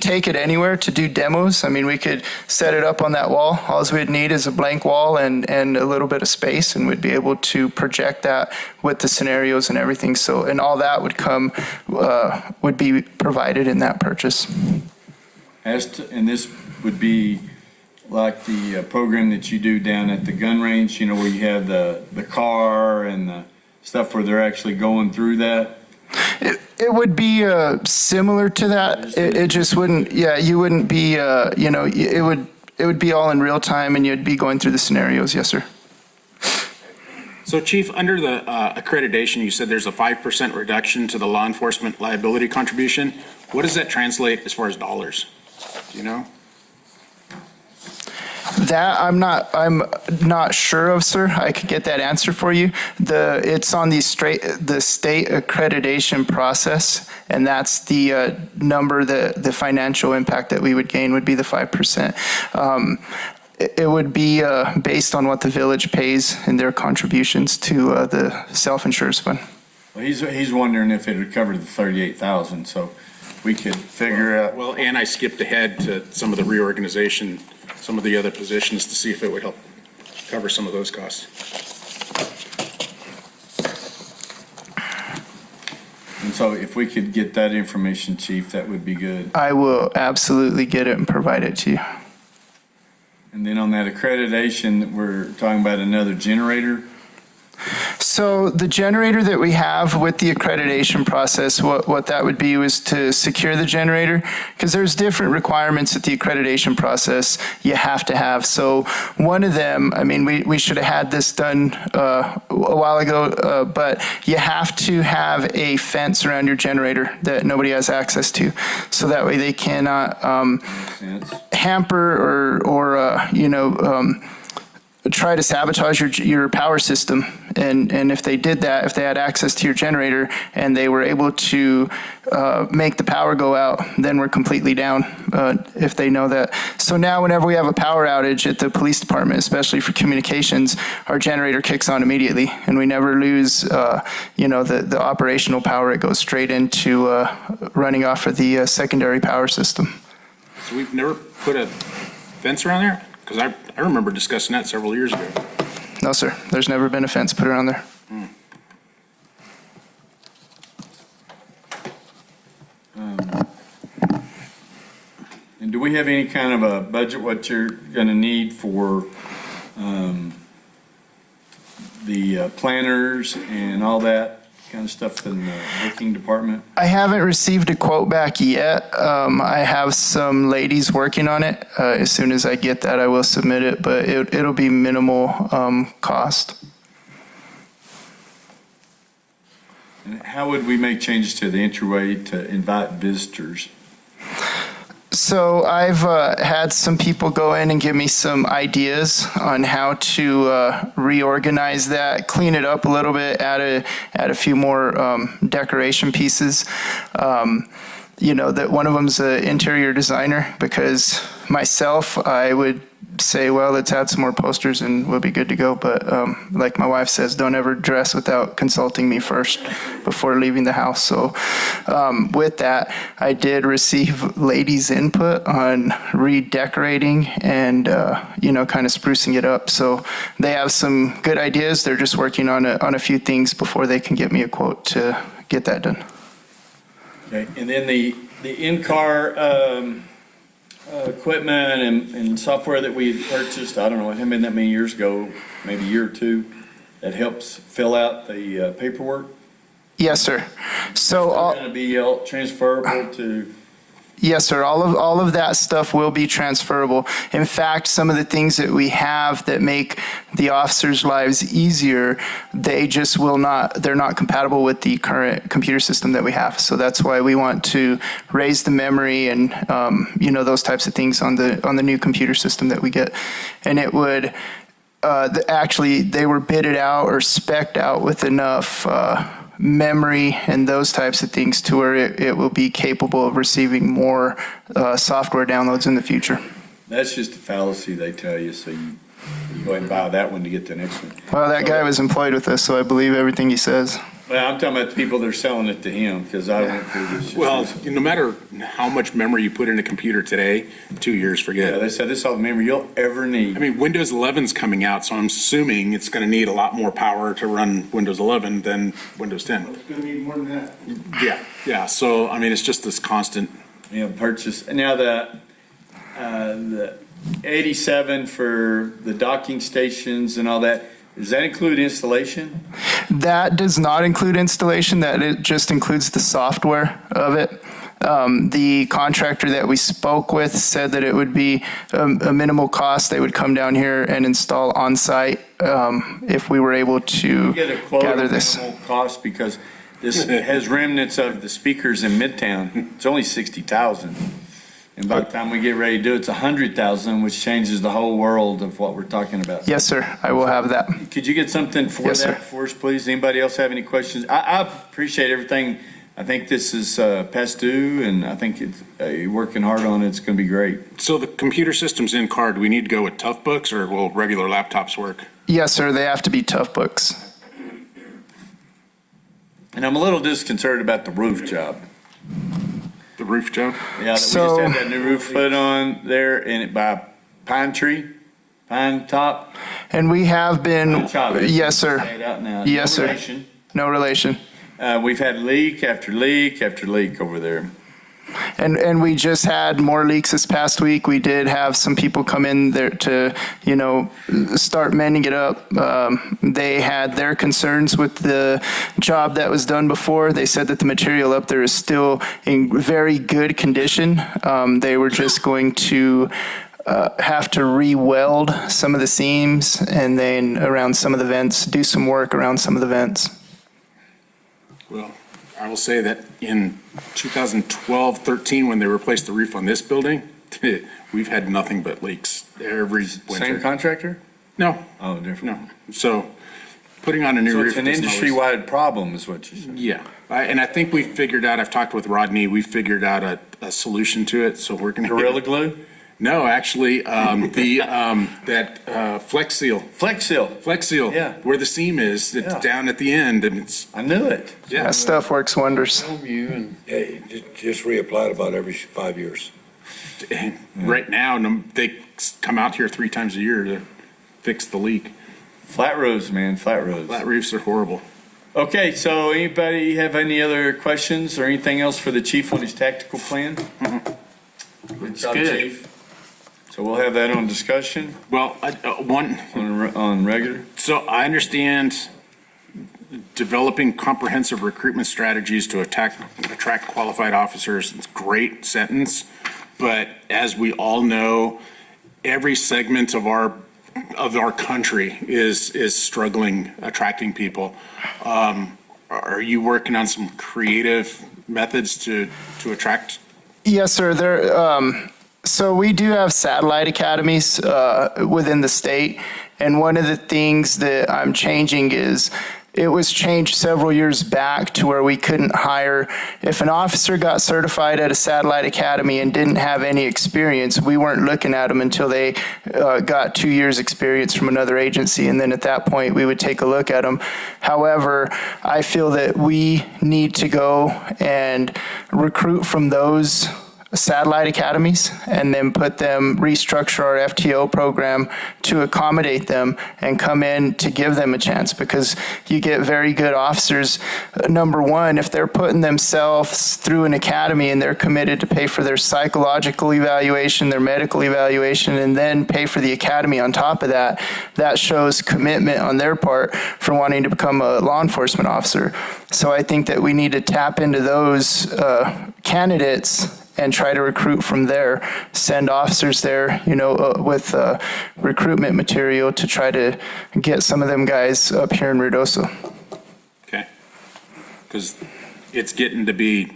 take it anywhere to do demos. I mean, we could set it up on that wall. All we'd need is a blank wall and a little bit of space, and we'd be able to project that with the scenarios and everything. So, and all that would be provided in that purchase. And this would be like the program that you do down at the gun range, you know, where you have the car and the stuff where they're actually going through that. It would be similar to that. It just wouldn't. Yeah, you wouldn't be. You know, it would be all in real time, and you'd be going through the scenarios. Yes, sir. So Chief, under the accreditation, you said there's a 5% reduction to the law enforcement liability contribution. What does that translate as far as dollars? Do you know? That I'm not sure of, sir. I could get that answer for you. It's on the state accreditation process, and that's the number, the financial impact that we would gain would be the 5%. It would be based on what the village pays in their contributions to the self-insurance fund. Well, he's wondering if it would cover the 38,000, so we could figure out. Well, and I skipped ahead to some of the reorganization, some of the other positions to see if it would help cover some of those costs. And so if we could get that information, Chief, that would be good. I will absolutely get it and provide it to you. And then on that accreditation, we're talking about another generator. So the generator that we have with the accreditation process, what that would be was to secure the generator, because there's different requirements at the accreditation process you have to have. So one of them, I mean, we should have had this done a while ago, but you have to have a fence around your generator that nobody has access to. So that way they cannot hamper or try to sabotage your power system. And if they did that, if they had access to your generator and they were able to make the power go out, then we're completely down if they know that. So now whenever we have a power outage at the police department, especially for communications, our generator kicks on immediately and we never lose the operational power. It goes straight into running off of the secondary power system. So we've never put a fence around there? Because I remember discussing that several years ago. No, sir. There's never been a fence put around there. And do we have any kind of a budget, what you're going to need for the planners and all that kind of stuff in the booking department? I haven't received a quote back yet. I have some ladies working on it. As soon as I get that, I will submit it, but it'll be minimal cost. And how would we make changes to the entryway to invite visitors? So I've had some people go in and give me some ideas on how to reorganize that, clean it up a little bit, add a few more decoration pieces. That one of them's an interior designer, because myself, I would say, well, let's add some more posters and we'll be good to go. But like my wife says, don't ever dress without consulting me first before leaving the house. So with that, I did receive ladies' input on redecorating and, kind of sprucing it up. So they have some good ideas. They're just working on a few things before they can get me a quote to get that done. Okay, and then the in-car equipment and software that we had purchased, I don't know, it hadn't been that many years ago, maybe a year or two, that helps fill out the paperwork? Yes, sir. So It's going to be transferable to? Yes, sir. All of that stuff will be transferable. In fact, some of the things that we have that make the officers' lives easier, they're not compatible with the current computer system that we have. So that's why we want to raise the memory and those types of things on the new computer system that we get. And it would actually, they were bidded out or spec'd out with enough memory and those types of things to where it will be capable of receiving more software downloads in the future. That's just a fallacy they tell you, so you go ahead and buy that one to get the next one. Well, that guy was employed with us, so I believe everything he says. Well, I'm talking about the people that are selling it to him, because I went through this. Well, no matter how much memory you put in a computer today, 2 years, forget Yeah, it. they said this is all the memory you'll ever need. I mean, Windows 11's coming out, so I'm assuming it's going to need a lot more power to run Windows 11 than Windows 10. It's gonna need more than that. Yeah, so, I mean, it's just this constant. Purchase. Now the 87 for the docking stations and all that, does that include installation? That does not include installation. It just includes the software of it. The contractor that we spoke with said that it would be a minimal cost. They would come down here and install on site if we were able to Get a quote gather of this. minimal cost, because this has remnants of the speakers in Midtown. It's only 60,000. And by the time we get ready to do it, it's 100,000, which changes the whole world of what we're talking about. Yes, sir. I will have that. Could you get something for Yes, sir. that for us, please? Anybody else have any questions? I appreciate everything. I think this is past due, and I think it's, you're working hard on it. It's going to be great. So the computer system's in card, do we need to go with tough books or will regular laptops work? Yes, sir. They have to be tough books. And I'm a little disconcerted about the roof job. The roof job? Yeah, that we So- just had that new roof put on there and by Pine Top. And we have been, Chavez. yes, sir. Say it out now. Yes, No sir. relation. No relation. We've had leak after leak after leak over there. And we just had more leaks this past week. We did have some people come in there to, start mending it up. They had their concerns with the job that was done before. They said that the material up there is still in very good condition. They were just going to have to re-weld some of the seams and then around some of the vents, do some work around some of the vents. Well, I will say that in 2012, 13, when they replaced the roof on this building, we've had nothing but leaks every winter. Same contractor? No, Oh, different. no. So putting on a new So roof. it's an doesn't always- industry-wide problem is what you're saying? Yeah, and I think we figured out, I've talked with Rodney, we figured out a solution to it, so we're gonna. Gorilla Glue? No, actually, Flex Seal. Flex Seal. Flex Seal. Yeah. Where the seam is, it's Yeah. down at the end and it's, I knew it. yeah. That stuff works wonders. You and Yeah, just reapply it about every 5 years. And right now, they come out here 3 times a year to fix the leak. Flat roofs, man, flat roofs. Flat roofs are horrible. Okay, so anybody have any other questions or anything else for the chief on his tactical plan? Good job, good. chief. So we'll have that on discussion Well, on regular. so I understand developing comprehensive recruitment strategies to attract qualified officers. It's a great sentence, but as we all know, every segment of our country is struggling attracting people. Are you working on some creative methods to attract? Yes, sir. So we do have satellite academies within the state, and one of the things that I'm changing is it was changed several years back to where we couldn't hire. If an officer got certified at a satellite academy and didn't have any experience, we weren't looking at them until they got 2 years experience from another agency, and then at that point we would take a look at them. However, I feel that we need to go and recruit from those satellite academies and then restructure our FTO program to accommodate them and come in to give them a chance, because you get very good officers. Number one, if they're putting themselves through an academy and they're committed to pay for their psychological evaluation, their medical evaluation, and then pay for the academy on top of that, that shows commitment on their part for wanting to become a law enforcement officer. So I think that we need to tap into those candidates and try to recruit from there, send officers there, with recruitment material to try to get some of them guys up here in Ruidoso. Okay. Because it's getting to be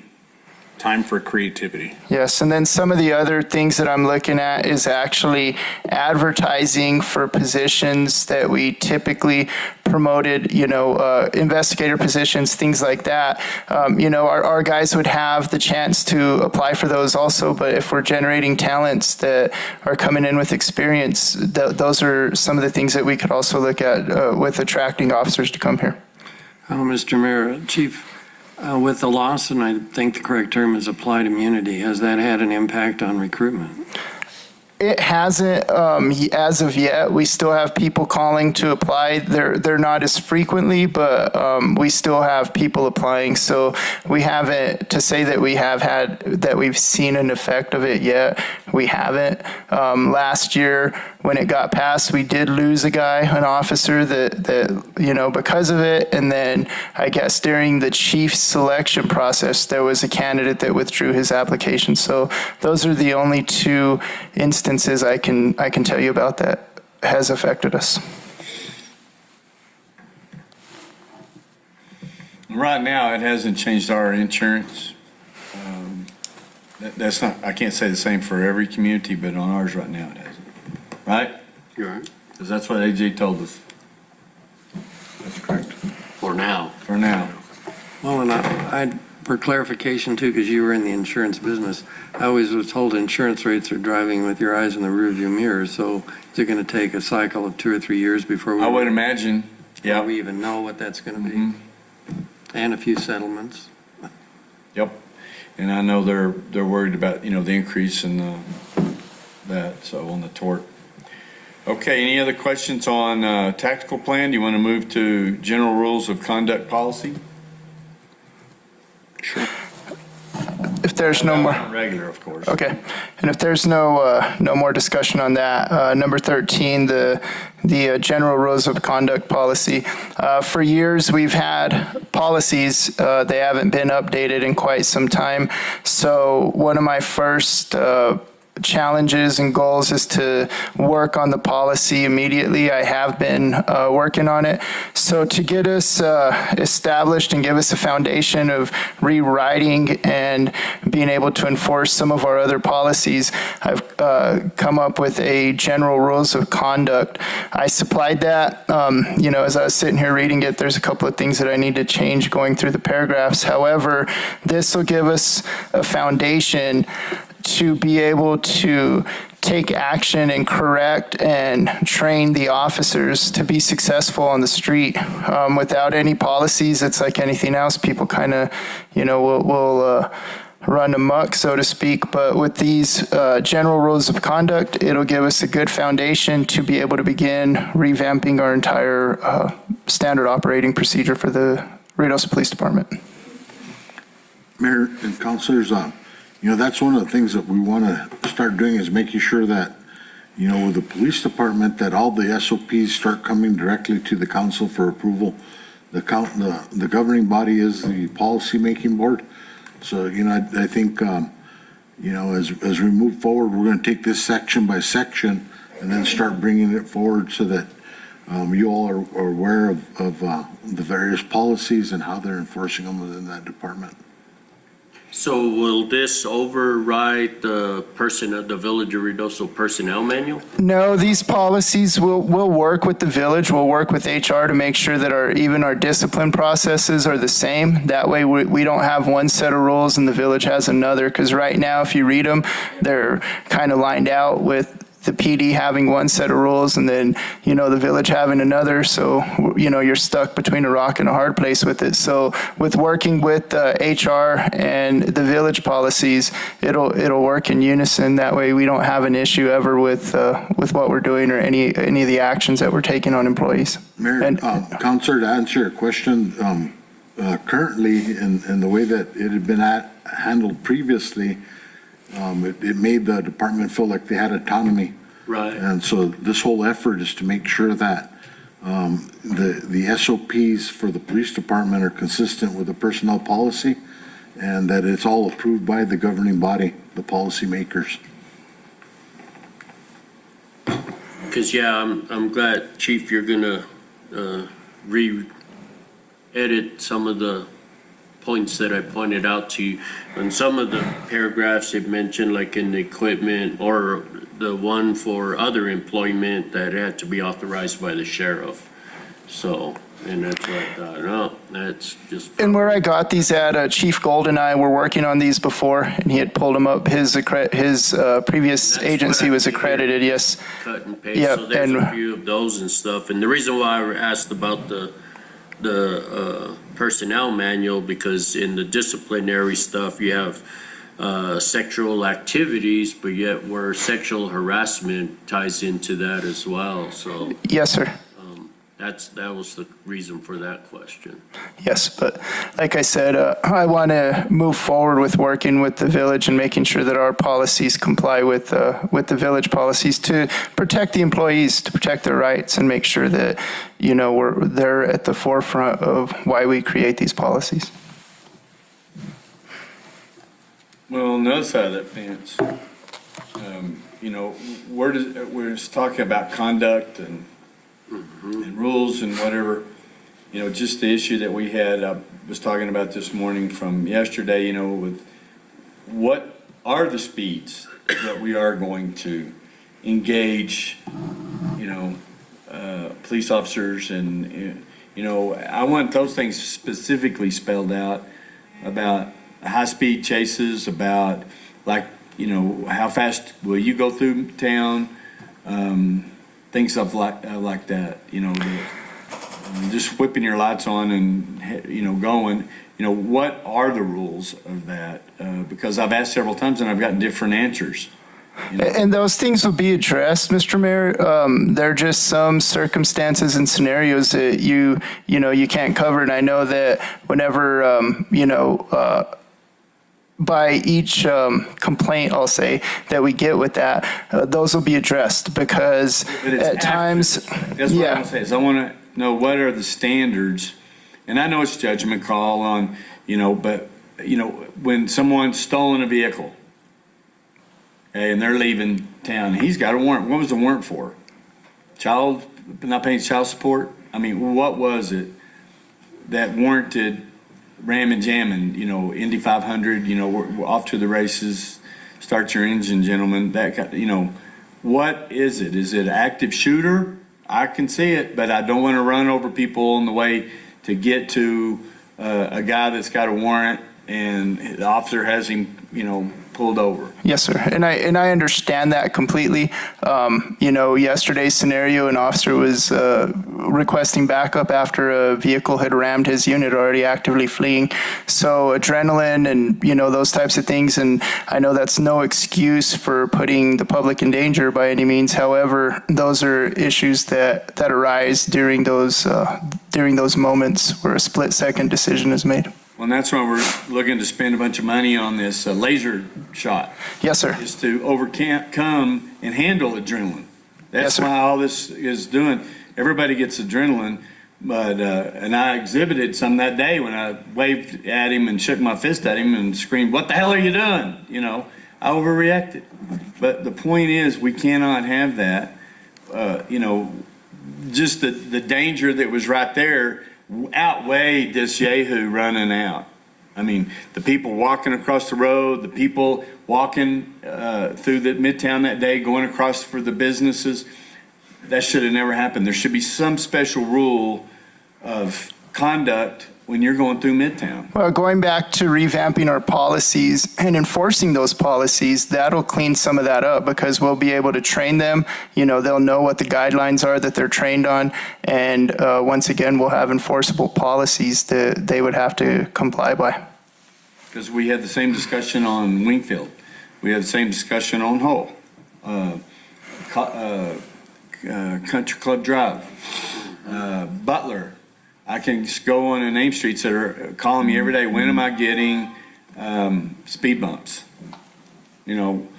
time for creativity. Yes, and then some of the other things that I'm looking at is actually advertising for positions that we typically promoted, investigator positions, things like that. Our guys would have the chance to apply for those also, but if we're generating talents that are coming in with experience, those are some of the things that we could also look at with attracting officers to come here. Mr. Mayor, Chief, with the loss, and I think the correct term is applied immunity, has that had an impact on recruitment? It hasn't as of yet. We still have people calling to apply. They're not as frequently, but we still have people applying. So we haven't, to say that we've seen an effect of it yet. We haven't. Last year when it got passed, we did lose an officer that because of it. And then I guess during the chief selection process, there was a candidate that withdrew his application. So those are the only 2 instances I can tell you about that has affected us. Right now, it hasn't changed our insurance. That's not, I can't say the same for every community, but on ours right now it hasn't. Right? You're right. Because that's what AG told us. That's correct. For now. For now. Well, and for clarification too, because you were in the insurance business, I always was told insurance rates are driving with your eyes in the rearview mirror. So is it going to take a cycle of 2 or 3 years before I would imagine, yeah. we even know what that's going to be? And a few settlements. Yep. And I know they're worried about, the increase in that, so on the tort. Okay, any other questions on tactical plan? Do you want to move to general rules of conduct policy? Sure. If there's no more. Regular, of course. Okay, and if there's no more discussion on that, number 13, the general rules of conduct policy. For years, we've had policies, they haven't been updated in quite some time. So one of my first challenges and goals is to work on the policy immediately. I have been working on it. So to get us established and give us a foundation of rewriting and being able to enforce some of our other policies, I've come up with a general rules of conduct. I supplied that, as I was sitting here reading it, there's a couple of things that I need to change going through the paragraphs. However, this will give us a foundation to be able to take action and correct and train the officers to be successful on the street. Without any policies, it's like anything else. People kind of, will run amok, so to speak. But with these general rules of conduct, it'll give us a good foundation to be able to begin revamping our entire standard operating procedure for the Ruidoso Police Department. Mayor and councilors, that's one of the things that we want to start doing is making sure that, with the police department, that all the SOPs start coming directly to the council for approval. The governing body is the policy-making board. So, I think, as we move forward, we're going to take this section by section and then start bringing it forward so that you all are aware of the various policies and how they're enforcing them within that department. So will this override the Village of Ruidoso personnel manual? No, these policies will work with the village. We'll work with HR to make sure that even our discipline processes are the same. That way we don't have one set of rules and the village has another. Because right now, if you read them, they're kind of lined out with the PD having one set of rules and then, the village having another. So, you're stuck between a rock and a hard place with it. So with working with HR and the village policies, it'll work in unison. That way we don't have an issue ever with what we're doing or any of the actions that we're taking on employees. Mayor, Counselor, to answer your question, currently in the way that it had been handled previously, it made the department feel like they had autonomy. Right. And so this whole effort is to make sure that the SOPs for the police department are consistent with the personnel policy and that it's all approved by the governing body, the policymakers. Because, I'm glad, Chief, you're going to re-edit some of the points that I pointed out to you. And some of the paragraphs it mentioned, like in the equipment or the one for other employment that had to be authorized by the sheriff. So, and that's what I thought, no, that's just. And where I got these at, Chief Gold and I were working on these before, and he had pulled them up. His previous agency was accredited, yes. Cut and paste, Yep, so there's and- a few of those and stuff. And the reason why I asked about the personnel manual, because in the disciplinary stuff, you have sexual activities, but yet where sexual harassment ties into that as well. So Yes, sir. that was the reason for that question. Yes, but like I said, I want to move forward with working with the village and making sure that our policies comply with the village policies to protect the employees, to protect their rights, and make sure that they're at the forefront of why we create these policies. Well, on the other side of that fence, we're just talking about conduct and rules and whatever, just the issue that we had, I was talking about this morning from yesterday, with what are the speeds that we are going to engage, police officers and, I want those things specifically spelled out about high-speed chases, about how fast will you go through town, things of like that, just whipping your lights on and, going, what are the rules of that? Because I've asked several times and I've gotten different answers. And those things will be addressed, Mr. Mayor. There are just some circumstances and scenarios that you can't cover. And I know that whenever, by each complaint, I'll say, that we get with that, those will be addressed because But it's at times, That's what I want to say, is I want to know what are the standards, and I know it's judgment call on, but, when someone's stolen a vehicle, okay, and they're leaving town, he's got a warrant. What was the warrant for? Not paying child support? I mean, what was it that warranted ramming, jamming, Indy 500, we're off to the races, start your engine, gentlemen, that kind, what is it? Is it an active shooter? I can see it, but I don't want to run over people on the way to get to a guy that's got a warrant and the officer has him, pulled over. yes, sir. And I understand that completely. Yesterday's scenario, an officer was requesting backup after a vehicle had rammed his unit, already actively fleeing. So adrenaline and, those types of things. And I know that's no excuse for putting the public in danger by any means. However, those are issues that arise during those moments where a split-second decision is made. Well, and that's why we're looking to spend a bunch of money on this laser shot. Yes, sir. Is to overcome and handle adrenaline. That's Yes, sir. why all this is doing. Everybody gets adrenaline, but and I exhibited some that day when I waved at him and shook my fist at him and screamed, "What the hell are you doing?" I overreacted. But the point is, we cannot have that. Just the danger that was right there outweighed this Yahoo running out. I mean, the people walking across the road, the people walking through the Midtown that day, going across for the businesses, that should have never happened. There should be some special rule of conduct when you're going through Midtown. Well, going back to revamping our policies and enforcing those policies, that'll clean some of that up because we'll be able to train them. They'll know what the guidelines are that they're trained on. And once again, we'll have enforceable policies that they would have to comply by. Because we had the same discussion on Wingfield. We had the same discussion on Hull. Country Club Drive. Butler. I can just go on the name streets that are calling me every day. When am I getting speed bumps? We don't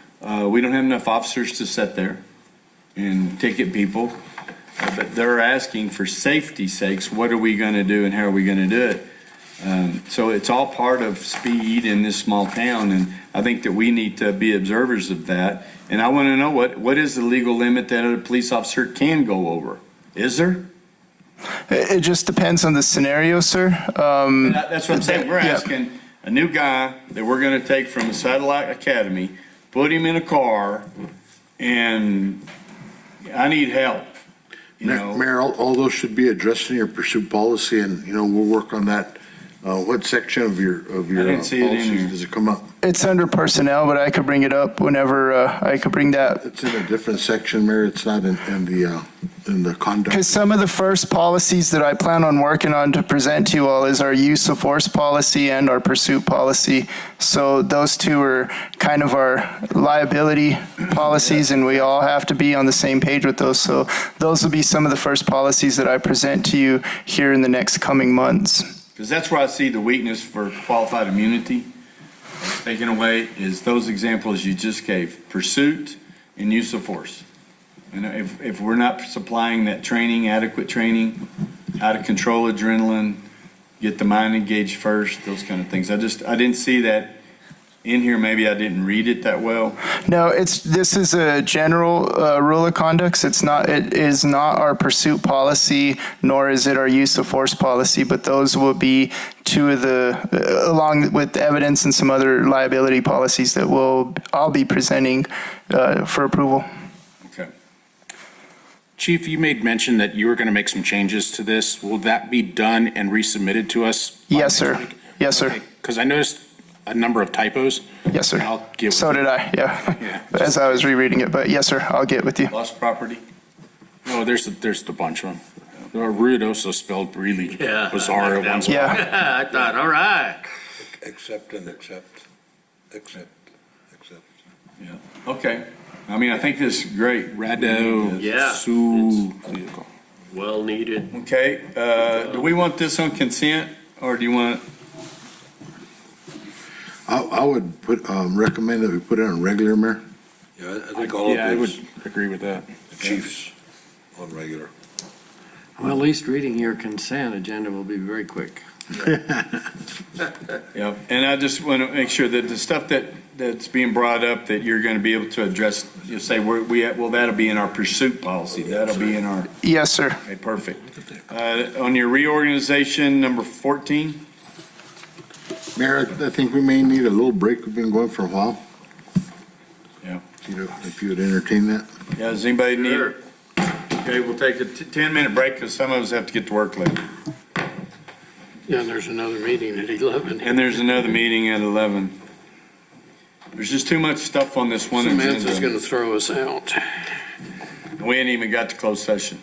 have enough officers to sit there and ticket people. But they're asking for safety's sakes, what are we going to do and how are we going to do it? So it's all part of speed in this small town. And I think that we need to be observers of that. And I want to know what is the legal limit that a police officer can go over? Is there? It just depends on the scenario, sir. That's what I'm saying. We're asking a new guy that we're going to take from a satellite academy, put him in a car, and I need help. Mayor, all those should be addressed in your pursuit policy, and, we'll work on that. What section of your I didn't see it in policies here. does it come up? It's under personnel, but I could bring it up whenever I could bring that. It's in a different section, Mayor. It's not in the conduct. Because some of the first policies that I plan on working on to present to you all is our use of force policy and our pursuit policy. So those two are kind of our liability policies, and we all have to be on the same page with those. So those will be some of the first policies that I present to you here in the next coming months. Because that's where I see the weakness for qualified immunity. Taken away is those examples you just gave, pursuit and use of force. And if we're not supplying that training, adequate training, how to control adrenaline, get the mind engaged first, those kind of things. I didn't see that in here, maybe I didn't read it that well. No, this is a general rule of conduct. It is not our pursuit policy, nor is it our use of force policy, but those will be two of the, along with evidence and some other liability policies that I'll be presenting for approval. Okay. Chief, you made mention that you were going to make some changes to this. Will that be done and resubmitted to us? Yes, sir. Yes, sir. Because I noticed a number of typos. Yes, sir. I'll get with So you. did I, yeah, Yeah. as I was rereading it, but yes, sir, I'll get with you. Lost property? No, there's a bunch of them. Ruidoso spelled really Yeah, bizarre at one spot. Yeah. I thought, all right. Accept and accept. Yeah. Okay. I mean, I think this is great. Rado. Yeah. Su. Well needed. Okay, do we want this on consent, or do you want, I would recommend that we put it on regular, Mayor. Yeah, I think all Yeah, I of would this, agree with that. the chiefs on regular. Well, at least reading your consent agenda will be very quick. yeah, and I just want to make sure that the stuff that's being brought up, that you're going to be able to address, you say, well, that'll be in our pursuit policy, that'll be in our, Yes, sir. okay, perfect. On your reorganization, number 14, Mayor, I think we may need a little break. We've been going for a while. Yeah. If you would entertain that. yeah, does anybody need? Sure. Okay, we'll take a 10-minute break, because some of us have to get to work later. Yeah, and there's another meeting at 11. And there's another meeting at 11. There's just too much stuff on this one Samantha's agenda. going to throw us out. We ain't even got to closed session.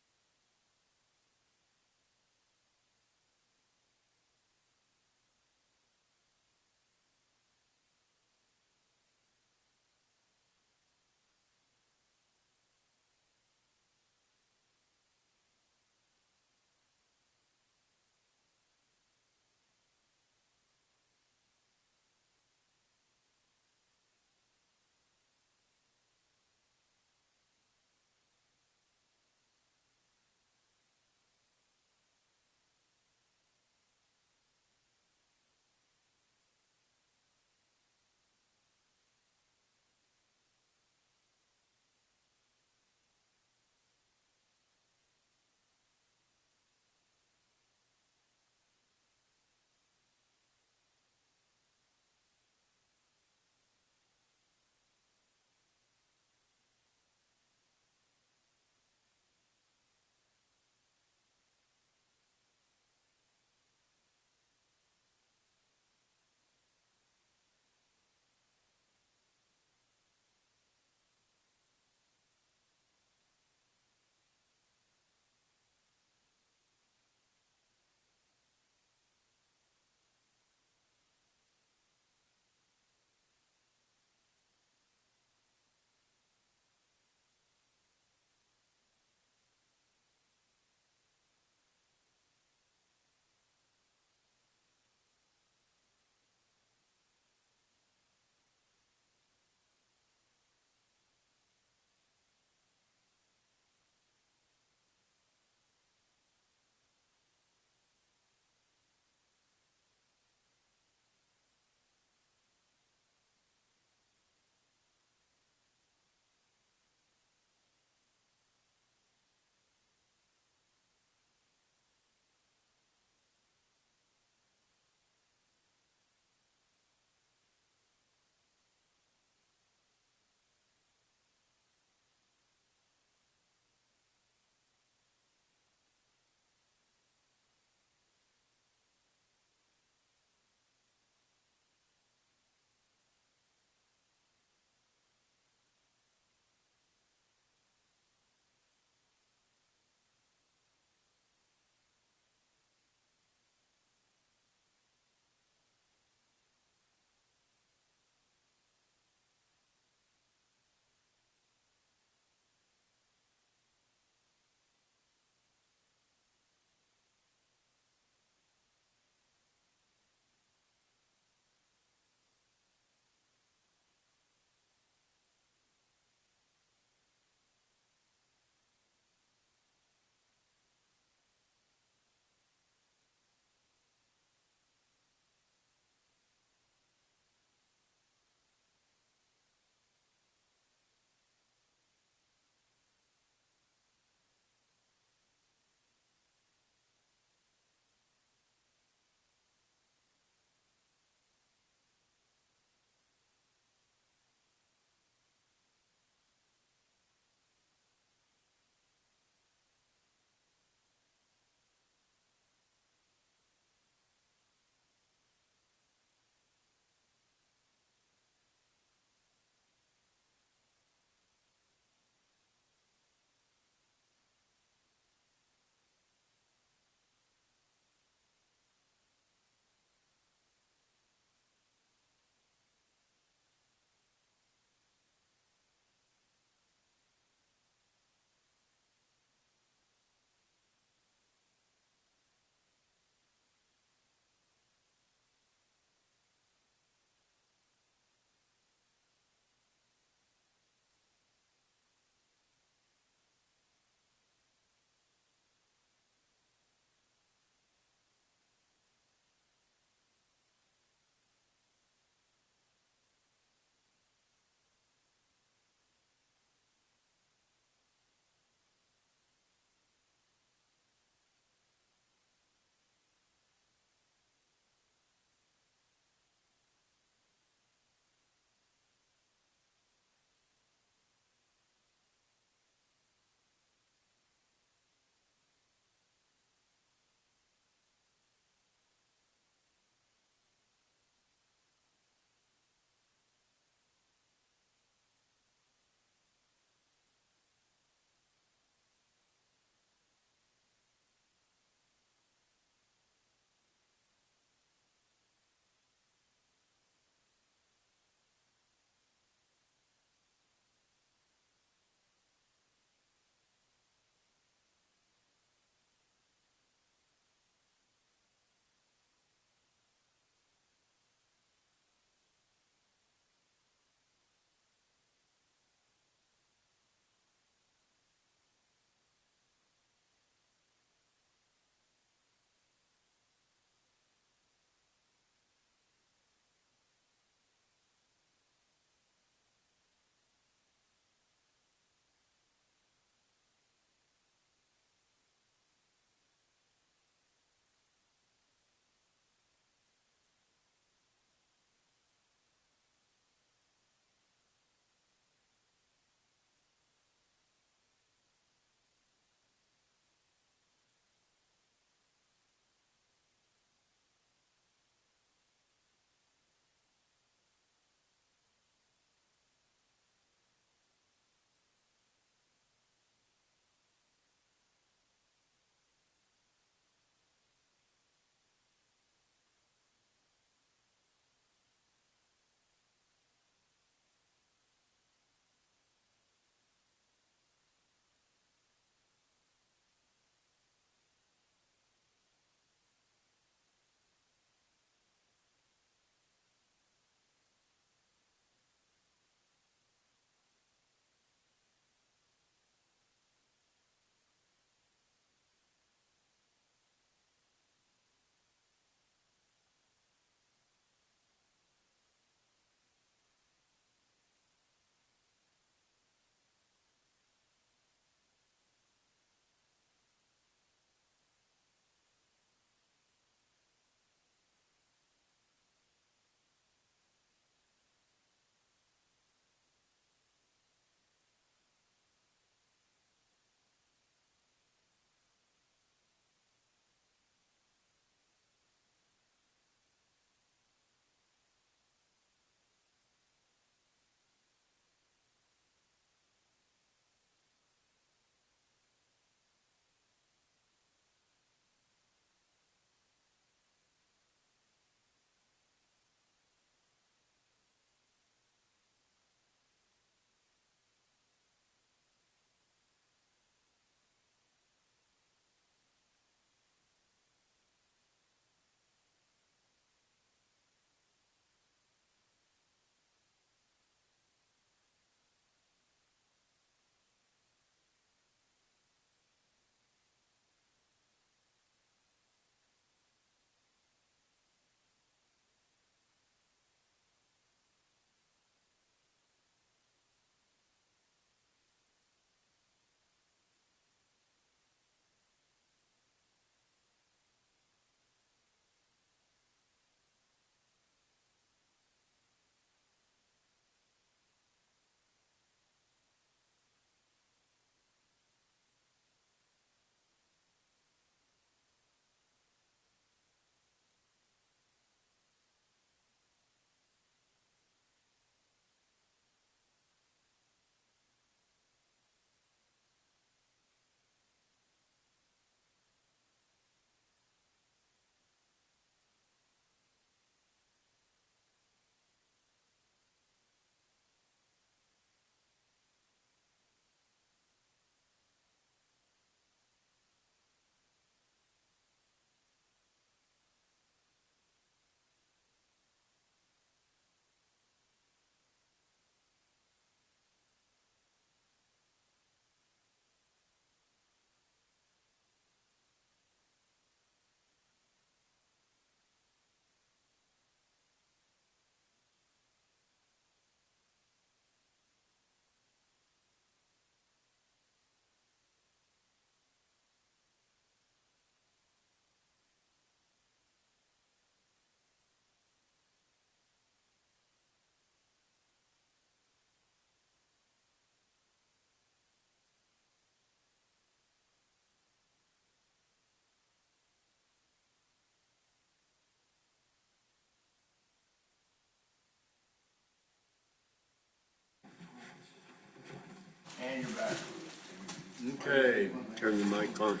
Turn the mic on.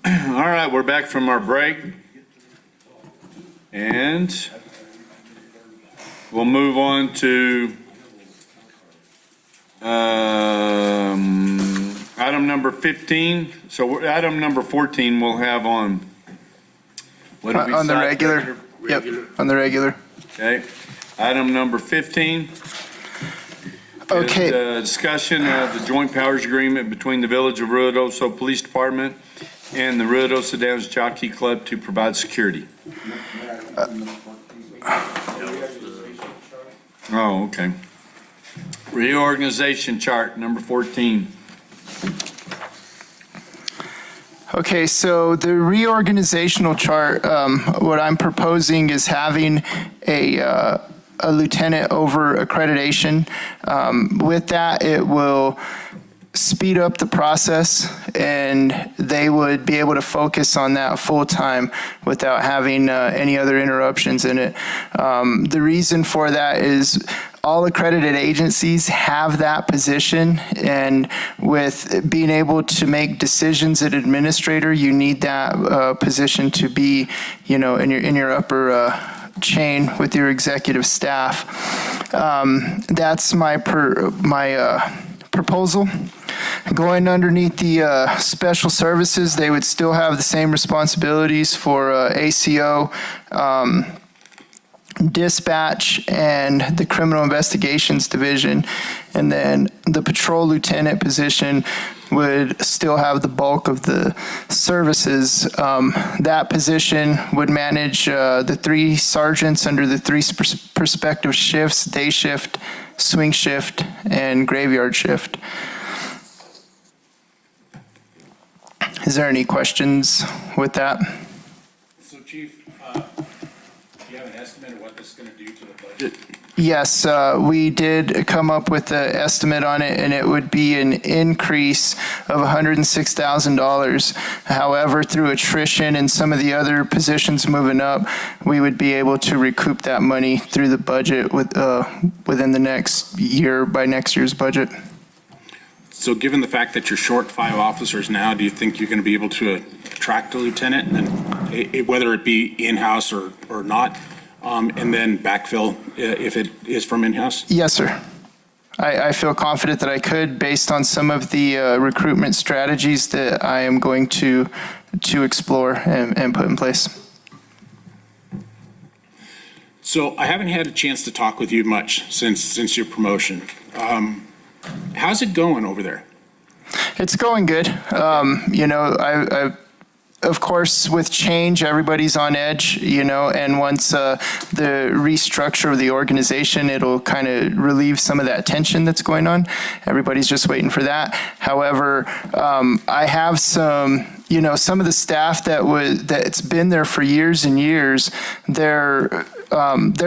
All right, we're back from our break. And we'll move on to item number 15. So item number 14 we'll have on. What did we On the decide? regular. Yep, on the regular. Okay. Item number 15. Okay. Is the discussion of the joint powers agreement between the Village of Ruidoso Police Department and the Ruidoso Downs Jockey Club to provide security. Oh, okay. Reorganization chart, number 14. Okay, so the reorganizational chart, what I'm proposing is having a lieutenant over accreditation. With that, it will speed up the process and they would be able to focus on that full time without having any other interruptions in it. The reason for that is all accredited agencies have that position, and with being able to make decisions as administrator, you need that position to be, in your upper chain with your executive staff. That's my proposal. Going underneath the special services, they would still have the same responsibilities for ACO, dispatch, and the criminal investigations division. And then the patrol lieutenant position would still have the bulk of the services. That position would manage the 3 sergeants under the 3 prospective shifts: day shift, swing shift, and graveyard shift. Is there any questions with that? So Chief, do you have an estimate of what this is going to do to the budget? Yes, we did come up with an estimate on it, and it would be an increase of $106,000. However, through attrition and some of the other positions moving up, we would be able to recoup that money through the budget within the next year, by next year's budget. So given the fact that you're short 5 officers now, do you think you're going to be able to attract a lieutenant, and whether it be in-house or not, and then backfill if it is from in-house? Yes, sir. I feel confident that I could, based on some of the recruitment strategies that I am going to explore and put in place. So I haven't had a chance to talk with you much since your promotion. How's it going over there? It's going good. Of course, with change, everybody's on edge, and once the restructure of the organization, it'll kind of relieve some of that tension that's going on. Everybody's just waiting for that. However, I have some of the staff that's been there for years and years, their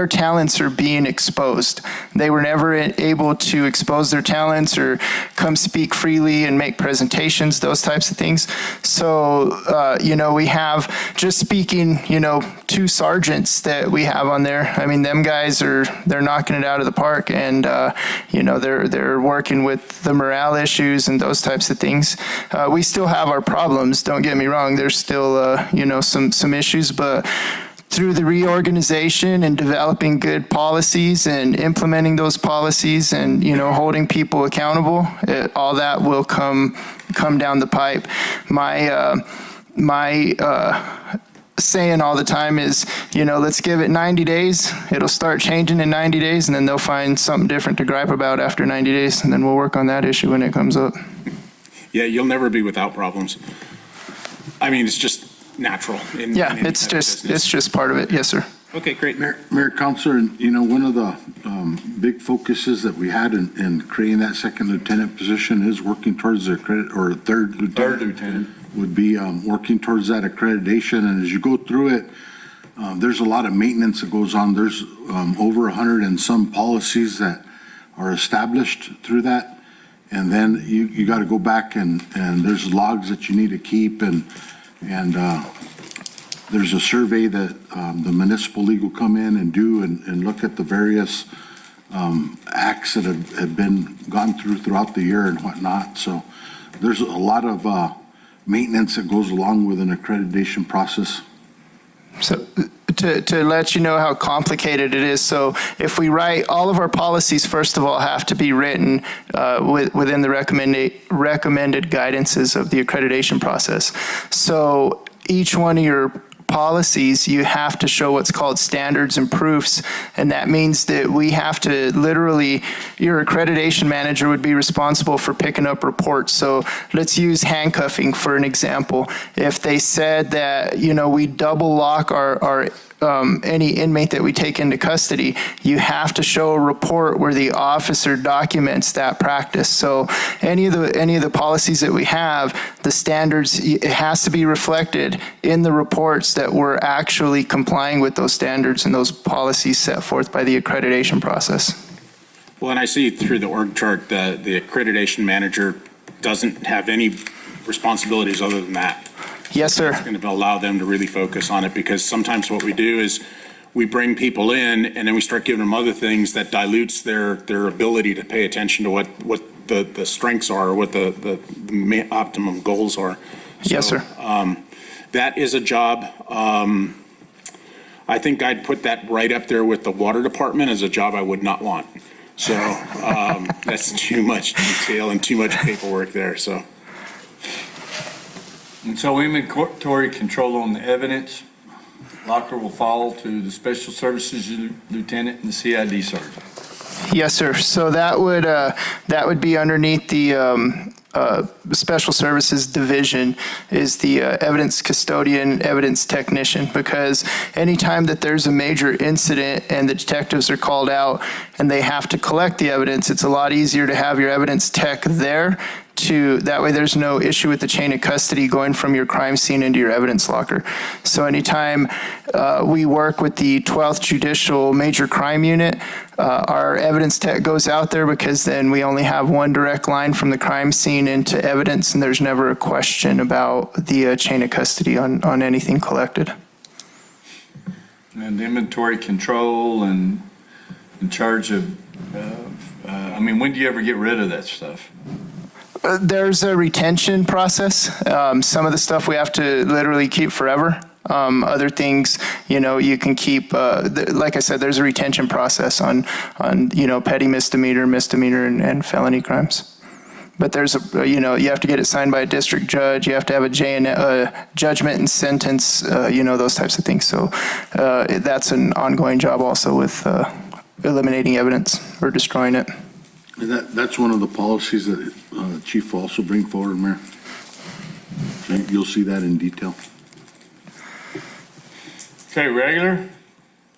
talents are being exposed. They were never able to expose their talents or come speak freely and make presentations, those types of things. So, we have, just speaking, 2 sergeants that we have on there. I mean, them guys they're knocking it out of the park, and, they're working with the morale issues and those types of things. We still have our problems, don't get me wrong. There's still, some issues, but through the reorganization and developing good policies and implementing those policies and, holding people accountable, all that will come down the pipe. My saying all the time is, let's give it 90 days. It'll start changing in 90 days, and then they'll find something different to gripe about after 90 days, and then we'll work on that issue when it comes up. Yeah, you'll never be without problems. I mean, it's just natural. It's just part of it. Yes, sir. Okay, great. Mayor, Councilor, one of the big focuses that we had in creating that second lieutenant position is working towards the third lieutenant would be working towards that accreditation. And as you go through it, there's a lot of maintenance that goes on. There's over 100 and some policies that are established through that. And then you got to go back and there's logs that you need to keep, and there's a survey that the municipal league will come in and do and look at the various acts that have been gone throughout the year and whatnot. So there's a lot of maintenance that goes along with an accreditation process. So to let you know how complicated it is, so if we write, all of our policies, first of all, have to be written within the recommended guidances of the accreditation process. So each one of your policies, you have to show what's called standards and proofs, and that means that we have to literally, your accreditation manager would be responsible for picking up reports. So let's use handcuffing for an example. If they said that, we double lock our any inmate that we take into custody, you have to show a report where the officer documents that practice. So any of the policies that we have, the standards, it has to be reflected in the reports that we're actually complying with those standards and those policies set forth by the accreditation process. Well, and I see through the org chart, the accreditation manager doesn't have any responsibilities other than that. Yes, sir. It's going to allow them to really focus on it, because sometimes what we do is we bring people in and then we start giving them other things that dilutes their ability to pay attention to what the strengths are, or what the optimum goals are. Yes, sir. That is a job. I think I'd put that right up there with the water department as a job I would not want. So that's too much detail and too much paperwork there, so. And so inventory control on the evidence locker will fall to the Special Services Lieutenant and the CID Sergeant. Yes, sir. So that would be underneath the Special Services Division, is the evidence custodian, evidence technician, because anytime that there's a major incident and the detectives are called out and they have to collect the evidence, it's a lot easier to have your evidence tech there. That way there's no issue with the chain of custody going from your crime scene into your evidence locker. So anytime we work with the 12th Judicial Major Crime Unit, our evidence tech goes out there, because then we only have one direct line from the crime scene into evidence, and there's never a question about the chain of custody on anything collected. And inventory control and in charge of, when do you ever get rid of that stuff? There's a retention process. Some of the stuff we have to literally keep forever. Other things, you can keep, like I said, there's a retention process on petty misdemeanor, and felony crimes. But there's you have to get it signed by a district judge. You have to have a judgment and sentence, those types of things. So that's an ongoing job also with eliminating evidence or destroying it. And that's one of the policies that Chief will also bring forward, Mayor. So you'll see that in detail. Okay, regular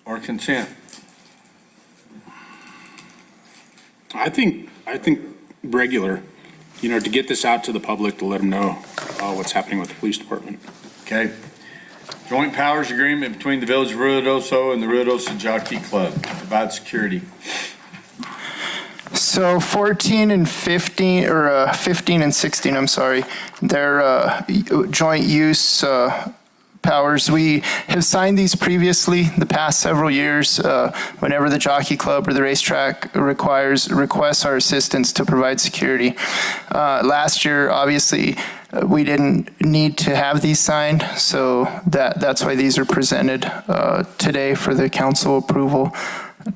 or consent? I think regular, to get this out to the public, to let them know what's happening with the police department. Okay. Joint powers agreement between the Village of Ruidoso and the Ruidoso Jockey Club to provide security. So 14 and 15, or 15 and 16, I'm sorry, they're joint use powers. We have signed these previously the past several years whenever the jockey club or the racetrack requests our assistance to provide security. Last year, obviously, we didn't need to have these signed, so that's why these are presented today for the council approval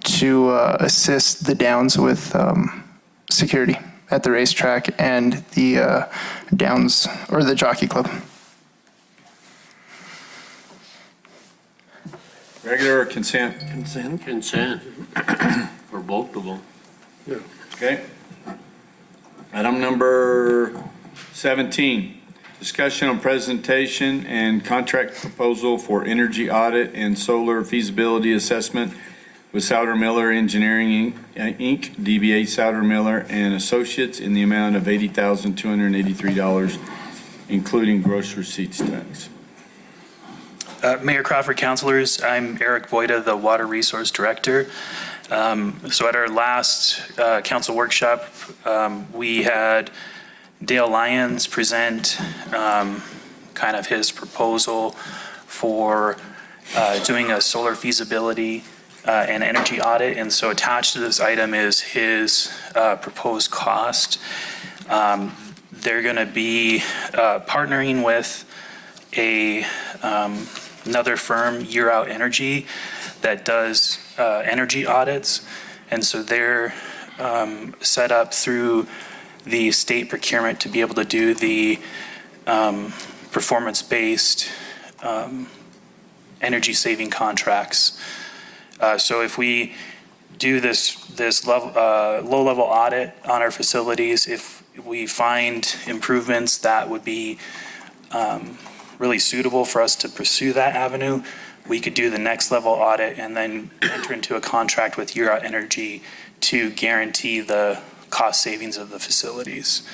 to assist the Downs with security at the racetrack and the Downs, or the jockey club. Regular or consent? Consent for both of them. Okay. Item number 17, discussion on presentation and contract proposal for energy audit and solar feasibility assessment with Souder Miller Engineering Inc., DBA Souder Miller and Associates, in the amount of $80,283, including gross receipts tax. Mayor Crawford, councilors, I'm Eric Voida, the Water Resource Director. So at our last council workshop, we had Dale Lyons present kind of his proposal for doing a solar feasibility and energy audit. And so attached to this item is his proposed cost. they're going to be partnering with another firm, Year Out Energy, that does energy audits. And so they're set up through the state procurement to be able to do the performance-based energy saving contracts. So if we do this low-level audit on our facilities, if we find improvements that would be really suitable for us to pursue that avenue, we could do the next level audit and then enter into a contract with Year Out Energy to guarantee the cost savings of the facilities.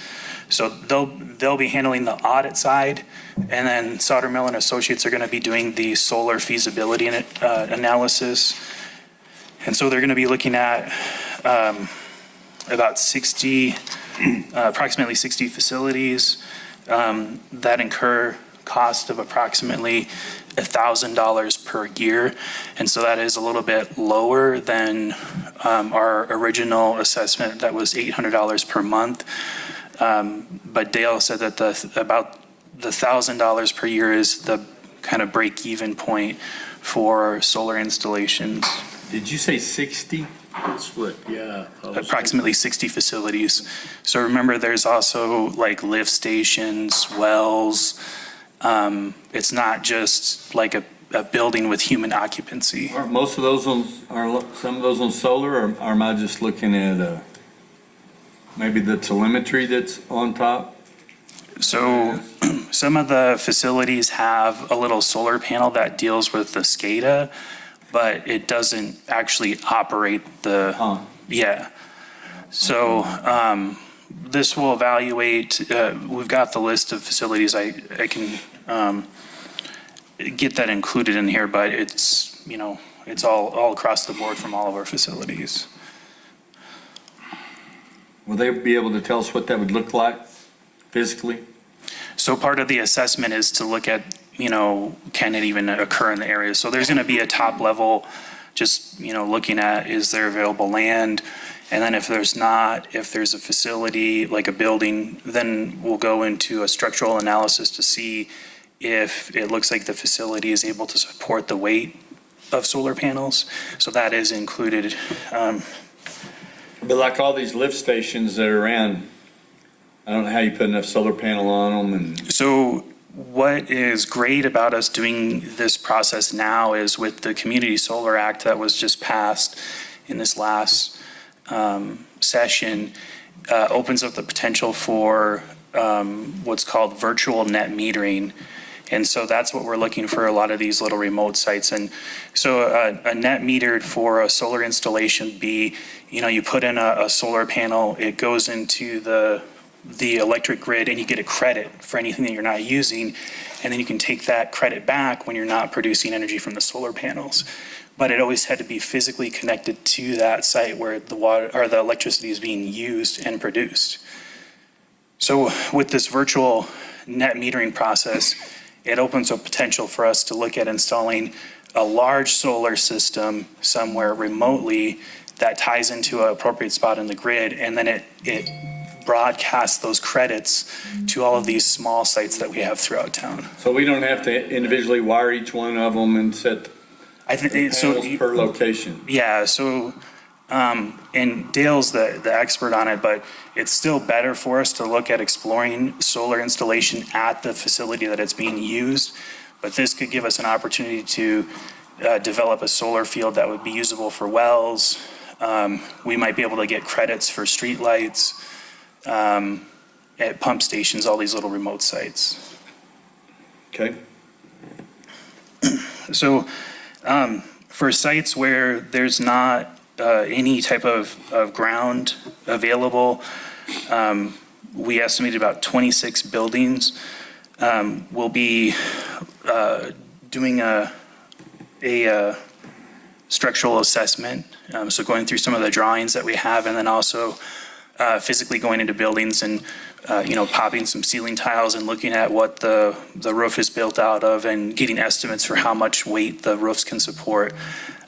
So they'll be handling the audit side, and then Sautermill and Associates are going to be doing the solar feasibility analysis. And so they're going to be looking at approximately 60 facilities that incur cost of approximately $1,000 per year. And so that is a little bit lower than our original assessment that was $800 per month. But Dale said that about the $1,000 per year is the kind of break-even point for solar installations. Did you say 60? That's what, yeah. Approximately 60 facilities. So remember, there's also like lift stations, wells. It's not just like a building with human occupancy. Are most of those are some of those on solar, or am I just looking at maybe the telemetry that's on top? So some of the facilities have a little solar panel that deals with the SCADA, but it doesn't actually operate the, yeah. So this will evaluate, we've got the list of facilities. I can get that included in here, but it's, you know, it's all across the board from all of our facilities. Will they be able to tell us what that would look like physically? So part of the assessment is to look at, you know, can it even occur in the area? So there's going to be a top level, just, you know, looking at, is there available land? And then if there's not, if there's a facility like a building, then we'll go into a structural analysis to see if it looks like the facility is able to support the weight of solar panels. So that is included. But like all these lift stations that are around, I don't know how you put enough solar panel on them. And So what is great about us doing this process now is with the Community Solar Act that was just passed in this last session, opens up the potential for what's called virtual net metering. And so that's what we're looking for a lot of these little remote sites. And so a net metered for a solar installation would be, you know, you put in a solar panel, it goes into the electric grid, and you get a credit for anything that you're not using. And then you can take that credit back when you're not producing energy from the solar panels. But it always had to be physically connected to that site where the water or the electricity is being used and produced. So with this virtual net metering process, it opens up potential for us to look at installing a large solar system somewhere remotely that ties into an appropriate spot in the grid, and then it broadcasts those credits to all of these small sites that we have throughout town. so we don't have to individually wire each one of them and set I think so. panels per location. Yeah, so, and Dale's the expert on it, but it's still better for us to look at exploring solar installation at the facility that it's being used. But this could give us an opportunity to develop a solar field that would be usable for wells. We might be able to get credits for streetlights, at pump stations, all these little remote sites. Okay. So, for sites where there's not any type of ground available, we estimated about 26 buildings. We'll be doing a structural assessment, so going through some of the drawings that we have, and then also physically going into buildings and popping some ceiling tiles and looking at what the roof is built out of and getting estimates for how much weight the roofs can support.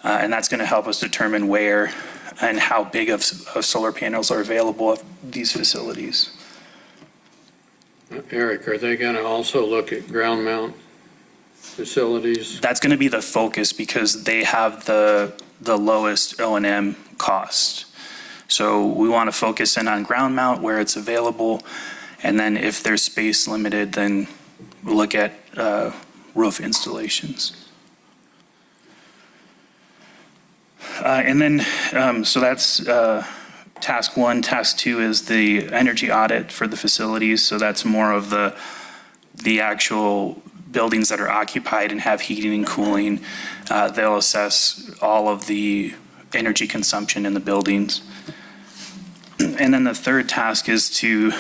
And that's going to help us determine where and how big of solar panels are available at these facilities. Eric, are they going to also look at ground mount facilities? That's going to be the focus because they have the lowest O&M cost. So we want to focus in on ground mount where it's available. And then if there's space limited, then we'll look at roof installations. And then, so that's task one. Task two is the energy audit for the facilities. So that's more of the actual buildings that are occupied and have heating and cooling. They'll assess all of the energy consumption in the buildings. And then the third task is to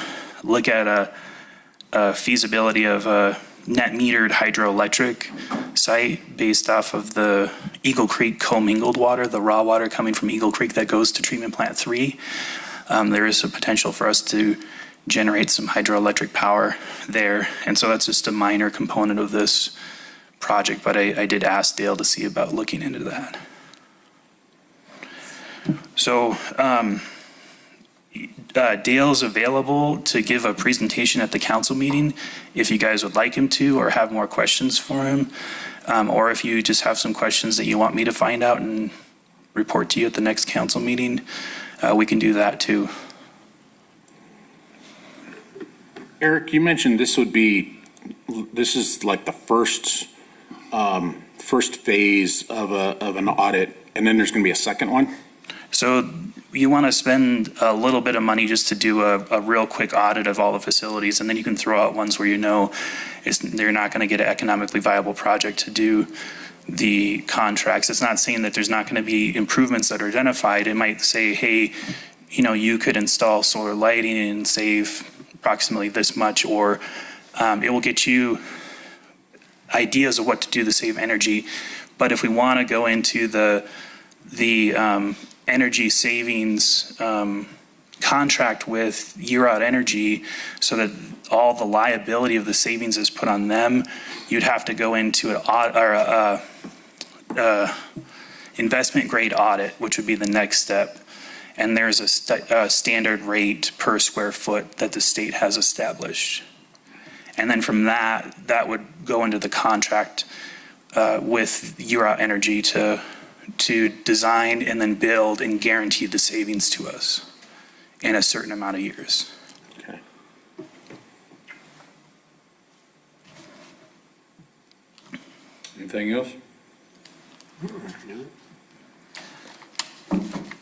look at a feasibility of a net metered hydroelectric site based off of the Eagle Creek commingled water, the raw water coming from Eagle Creek that goes to treatment plant 3. There is a potential for us to generate some hydroelectric power there. And so that's just a minor component of this project, but I did ask Dale to see about looking into that. So Dale's available to give a presentation at the council meeting if you guys would like him to or have more questions for him. Or if you just have some questions that you want me to find out and report to you at the next council meeting, we can do that too. Eric, you mentioned this is like the first phase of an audit, and then there's going to be a second one? So you want to spend a little bit of money just to do a real quick audit of all the facilities, and then you can throw out ones where you know they're not going to get an economically viable project to do the contracts. It's not saying that there's not going to be improvements that are identified. It might say, hey, you could install solar lighting and save approximately this much, or it will get you ideas of what to do to save energy. But if we want to go into the energy savings contract with Year Out Energy so that all the liability of the savings is put on them, you'd have to go into an investment grade audit, which would be the next step. And there's a standard rate per square foot that the state has established. And then from that would go into the contract with Year Out Energy to design and then build and guarantee the savings to us in a certain amount of years. Okay. Anything else?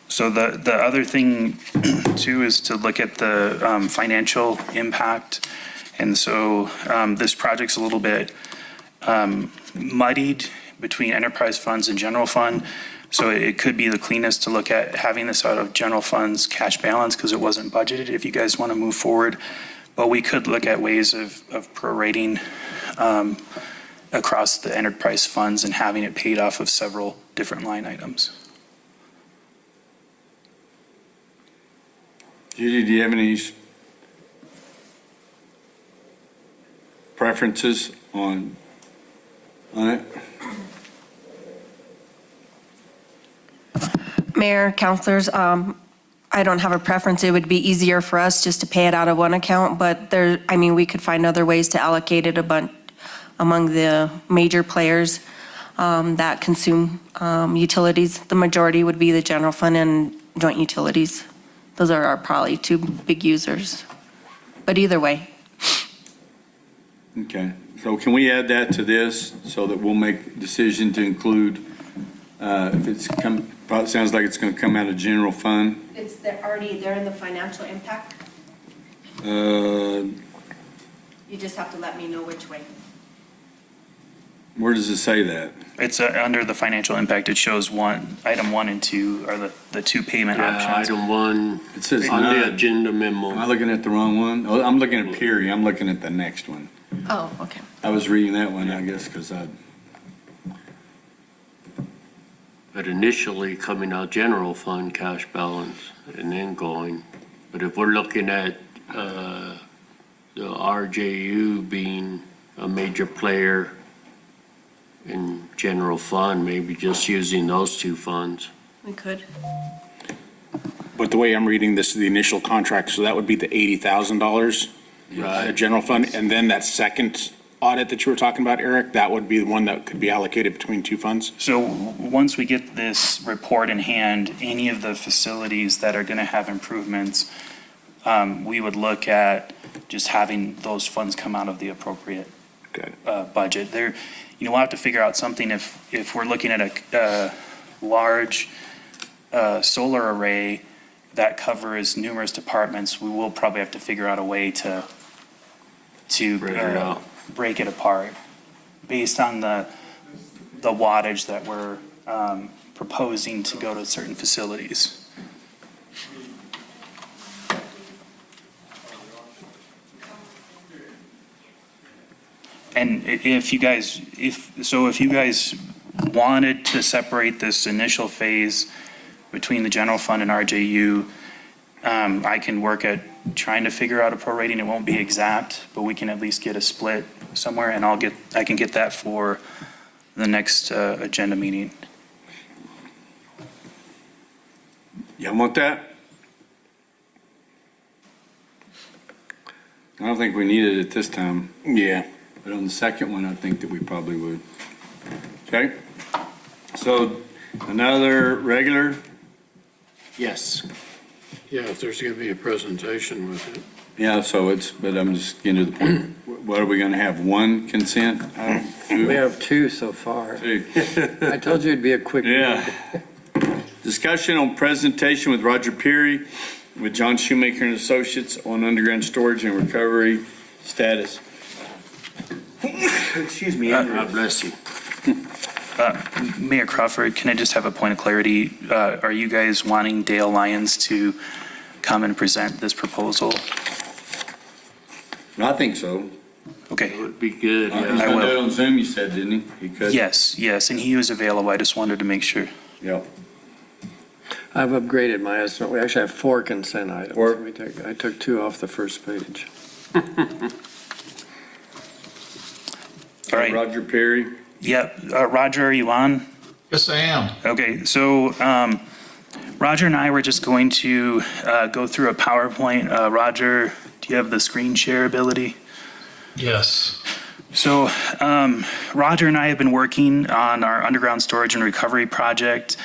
So the other thing too is to look at the financial impact. And so this project's a little bit muddied between enterprise funds and general fund. So it could be the cleanest to look at having this out of general funds cash balance because it wasn't budgeted if you guys want to move forward. But we could look at ways of prorating across the enterprise funds and having it paid off of several different line items. Judy, do you have any preferences on it? Mayor, councilors, I don't have a preference. It would be easier for us just to pay it out of one account, but we could find other ways to allocate it among the major players that consume utilities. The majority would be the general fund and joint utilities. Those are our probably two big users. But either way. Okay, so can we add that to this so that we'll make a decision to include, if it's probably sounds like it's going to come out of general fund? It's already there in the financial impact. You just have to let me know which way. Where does it say that? It's under the financial impact. It shows item 1 and 2 are the two payment options. Item 1 It says on the none. agenda memo. Am I looking at the wrong one? Oh, I'm looking at Peary. I'm looking at the next one. Oh, okay. I was reading that one, I guess, because But initially coming out general fund cash balance and then going. But if we're looking at the RJU being a major player in general fund, maybe just using those two funds. We could. But the way I'm reading this, the initial contract, so that would be the $80,000 the general fund, and then that second audit that you were talking about, Eric, that would be the one that could be allocated between two funds? So once we get this report in hand, any of the facilities that are going to have improvements, we would look at just having those funds come out of the appropriate budget. There, we'll have to figure out something if we're looking at a large solar array that covers numerous departments, we will probably have to figure out a way to break it apart based on the wattage that we're proposing to go to certain facilities. And if you guys wanted to separate this initial phase between the general fund and RJU, I can work at trying to figure out a prorating. It won't be exact, but we can at least get a split somewhere, and I can get that for the next agenda meeting. You want that? I don't think we need it at this time. Yeah. But on the second one, I think that we probably would. Okay? So another regular? Yes. Yeah, if there's going to be a presentation with it. Yeah, but I'm just getting to the point. What are we going to have? One consent? We have two so far. Two. I told you it'd be a quick. Yeah. Discussion on presentation with Roger Peary with John Shoemaker and Associates on underground storage and recovery status. Excuse me. God bless you. Mayor Crawford, can I just have a point of clarity? Are you guys wanting Dale Lyons to come and present this proposal? I think so. Okay. It would be good. He's Yeah. going to do it on Zoom, you said, didn't he? He could? Yes, and he was available. I just wanted to make sure. Yep. I've upgraded my estimate. We actually have 4 consent items. Four? I took 2 off the first page. All right. Roger Peary. Yep. Roger, are you on? Yes, I am. Okay, so Roger and I were just going to go through a PowerPoint. Roger, do you have the screen share ability? Yes. So Roger and I have been working on our underground storage and recovery project,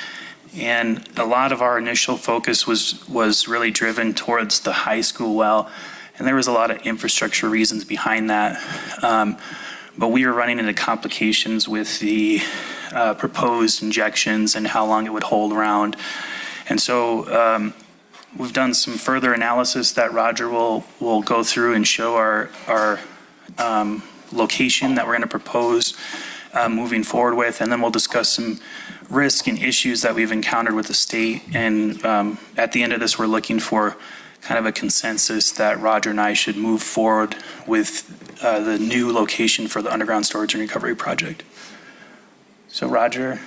and a lot of our initial focus was really driven towards the high school well, and there was a lot of infrastructure reasons behind that. But we were running into complications with the proposed injections and how long it would hold around. And so we've done some further analysis that Roger will go through and show our location that we're going to propose moving forward with. And then we'll discuss some risk and issues that we've encountered with the state. And at the end of this, we're looking for kind of a consensus that Roger and I should move forward with the new location for the underground storage and recovery project. So Roger.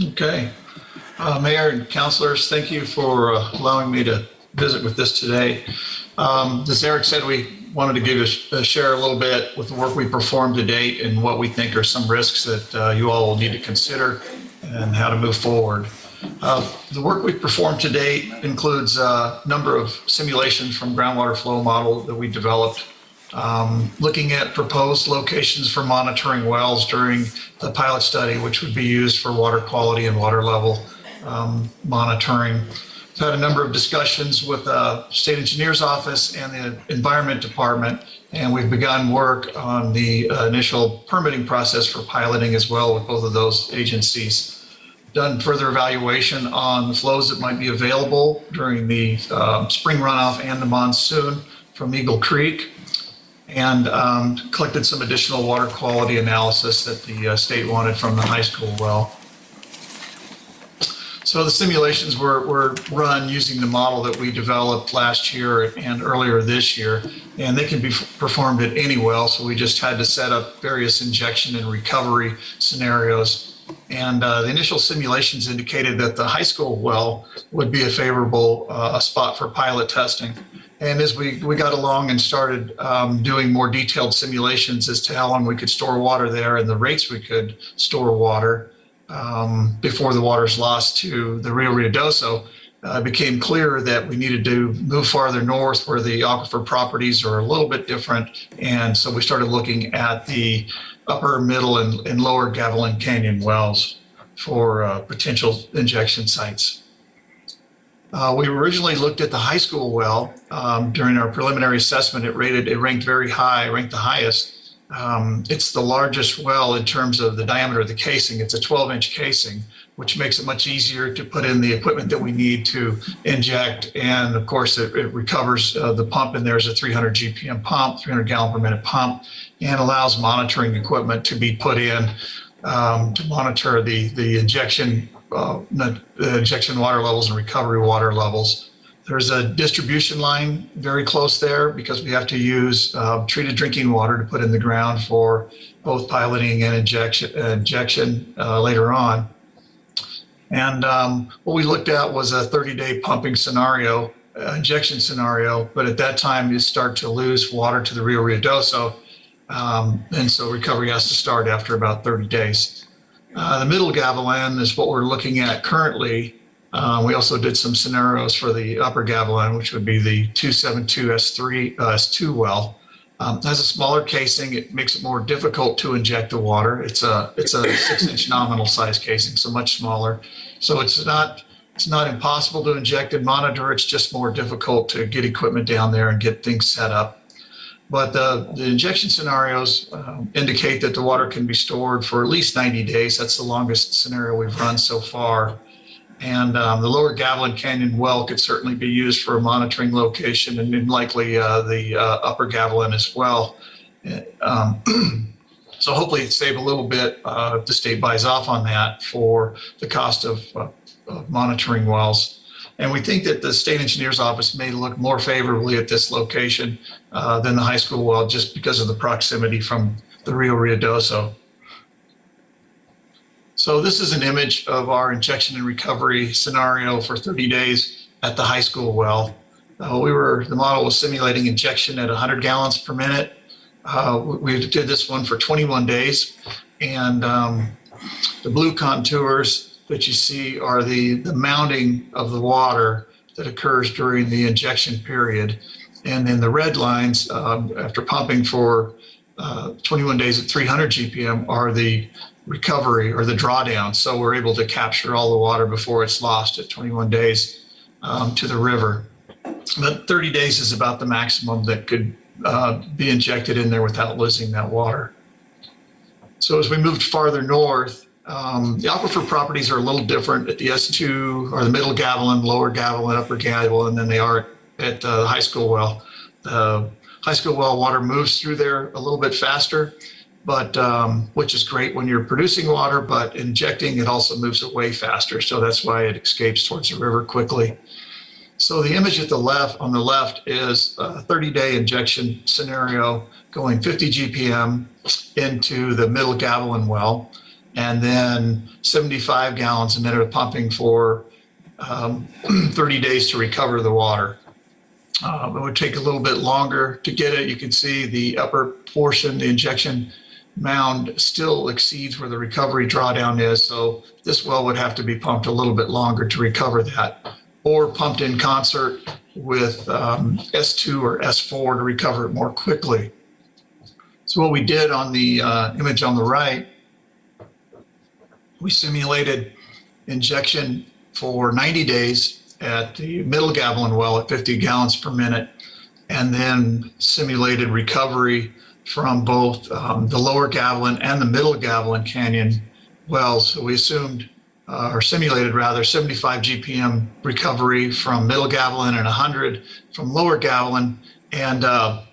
Okay. Mayor and councilors, thank you for allowing me to visit with this today. As Eric said, we wanted to share a little bit with the work we performed to date and what we think are some risks that you all will need to consider and how to move forward. The work we've performed to date includes a number of simulations from groundwater flow model that we developed, looking at proposed locations for monitoring wells during the pilot study, which would be used for water quality and water level monitoring. We've had a number of discussions with the State Engineer's Office and the Environment Department, and we've begun work on the initial permitting process for piloting as well with both of those agencies. Done further evaluation on the flows that might be available during the spring runoff and the monsoon from Eagle Creek, and collected some additional water quality analysis that the state wanted from the high school well. So the simulations were run using the model that we developed last year and earlier this year, and they can be performed at any well, so we just had to set up various injection and recovery scenarios. And the initial simulations indicated that the high school well would be a favorable spot for pilot testing. And as we got along and started doing more detailed simulations as to how long we could store water there and the rates we could store water before the water is lost to the Rio Ruidoso, it became clear that we needed to move farther north where the aquifer properties are a little bit different. And so we started looking at the upper, middle, and lower Gavilan Canyon wells for potential injection sites. We originally looked at the high school well. During our preliminary assessment, it ranked very high, ranked the highest. It's the largest well in terms of the diameter of the casing. It's a 12-inch casing, which makes it much easier to put in the equipment that we need to inject. And of course, it recovers the pump in there is a 300 GPM pump, 300 gallon per minute pump, and allows monitoring equipment to be put in to monitor the injection water levels and recovery water levels. There's a distribution line very close there because we have to use treated drinking water to put in the ground for both piloting and injection later on. And what we looked at was a 30-day pumping scenario, injection scenario, but at that time you start to lose water to the Rio Ruidoso, and so recovery has to start after about 30 days. The middle Gavilan is what we're looking at currently. We also did some scenarios for the upper Gavilan, which would be the 272 S2 well. It has a smaller casing. It makes it more difficult to inject the water. It's a 6-inch nominal size casing, so much smaller. So it's not impossible to inject and monitor. It's just more difficult to get equipment down there and get things set up. But the injection scenarios indicate that the water can be stored for at least 90 days. That's the longest scenario we've run so far. And the lower Gavilan Canyon well could certainly be used for a monitoring location, and then likely the upper Gavilan as well. So hopefully it save a little bit if the state buys off on that for the cost of monitoring wells. And we think that the state engineer's office may look more favorably at this location than the high school well, just because of the proximity from the Rio Ruidoso. So this is an image of our injection and recovery scenario for 30 days at the high school well. The model was simulating injection at 100 gallons per minute. We did this one for 21 days, and the blue contours that you see are the mounding of the water that occurs during the injection period. And then the red lines, after pumping for 21 days at 300 GPM, are the recovery or the drawdown. So we're able to capture all the water before it's lost at 21 days to the river. But 30 days is about the maximum that could be injected in there without losing that water. So as we moved farther north, the aquifer properties are a little different at the S2 or the middle Gavilan, lower Gavilan, upper Gavilan than they are at the high school well. The high school well water moves through there a little bit faster, but which is great when you're producing water, but injecting it also moves away faster. So that's why it escapes towards the river quickly. So the image at the left, on the left, is a 30-day injection scenario going 50 GPM into the middle Gavilan well, and then 75 gallons a minute of pumping for 30 days to recover the water. It would take a little bit longer to get it. You can see the upper portion, the injection mound, still exceeds where the recovery drawdown is. So this well would have to be pumped a little bit longer to recover that, or pumped in concert with S2 or S4 to recover it more quickly. So what we did on the image on the right, we simulated injection for 90 days at the middle Gavilan well at 50 gallons per minute, and then simulated recovery from both the lower Gavilan and the middle Gavilan Canyon wells. So we assumed, or simulated rather, 75 GPM recovery from middle Gavilan and 100 from lower Gavilan. And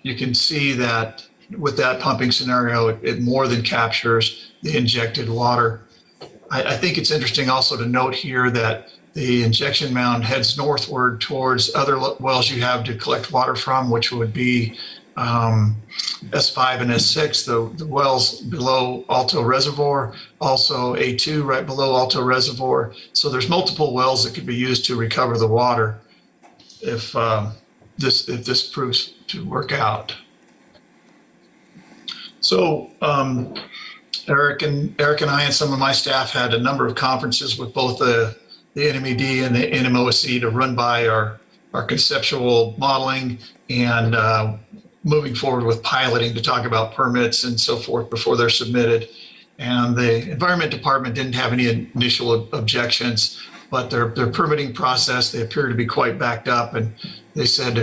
you can see that with that pumping scenario, it more than captures the injected water. I think it's interesting also to note here that the injection mound heads northward towards other wells you have to collect water from, which would be S5 and S6, the wells below Alto Reservoir, also A2 right below Alto Reservoir. So there's multiple wells that could be used to recover the water if this proves to work out. So Eric and I and some of my staff had a number of conferences with both the the NMED and the NMOSC to run by our conceptual modeling and moving forward with piloting to talk about permits and so forth before they're submitted. And the Environment Department didn't have any initial objections, but their permitting process, they appear to be quite backed up. And they said,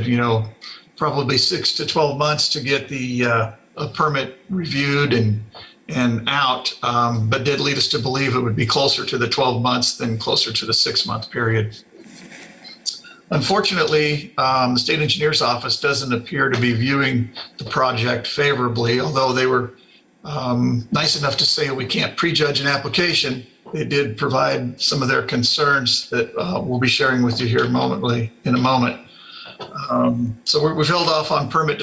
probably 6 to 12 months to get the a permit reviewed and out, but did lead us to believe it would be closer to the 12 months than closer to the 6-month period. Unfortunately, the state engineer's office doesn't appear to be viewing the project favorably, although they were nice enough to say we can't prejudge an application. They did provide some of their concerns that we'll be sharing with you here in a moment. So we've held off on permit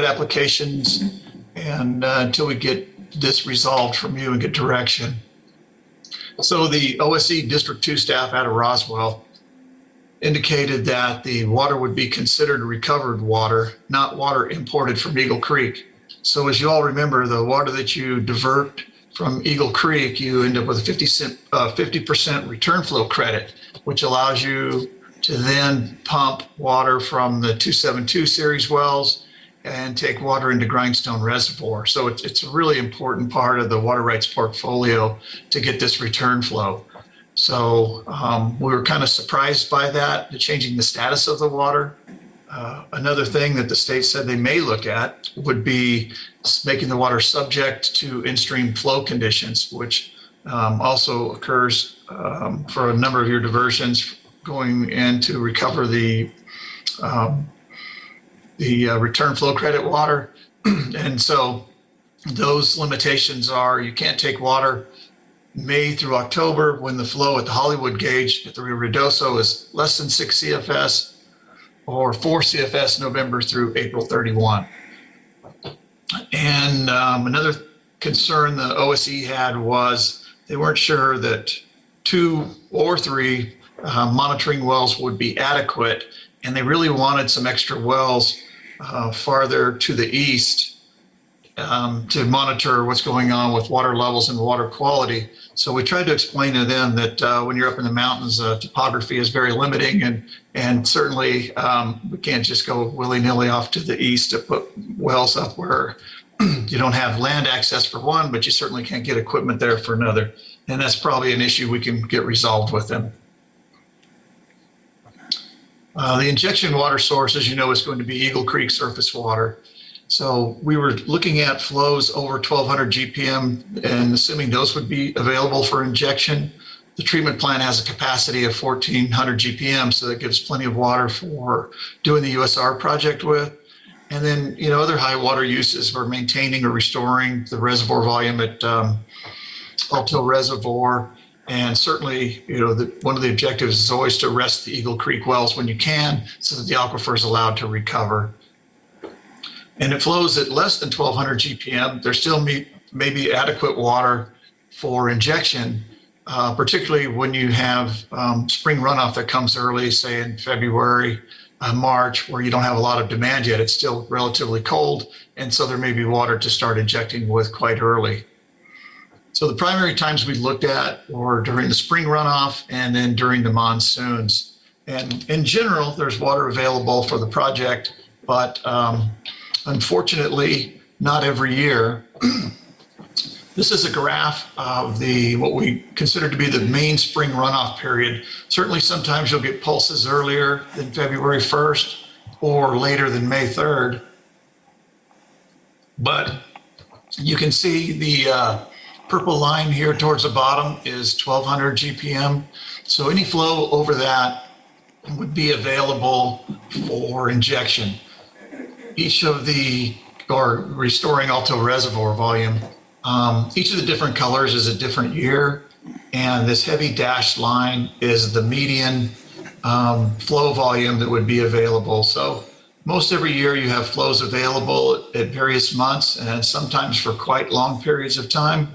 applications and until we get this resolved from you and get direction. So the OSE District 2 staff out of Roswell indicated that the water would be considered recovered water, not water imported from Eagle Creek. So as you all remember, the water that you divert from Eagle Creek, you end up with a 50% return flow credit, which allows you to then pump water from the 272 series wells and take water into Grindstone Reservoir. So it's a really important part of the water rights portfolio to get this return flow. So we were kind of surprised by that, changing the status of the water. Another thing that the state said they may look at would be making the water subject to in-stream flow conditions, which also occurs for a number of your diversions going in to recover the return flow credit water. And so those limitations are you can't take water May through October when the flow at the Hollywood gauge at the Rio Ruidoso is less than 6 CFS, or 4 CFS November through April 31. And another concern the OSE had was they weren't sure that 2 or 3 monitoring wells would be adequate, and they really wanted some extra wells farther to the east to monitor what's going on with water levels and water quality. So we tried to explain to them that when you're up in the mountains, topography is very limiting, and certainly we can't just go willy-nilly off to the east to put wells up where you don't have land access for one, but you certainly can't get equipment there for another. And that's probably an issue we can get resolved with them. The injection water source, as you know, is going to be Eagle Creek surface water. So we were looking at flows over 1,200 GPM and assuming those would be available for injection. The treatment plant has a capacity of 1,400 GPM, so that gives plenty of water for doing the USR project with. And then, other high water uses for maintaining or restoring the reservoir volume at Alto Reservoir. And certainly, one of the objectives is always to arrest the Eagle Creek wells when you can so that the aquifer is allowed to recover. And it flows at less than 1,200 GPM. There still may be adequate water for injection, particularly when you have spring runoff that comes early, say in February, March, where you don't have a lot of demand yet. It's still relatively cold, and so there may be water to start injecting with quite early. So the primary times we looked at were during the spring runoff and then during the monsoons. And in general, there's water available for the project, but unfortunately, not every year. This is a graph of what we consider to be the main spring runoff period. Certainly, sometimes you'll get pulses earlier than February 1st or later than May 3rd. But you can see the purple line here towards the bottom is 1,200 GPM. So any flow over that would be available for injection. Each of or restoring Alto Reservoir volume. Each of the different colors is a different year, and this heavy dashed line is the median flow volume that would be available. So most every year you have flows available at various months and sometimes for quite long periods of time.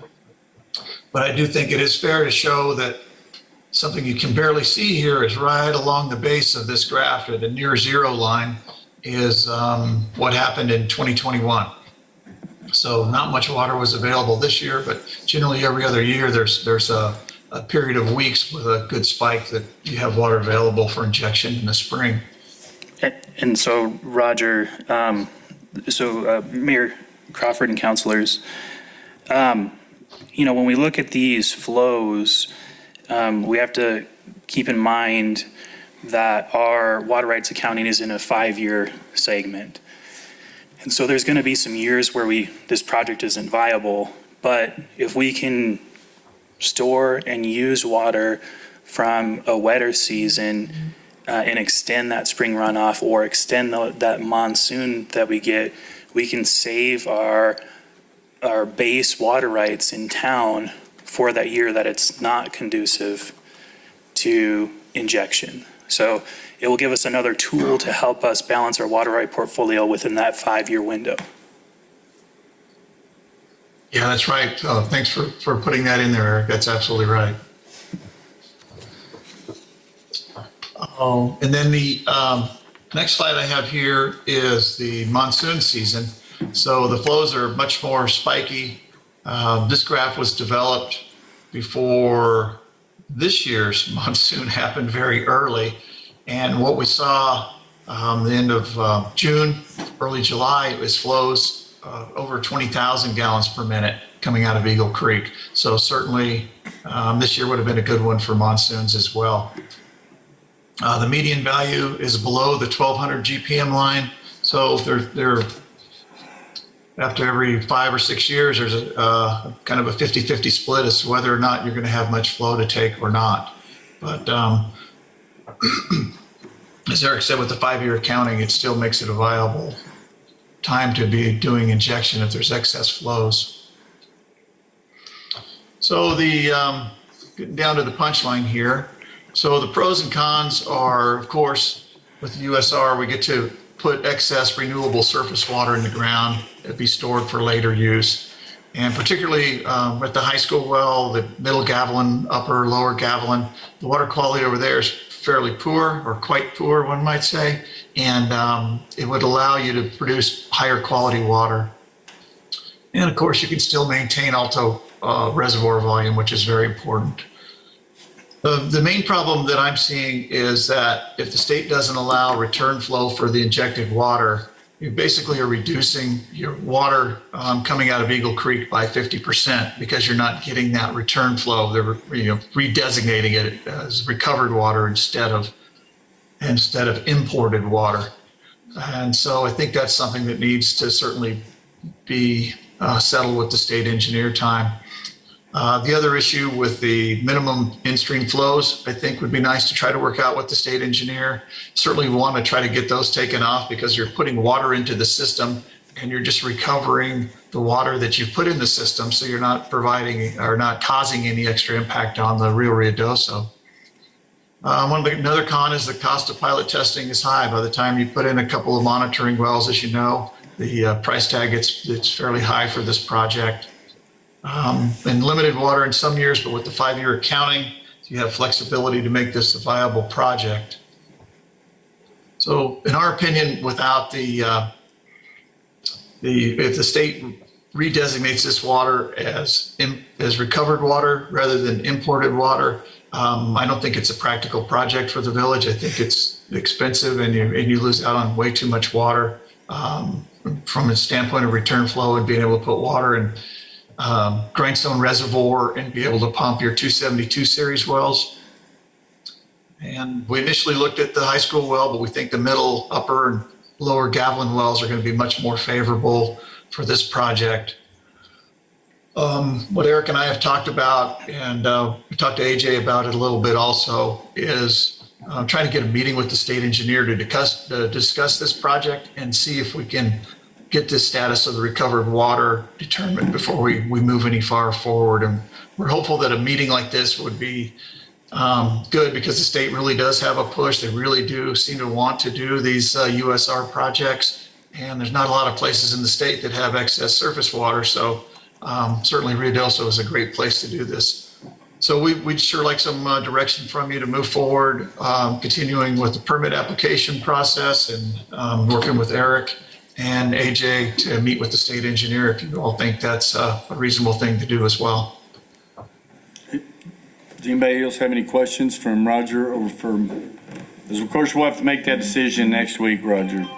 But I do think it is fair to show that something you can barely see here is right along the base of this graph at a near zero line is what happened in 2021. So not much water was available this year, but generally every other year there's a period of weeks with a good spike that you have water available for injection in the spring. And so, Roger, Mayor Crawford and councilors, when we look at these flows, we have to keep in mind that our water rights accounting is in a 5-year segment. And so there's going to be some years where this project isn't viable, but if we can store and use water from a wetter season and extend that spring runoff or extend that monsoon that we get, we can save our base water rights in town for that year that it's not conducive to injection. So it will give us another tool to help us balance our water right portfolio within that 5-year window. Yeah, that's right. Thanks for putting that in there, Eric. That's absolutely right. And then the next slide I have here is the monsoon season. So the flows are much more spiky. This graph was developed before this year's monsoon happened very early. And what we saw the end of June, early July, was flows over 20,000 gallons per minute coming out of Eagle Creek. So certainly this year would have been a good one for monsoons as well. The median value is below the 1200 GPM line. So they're after every 5 or 6 years, there's a kind of a 50-50 split as to whether or not you're going to have much flow to take or not. But as Eric said, with the 5-year accounting, it still makes it a viable time to be doing injection if there's excess flows. So getting down to the punchline here. So the pros and cons are, of course, with the USR, we get to put excess renewable surface water in the ground to be stored for later use. And particularly at the high school well, the middle Gavilan, upper, lower Gavilan, the water quality over there is fairly poor, or quite poor, one might say. And it would allow you to produce higher quality water. And of course, you can still maintain Alto reservoir volume, which is very important. The main problem that I'm seeing is that if the state doesn't allow return flow for the injected water, you basically are reducing your water coming out of Eagle Creek by 50% because you're not getting that return flow. They're redesignating it as recovered water instead of imported water. And so I think that's something that needs to certainly be settled with the state engineer time. The other issue with the minimum in-stream flows, I think would be nice to try to work out with the state engineer. Certainly we want to try to get those taken off because you're putting water into the system and you're just recovering the water that you've put in the system, so you're not providing or not causing any extra impact on the Rio Ruidoso. Another con is the cost of pilot testing is high. By the time you put in a couple of monitoring wells, as you know, the price tag it's fairly high for this project. And limited water in some years, but with the 5-year accounting, you have flexibility to make this a viable project. So in our opinion, without if the state redesignates this water as recovered water rather than imported water, I don't think it's a practical project for the village. I think it's expensive and you lose out on way too much water from a standpoint of return flow and being able to put water in Grindstone Reservoir and be able to pump your 272 series wells. And we initially looked at the high school well, but we think the middle, upper, and lower Gavilan wells are going to be much more favorable for this project. What Eric and I have talked about, and we talked to AJ about it a little bit also, is trying to get a meeting with the state engineer to discuss this project and see if we can get the status of the recovered water determined before we move any far forward. And we're hopeful that a meeting like this would be good because the state really does have a push. They really do seem to want to do these USR projects. And there's not a lot of places in the state that have excess surface water. So certainly Ruidoso is a great place to do this. So we'd sure like some direction from you to move forward, continuing with the permit application process and working with Eric and AJ to meet with the state engineer if you all think that's a reasonable thing to do as well. Does anybody else have any questions from Roger or from, because of course we'll have to make that decision next week, Roger.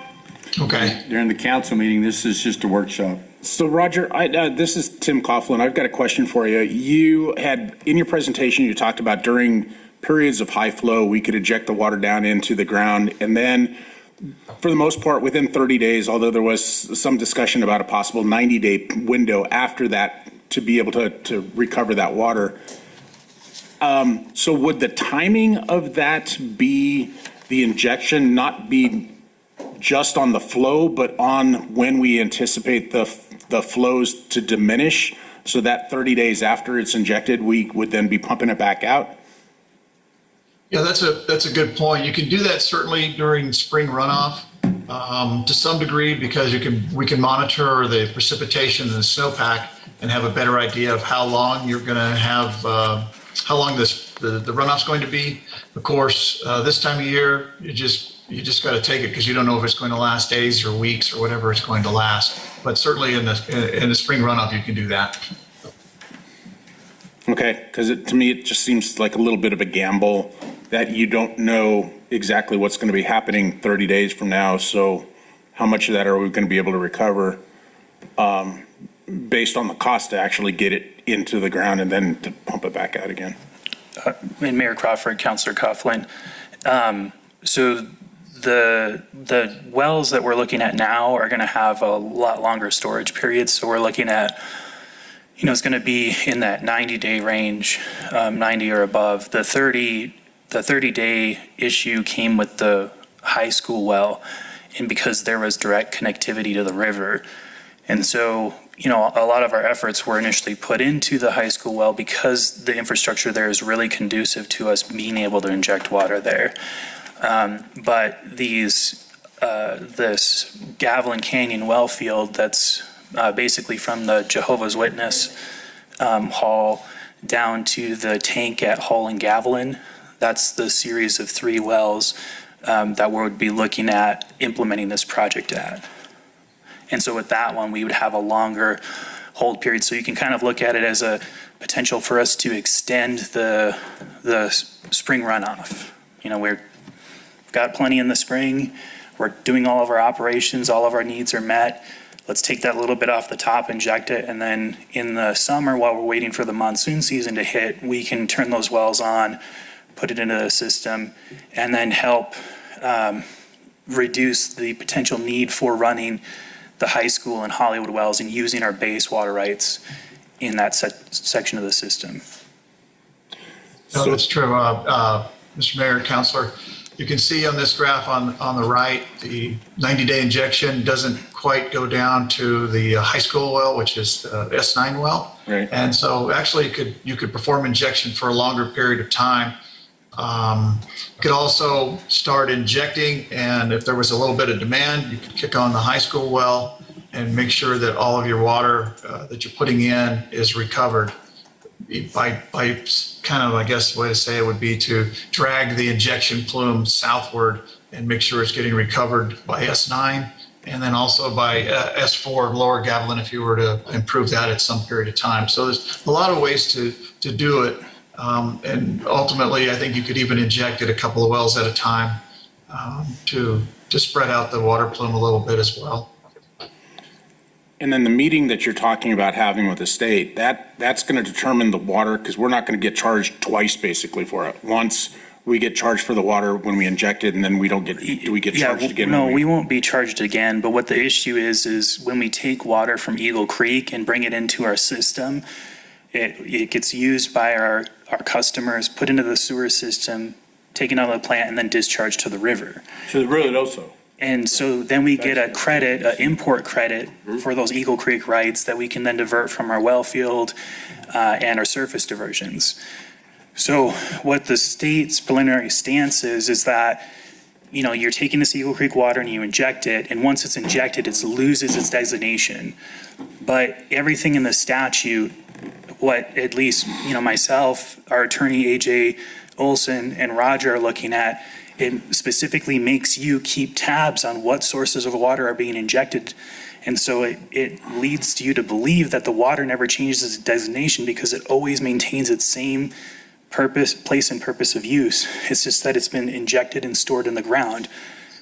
Okay. During the council meeting, this is just a workshop. So Roger, this is Tim Coughlin. I've got a question for you. You had, in your presentation, you talked about during periods of high flow, we could inject the water down into the ground. And then for the most part, within 30 days, although there was some discussion about a possible 90-day window after that to be able to recover that water. So would the timing of that be the injection not be just on the flow, but on when we anticipate the flows to diminish, so that 30 days after it's injected, we would then be pumping it back out? Yeah, that's a good point. You can do that certainly during spring runoff to some degree, because we can monitor the precipitation and the snowpack and have a better idea of how long you're going to have, how long the runoff's going to be. Of course, this time of year, you just got to take it because you don't know if it's going to last days or weeks or whatever it's going to last. But certainly in the spring runoff, you can do that. Okay, because to me, it just seems like a little bit of a gamble that you don't know exactly what's going to be happening 30 days from now. So how much of that are we going to be able to recover based on the cost to actually get it into the ground and then to pump it back out again? And Mayor Crawford, Councilor Coughlin. So the wells that we're looking at now are going to have a lot longer storage periods. So we're looking at, it's going to be in that 90-day range, 90 or above. The 30-day issue came with the high school well, and because there was direct connectivity to the river. And so, a lot of our efforts were initially put into the high school well because the infrastructure there is really conducive to us being able to inject water there. But this Gavilan Canyon well field that's basically from the Jehovah's Witness hall down to the tank at Hull and Gavilan, that's the series of 3 wells that we would be looking at implementing this project at. And so with that one, we would have a longer hold period. So you can kind of look at it as a potential for us to extend the spring runoff. We've got plenty in the spring. We're doing all of our operations. All of our needs are met. Let's take that little bit off the top, inject it, and then in the summer, while we're waiting for the monsoon season to hit, we can turn those wells on, put it into the system, and then help reduce the potential need for running the high school and Hollywood wells and using our base water rights in that section of the system. No, that's true. Mr. Mayor, Councilor, you can see on this graph on the right, the 90-day injection doesn't quite go down to the high school well, which is the S9 well. Right. And so actually you could perform injection for a longer period of time. You could also start injecting, and if there was a little bit of demand, you could kick on the high school well and make sure that all of your water that you're putting in is recovered. By kind of, I guess, the way to say it would be to drag the injection plume southward and make sure it's getting recovered by S9, and then also by S4, Lower Gavilan, if you were to improve that at some period of time. So there's a lot of ways to do it. And ultimately, I think you could even inject at a couple of wells at a time to spread out the water plume a little bit as well. And then the meeting that you're talking about having with the state, that's going to determine the water, because we're not going to get charged twice basically for it. Once we get charged for the water when we inject it, and then do we get charged again? No, we won't be charged again. But what the issue is when we take water from Eagle Creek and bring it into our system, it gets used by our customers, put into the sewer system, taken out of the plant, and then discharged to the river. So the Ruidoso. And so then we get a credit, an import credit for those Eagle Creek rights that we can then divert from our well field and our surface diversions. So what the state's preliminary stance is that, you're taking this Eagle Creek water and you inject it, and once it's injected, it loses its designation. But everything in the statute, what at least, myself, our attorney, AJ Olson, and Roger are looking at, it specifically makes you keep tabs on what sources of water are being injected. And so it leads you to believe that the water never changes its designation because it always maintains its same place and purpose of use. It's just that it's been injected and stored in the ground.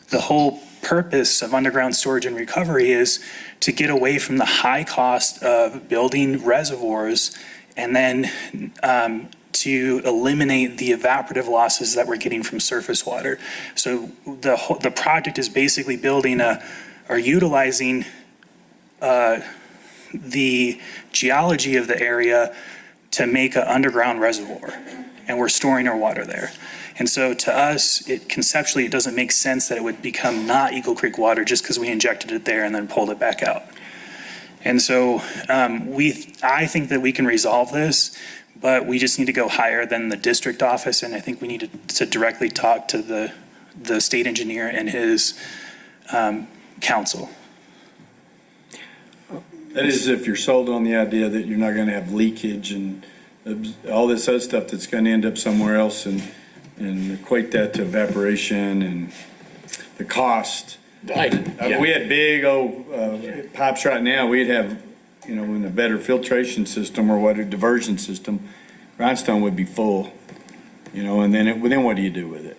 The whole purpose of underground storage and recovery is to get away from the high cost of building reservoirs and then to eliminate the evaporative losses that we're getting from surface water. So the project is basically building or utilizing the geology of the area to make an underground reservoir, and we're storing our water there. And so to us, conceptually, it doesn't make sense that it would become not Eagle Creek water just because we injected it there and then pulled it back out. And so I think that we can resolve this, but we just need to go higher than the district office, and I think we need to directly talk to the state engineer and his council. That is if you're sold on the idea that you're not going to have leakage and all this other stuff that's going to end up somewhere else and equate that to evaporation and the cost. If we had big old pipes right now, we'd have, in a better filtration system or what, a diversion system, Grindstone would be full, and then what do you do with it?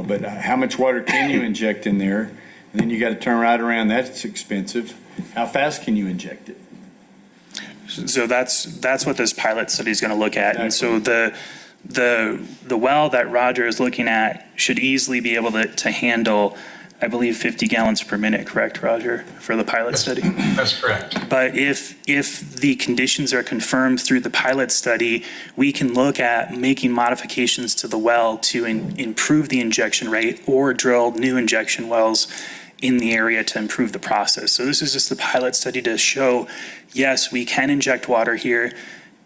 But how much water can you inject in there? And then you got to turn right around. That's expensive. How fast can you inject it? So that's what this pilot study is going to look at. And so the well that Roger is looking at should easily be able to handle, I believe, 50 gallons per minute, correct, Roger, for the pilot study? That's correct. But if the conditions are confirmed through the pilot study, we can look at making modifications to the well to improve the injection rate or drill new injection wells in the area to improve the process. So this is just the pilot study to show, yes, we can inject water here.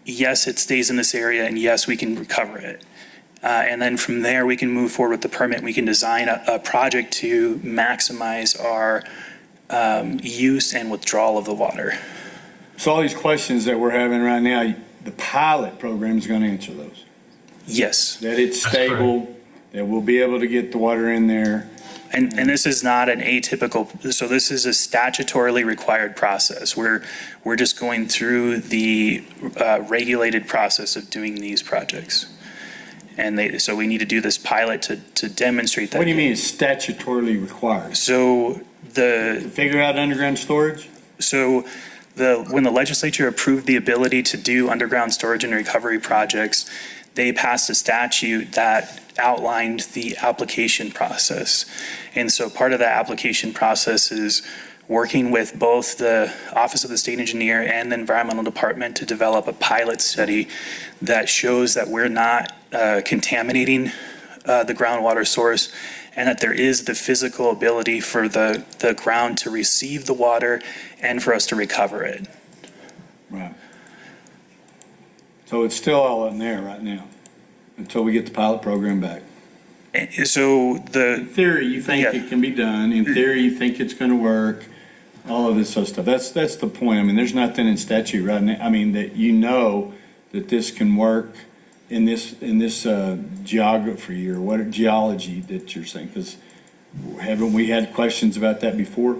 Yes, it stays in this area, and yes, we can recover it. And then from there, we can move forward with the permit. We can design a project to maximize our use and withdrawal of the water. So all these questions that we're having right now, the pilot program is going to answer those. Yes. That it's stable, that we'll be able to get the water in there. And this is not an atypical, so this is a statutorily required process. We're just going through the regulated process of doing these projects. And so we need to do this pilot to demonstrate that. What do you mean it's statutorily required? So To figure out underground storage? So when the legislature approved the ability to do underground storage and recovery projects, they passed a statute that outlined the application process. And so part of that application process is working with both the Office of the State Engineer and the Environmental Department to develop a pilot study that shows that we're not contaminating the groundwater source, and that there is the physical ability for the ground to receive the water and for us to recover it. Right. So it's still all in there right now until we get the pilot program back. So In theory, you think it can be done. In theory, you think it's going to work. All of this other stuff. That's the point. I mean, there's nothing in statute right now. I mean, that that this can work in this geography or what geology that you're saying. Because haven't we had questions about that before?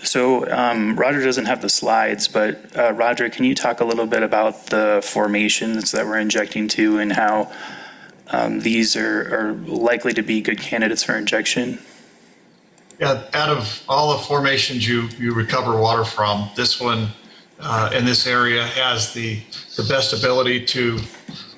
So Roger doesn't have the slides, but Roger, can you talk a little bit about the formations that we're injecting to and how these are likely to be good candidates for injection? Yeah, out of all the formations you recover water from, this one in this area has the best ability to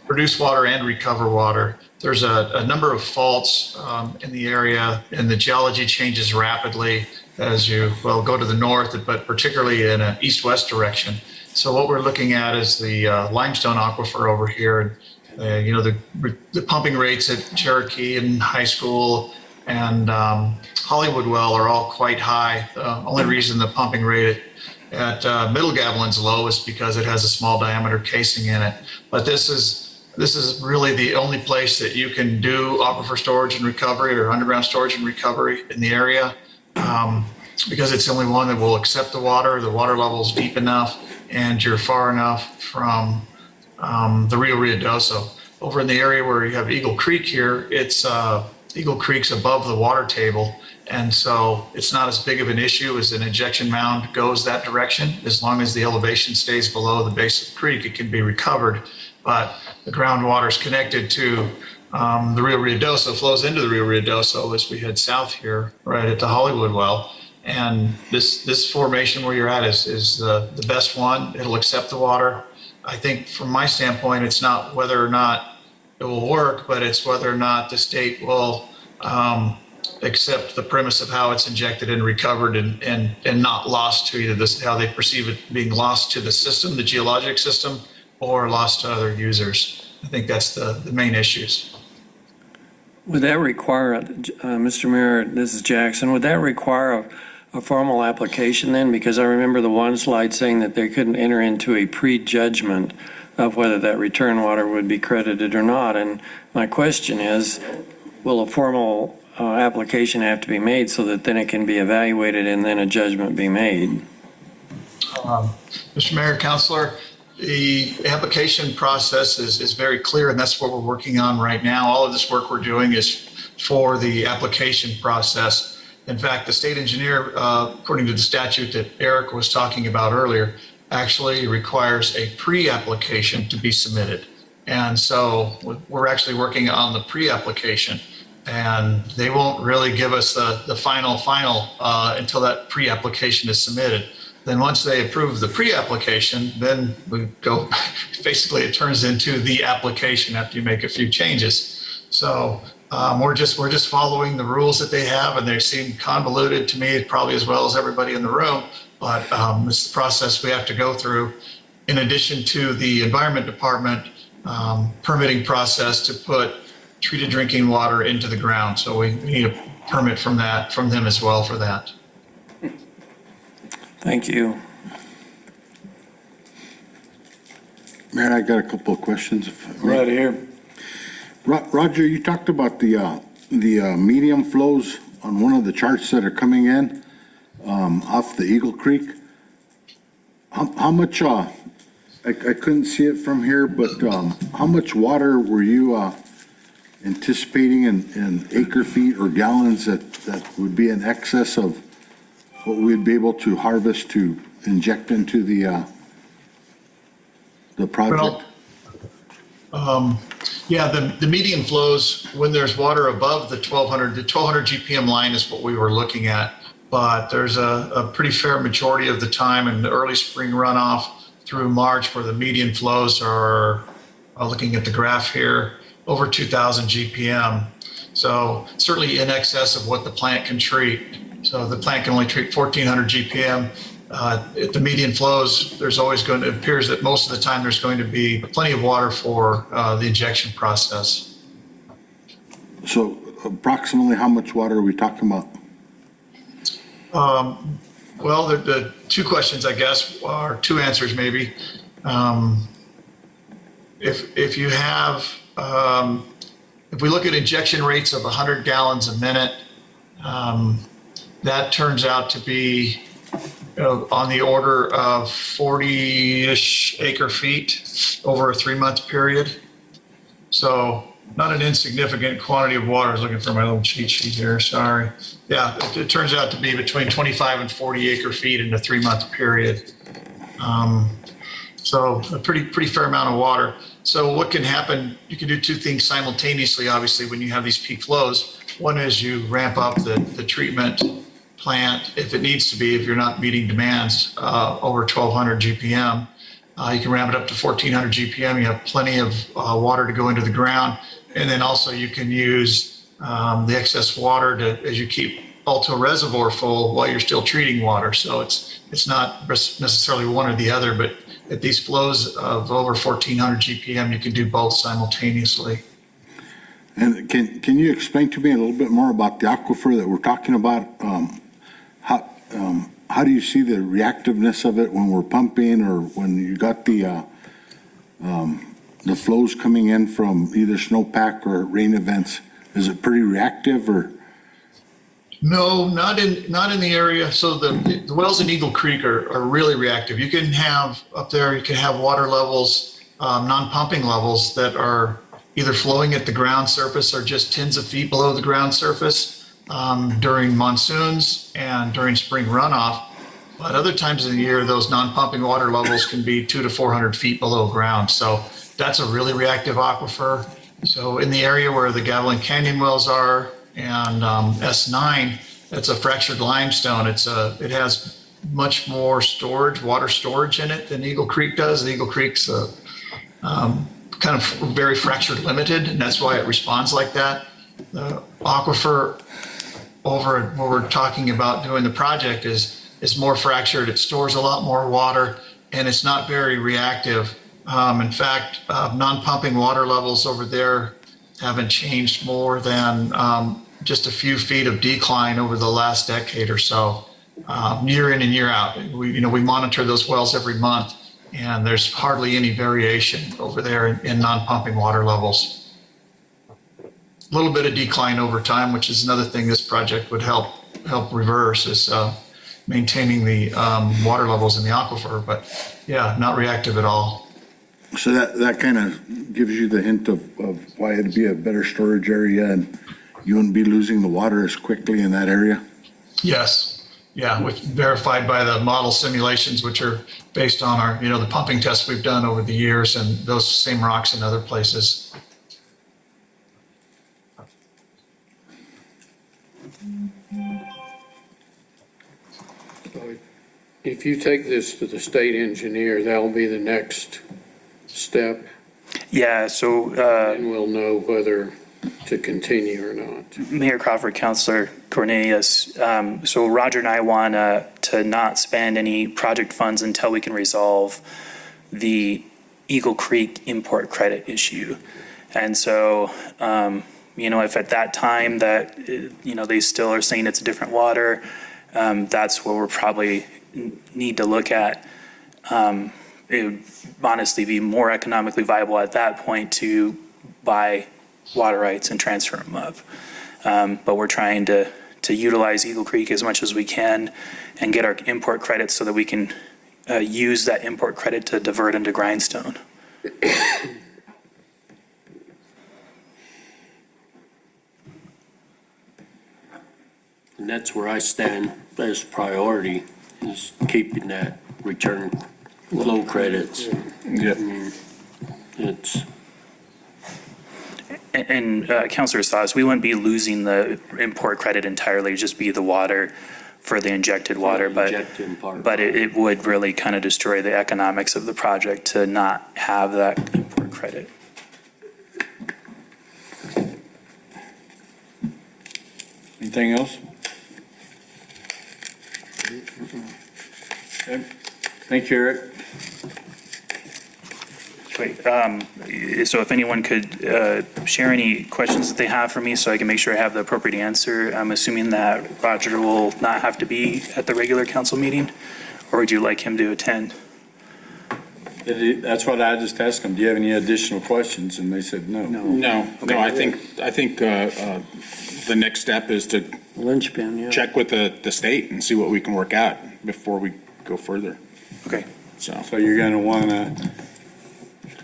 produce water and recover water. There's a number of faults in the area, and the geology changes rapidly as you go to the north, but particularly in an east-west direction. So what we're looking at is the limestone aquifer over here. The pumping rates at Cherokee and High School and Hollywood Well are all quite high. Only reason the pumping rate at Middle Gavilan's low is because it has a small diameter casing in it. But this is really the only place that you can do aquifer storage and recovery or underground storage and recovery in the area, because it's the only one that will accept the water level's deep enough, and you're far enough from the Rio Ruidoso. Over in the area where you have Eagle Creek here, Eagle Creek's above the water table, and so it's not as big of an issue as an injection mound goes that direction. As long as the elevation stays below the base of the creek, it can be recovered. but the groundwater is connected to the Rio Ruidoso, flows into the Rio Ruidoso as we head south here, right at the Hollywood well. And this formation where you're at is the best one. It'll accept the water. I think from my standpoint, it's not whether or not it will work, but it's whether or not the state will accept the premise of how it's injected and recovered and not lost to either this, how they perceive it being lost to the system, the geologic system, or lost to other users. I think that's the main issues. Would that require, Mr. Mayor, this is Jackson, would that require a formal application then? Because I remember the one slide saying that they couldn't enter into a prejudgment of whether that return water would be credited or not. And my question is, will a formal application have to be made so that then it can be evaluated and then a judgment be made? Mr. Mayor, Councilor, the application process is very clear, and that's what we're working on right now. All of this work we're doing is for the application process. In fact, the state engineer, according to the statute that Eric was talking about earlier, actually requires a pre-application to be submitted. And so we're actually working on the pre-application, and they won't really give us the final until that pre-application is submitted. Then once they approve the pre-application, then we go, basically it turns into the application after you make a few changes. So we're just following the rules that they have, and they seem convoluted to me, probably as well as everybody in the room. But it's the process we have to go through, in addition to the Environment Department permitting process to put treated drinking water into the ground. So we need a permit from them as well for that. Thank you. Mayor, I got a couple of questions. Right here. Roger, you talked about the medium flows on one of the charts that are coming in off the Eagle Creek. How much, I couldn't see it from here, but how much water were you anticipating in acre feet or gallons that would be in excess of what we'd be able to harvest to inject into the project? Yeah, the median flows, when there's water above the 1200 GPM line is what we were looking at. But there's a pretty fair majority of the time in the early spring runoff through March where the median flows are, looking at the graph here, over 2000 GPM. So certainly in excess of what the plant can treat. So the plant can only treat 1400 GPM. At the median flows, there's always it appears that most of the time there's going to be plenty of water for the injection process. So approximately how much water are we talking about? Well, the two questions, I guess, or two answers maybe. If you have, if we look at injection rates of 100 gallons a minute, that turns out to be on the order of 40-ish acre feet over a 3-month period. So not an insignificant quantity of water. I was looking for my little cheat sheet here, sorry. Yeah, it turns out to be between 25 and 40 acre feet in a 3-month period. So a pretty fair amount of water. So what can happen, you can do two things simultaneously, obviously, when you have these peak flows. One is you ramp up the treatment plant if it needs to be, if you're not meeting demands over 1200 GPM. You can ramp it up to 1400 GPM. You have plenty of water to go into the ground. And then also you can use the excess water to, as you keep Alto Reservoir full while you're still treating water. So it's not necessarily one or the other, but at these flows of over 1400 GPM, you can do both simultaneously. And can you explain to me a little bit more about the aquifer that we're talking about? How do you see the reactiveness of it when we're pumping or when you got the flows coming in from either snowpack or rain events? Is it pretty reactive or? No, not in the area. So the wells in Eagle Creek are really reactive. You can have up there, you can have water levels, non-pumping levels that are either flowing at the ground surface or just tens of feet below the ground surface during monsoons and during spring runoff. But other times of the year, those non-pumping water levels can be 200 to 400 feet below ground. So that's a really reactive aquifer. So in the area where the Gavilan Canyon wells are and S9, it's a fractured limestone. It has much more storage, water storage in it than Eagle Creek does. Eagle Creek's kind of very fractured limited, and that's why it responds like that. The aquifer over where we're talking about doing the project is more fractured. It stores a lot more water, and it's not very reactive. In fact, non-pumping water levels over there haven't changed more than just a few feet of decline over the last decade or so, year in and year out. We monitor those wells every month, and there's hardly any variation over there in non-pumping water levels. A little bit of decline over time, which is another thing this project would help reverse, is maintaining the water levels in the aquifer. But yeah, not reactive at all. So that kind of gives you the hint of why it'd be a better storage area and you wouldn't be losing the water as quickly in that area? Yes. Yeah, which verified by the model simulations, which are based on our, the pumping tests we've done over the years and those same rocks in other places. So if you take this to the state engineer, that'll be the next step, Yeah, so and we'll know whether to continue or not. Mayor Crawford, Councilor Cornelius, so Roger and I want to not spend any project funds until we can resolve the Eagle Creek import credit issue. And so, if at that time that, they still are saying it's different water, that's what we're probably need to look at. It would honestly be more economically viable at that point to buy water rights and transfer them up. But we're trying to utilize Eagle Creek as much as we can and get our import credits so that we can use that import credit to divert into Grindstone. And that's where I stand as priority, is keeping that return flow credits. Yep. I mean, it's, And Councilor Saws, we wouldn't be losing the import credit entirely, it'd just be the water for the injected water, injecting part. but it would really kind of destroy the economics of the project to not have that import credit. Anything else? Okay. Thank you, Eric. Great. So if anyone could share any questions that they have for me so I can make sure I have the appropriate answer. I'm assuming that Roger will not have to be at the regular council meeting, or would you like him to attend? That's what I just asked them. Do you have any additional questions? And they said no. No, I think the next step is to Linchpin, yeah. check with the state and see what we can work out before we go further. Okay. So you're going to want to,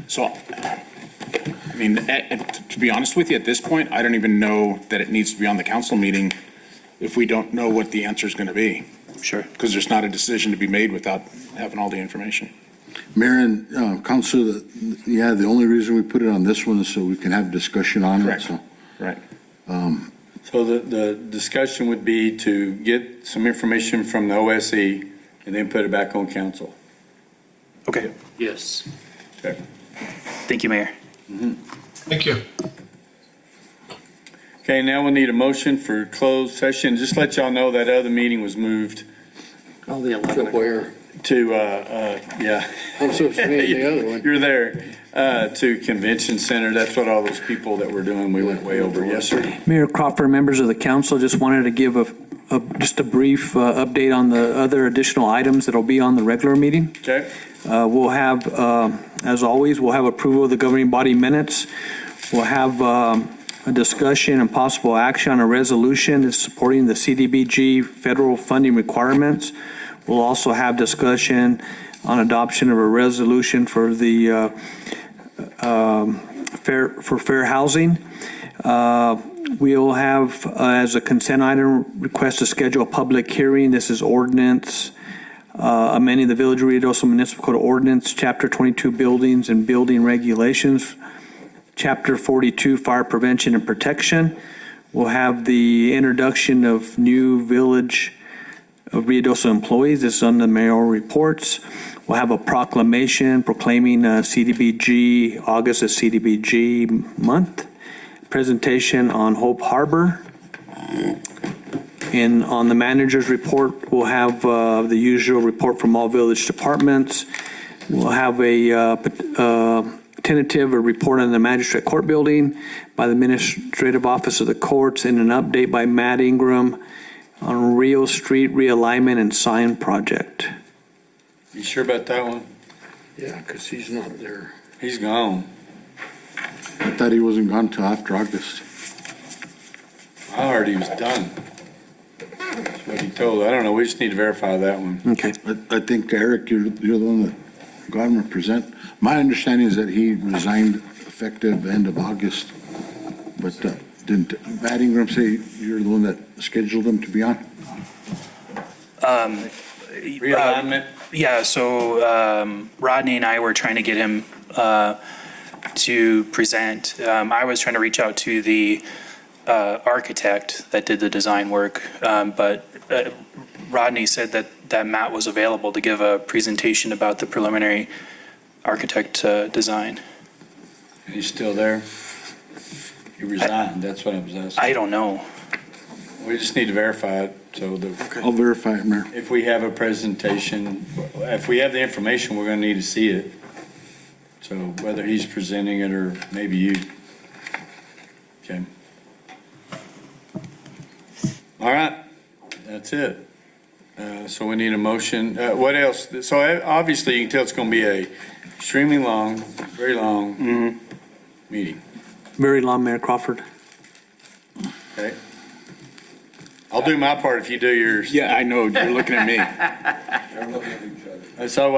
So, I mean, to be honest with you, at this point, I don't even know that it needs to be on the council meeting if we don't know what the answer is going to be. Sure. Because there's not a decision to be made without having all the information. Mayor and Council, the only reason we put it on this one is so we can have discussion on it. Correct. So, Right. so the discussion would be to get some information from the OSE and then put it back on council. Okay. Yes. Okay. Thank you, Mayor. Thank you. Okay, now we'll need a motion for closed session. Just let y'all know that other meeting was moved Oh, the So where? to, I'm supposed to be in the other one. You're there, to Convention Center. That's what all those people that were doing, we went way over yesterday. Mayor Crawford, members of the council, just wanted to give just a brief update on the other additional items that'll be on the regular meeting. Okay? We'll have, as always, we'll have approval of the governing body minutes. We'll have a discussion and possible action on a resolution supporting the CDBG federal funding requirements. We'll also have discussion on adoption of a resolution for the fair housing. We'll have, as a consent item, request to schedule a public hearing. This is ordinance amending the Village of Ruidoso Municipal Code Ordinance, Chapter 22, Buildings and Building Regulations, Chapter 42, Fire Prevention and Protection. We'll have the introduction of new Village of Ruidoso employees. This is on the mayoral reports. We'll have a proclamation proclaiming CDBG, August as CDBG month. Presentation on Hope Harbor. And on the manager's report, we'll have the usual report from all village departments. We'll have a tentative report on the magistrate court building by the administrative office of the courts, and an update by Matt Ingram on Rio Street realignment and sign project. You sure about that one? Yeah, because he's not there. He's gone. I thought he wasn't gone till after August. I heard he was done. That's what he told. I don't know. We just need to verify that one. Okay. I think, Eric, you're the one that got him to present. My understanding is that he resigned effective end of August. But didn't Matt Ingram say you're the one that scheduled him to be on? Realignment. Yeah, so Rodney and I were trying to get him to present. I was trying to reach out to the architect that did the design work, but Rodney said that Matt was available to give a presentation about the preliminary architect design. He's still there? He resigned. That's what I was asking. I don't know. We just need to verify it. So I'll verify it, Mayor. if we have a presentation, if we have the information, we're going to need to see it. So whether he's presenting it or maybe you. Okay. All right. That's it. So we need a motion. What else? So obviously you can tell it's going to be a extremely long, very long meeting. Very long, Mayor Crawford. Okay. I'll do my part if you do yours. Yeah, I know, you're looking at me. So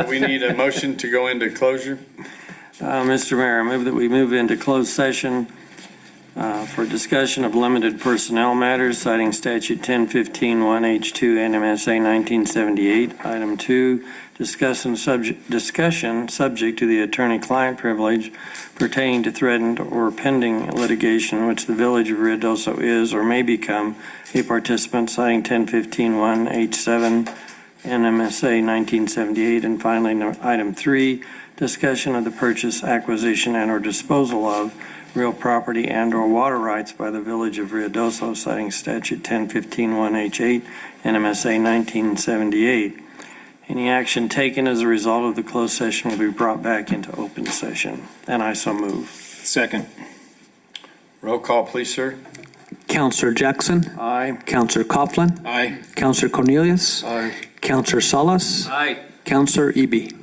we need a motion to go into closure. Mr. Mayor, I move that we move into closed session for discussion of limited personnel matters citing statute 1015-1H2 NMSA 1978. Item 2, discussion subject to the attorney-client privilege pertaining to threatened or pending litigation in which the Village of Ruidoso is or may become a participant, citing 1015-1H7 NMSA 1978. And finally, item 3, discussion of the purchase, acquisition, and/or disposal of real property and/or water rights by the Village of Ruidoso, citing statute 1015-1H8 NMSA 1978. Any action taken as a result of the closed session will be brought back into open session, and I so move. Second. Roll call, please, sir. Counselor Jackson. Aye. Counselor Coughlin. Aye. Counselor Cornelius. Aye. Counselor Salas. Aye. Counselor Eby.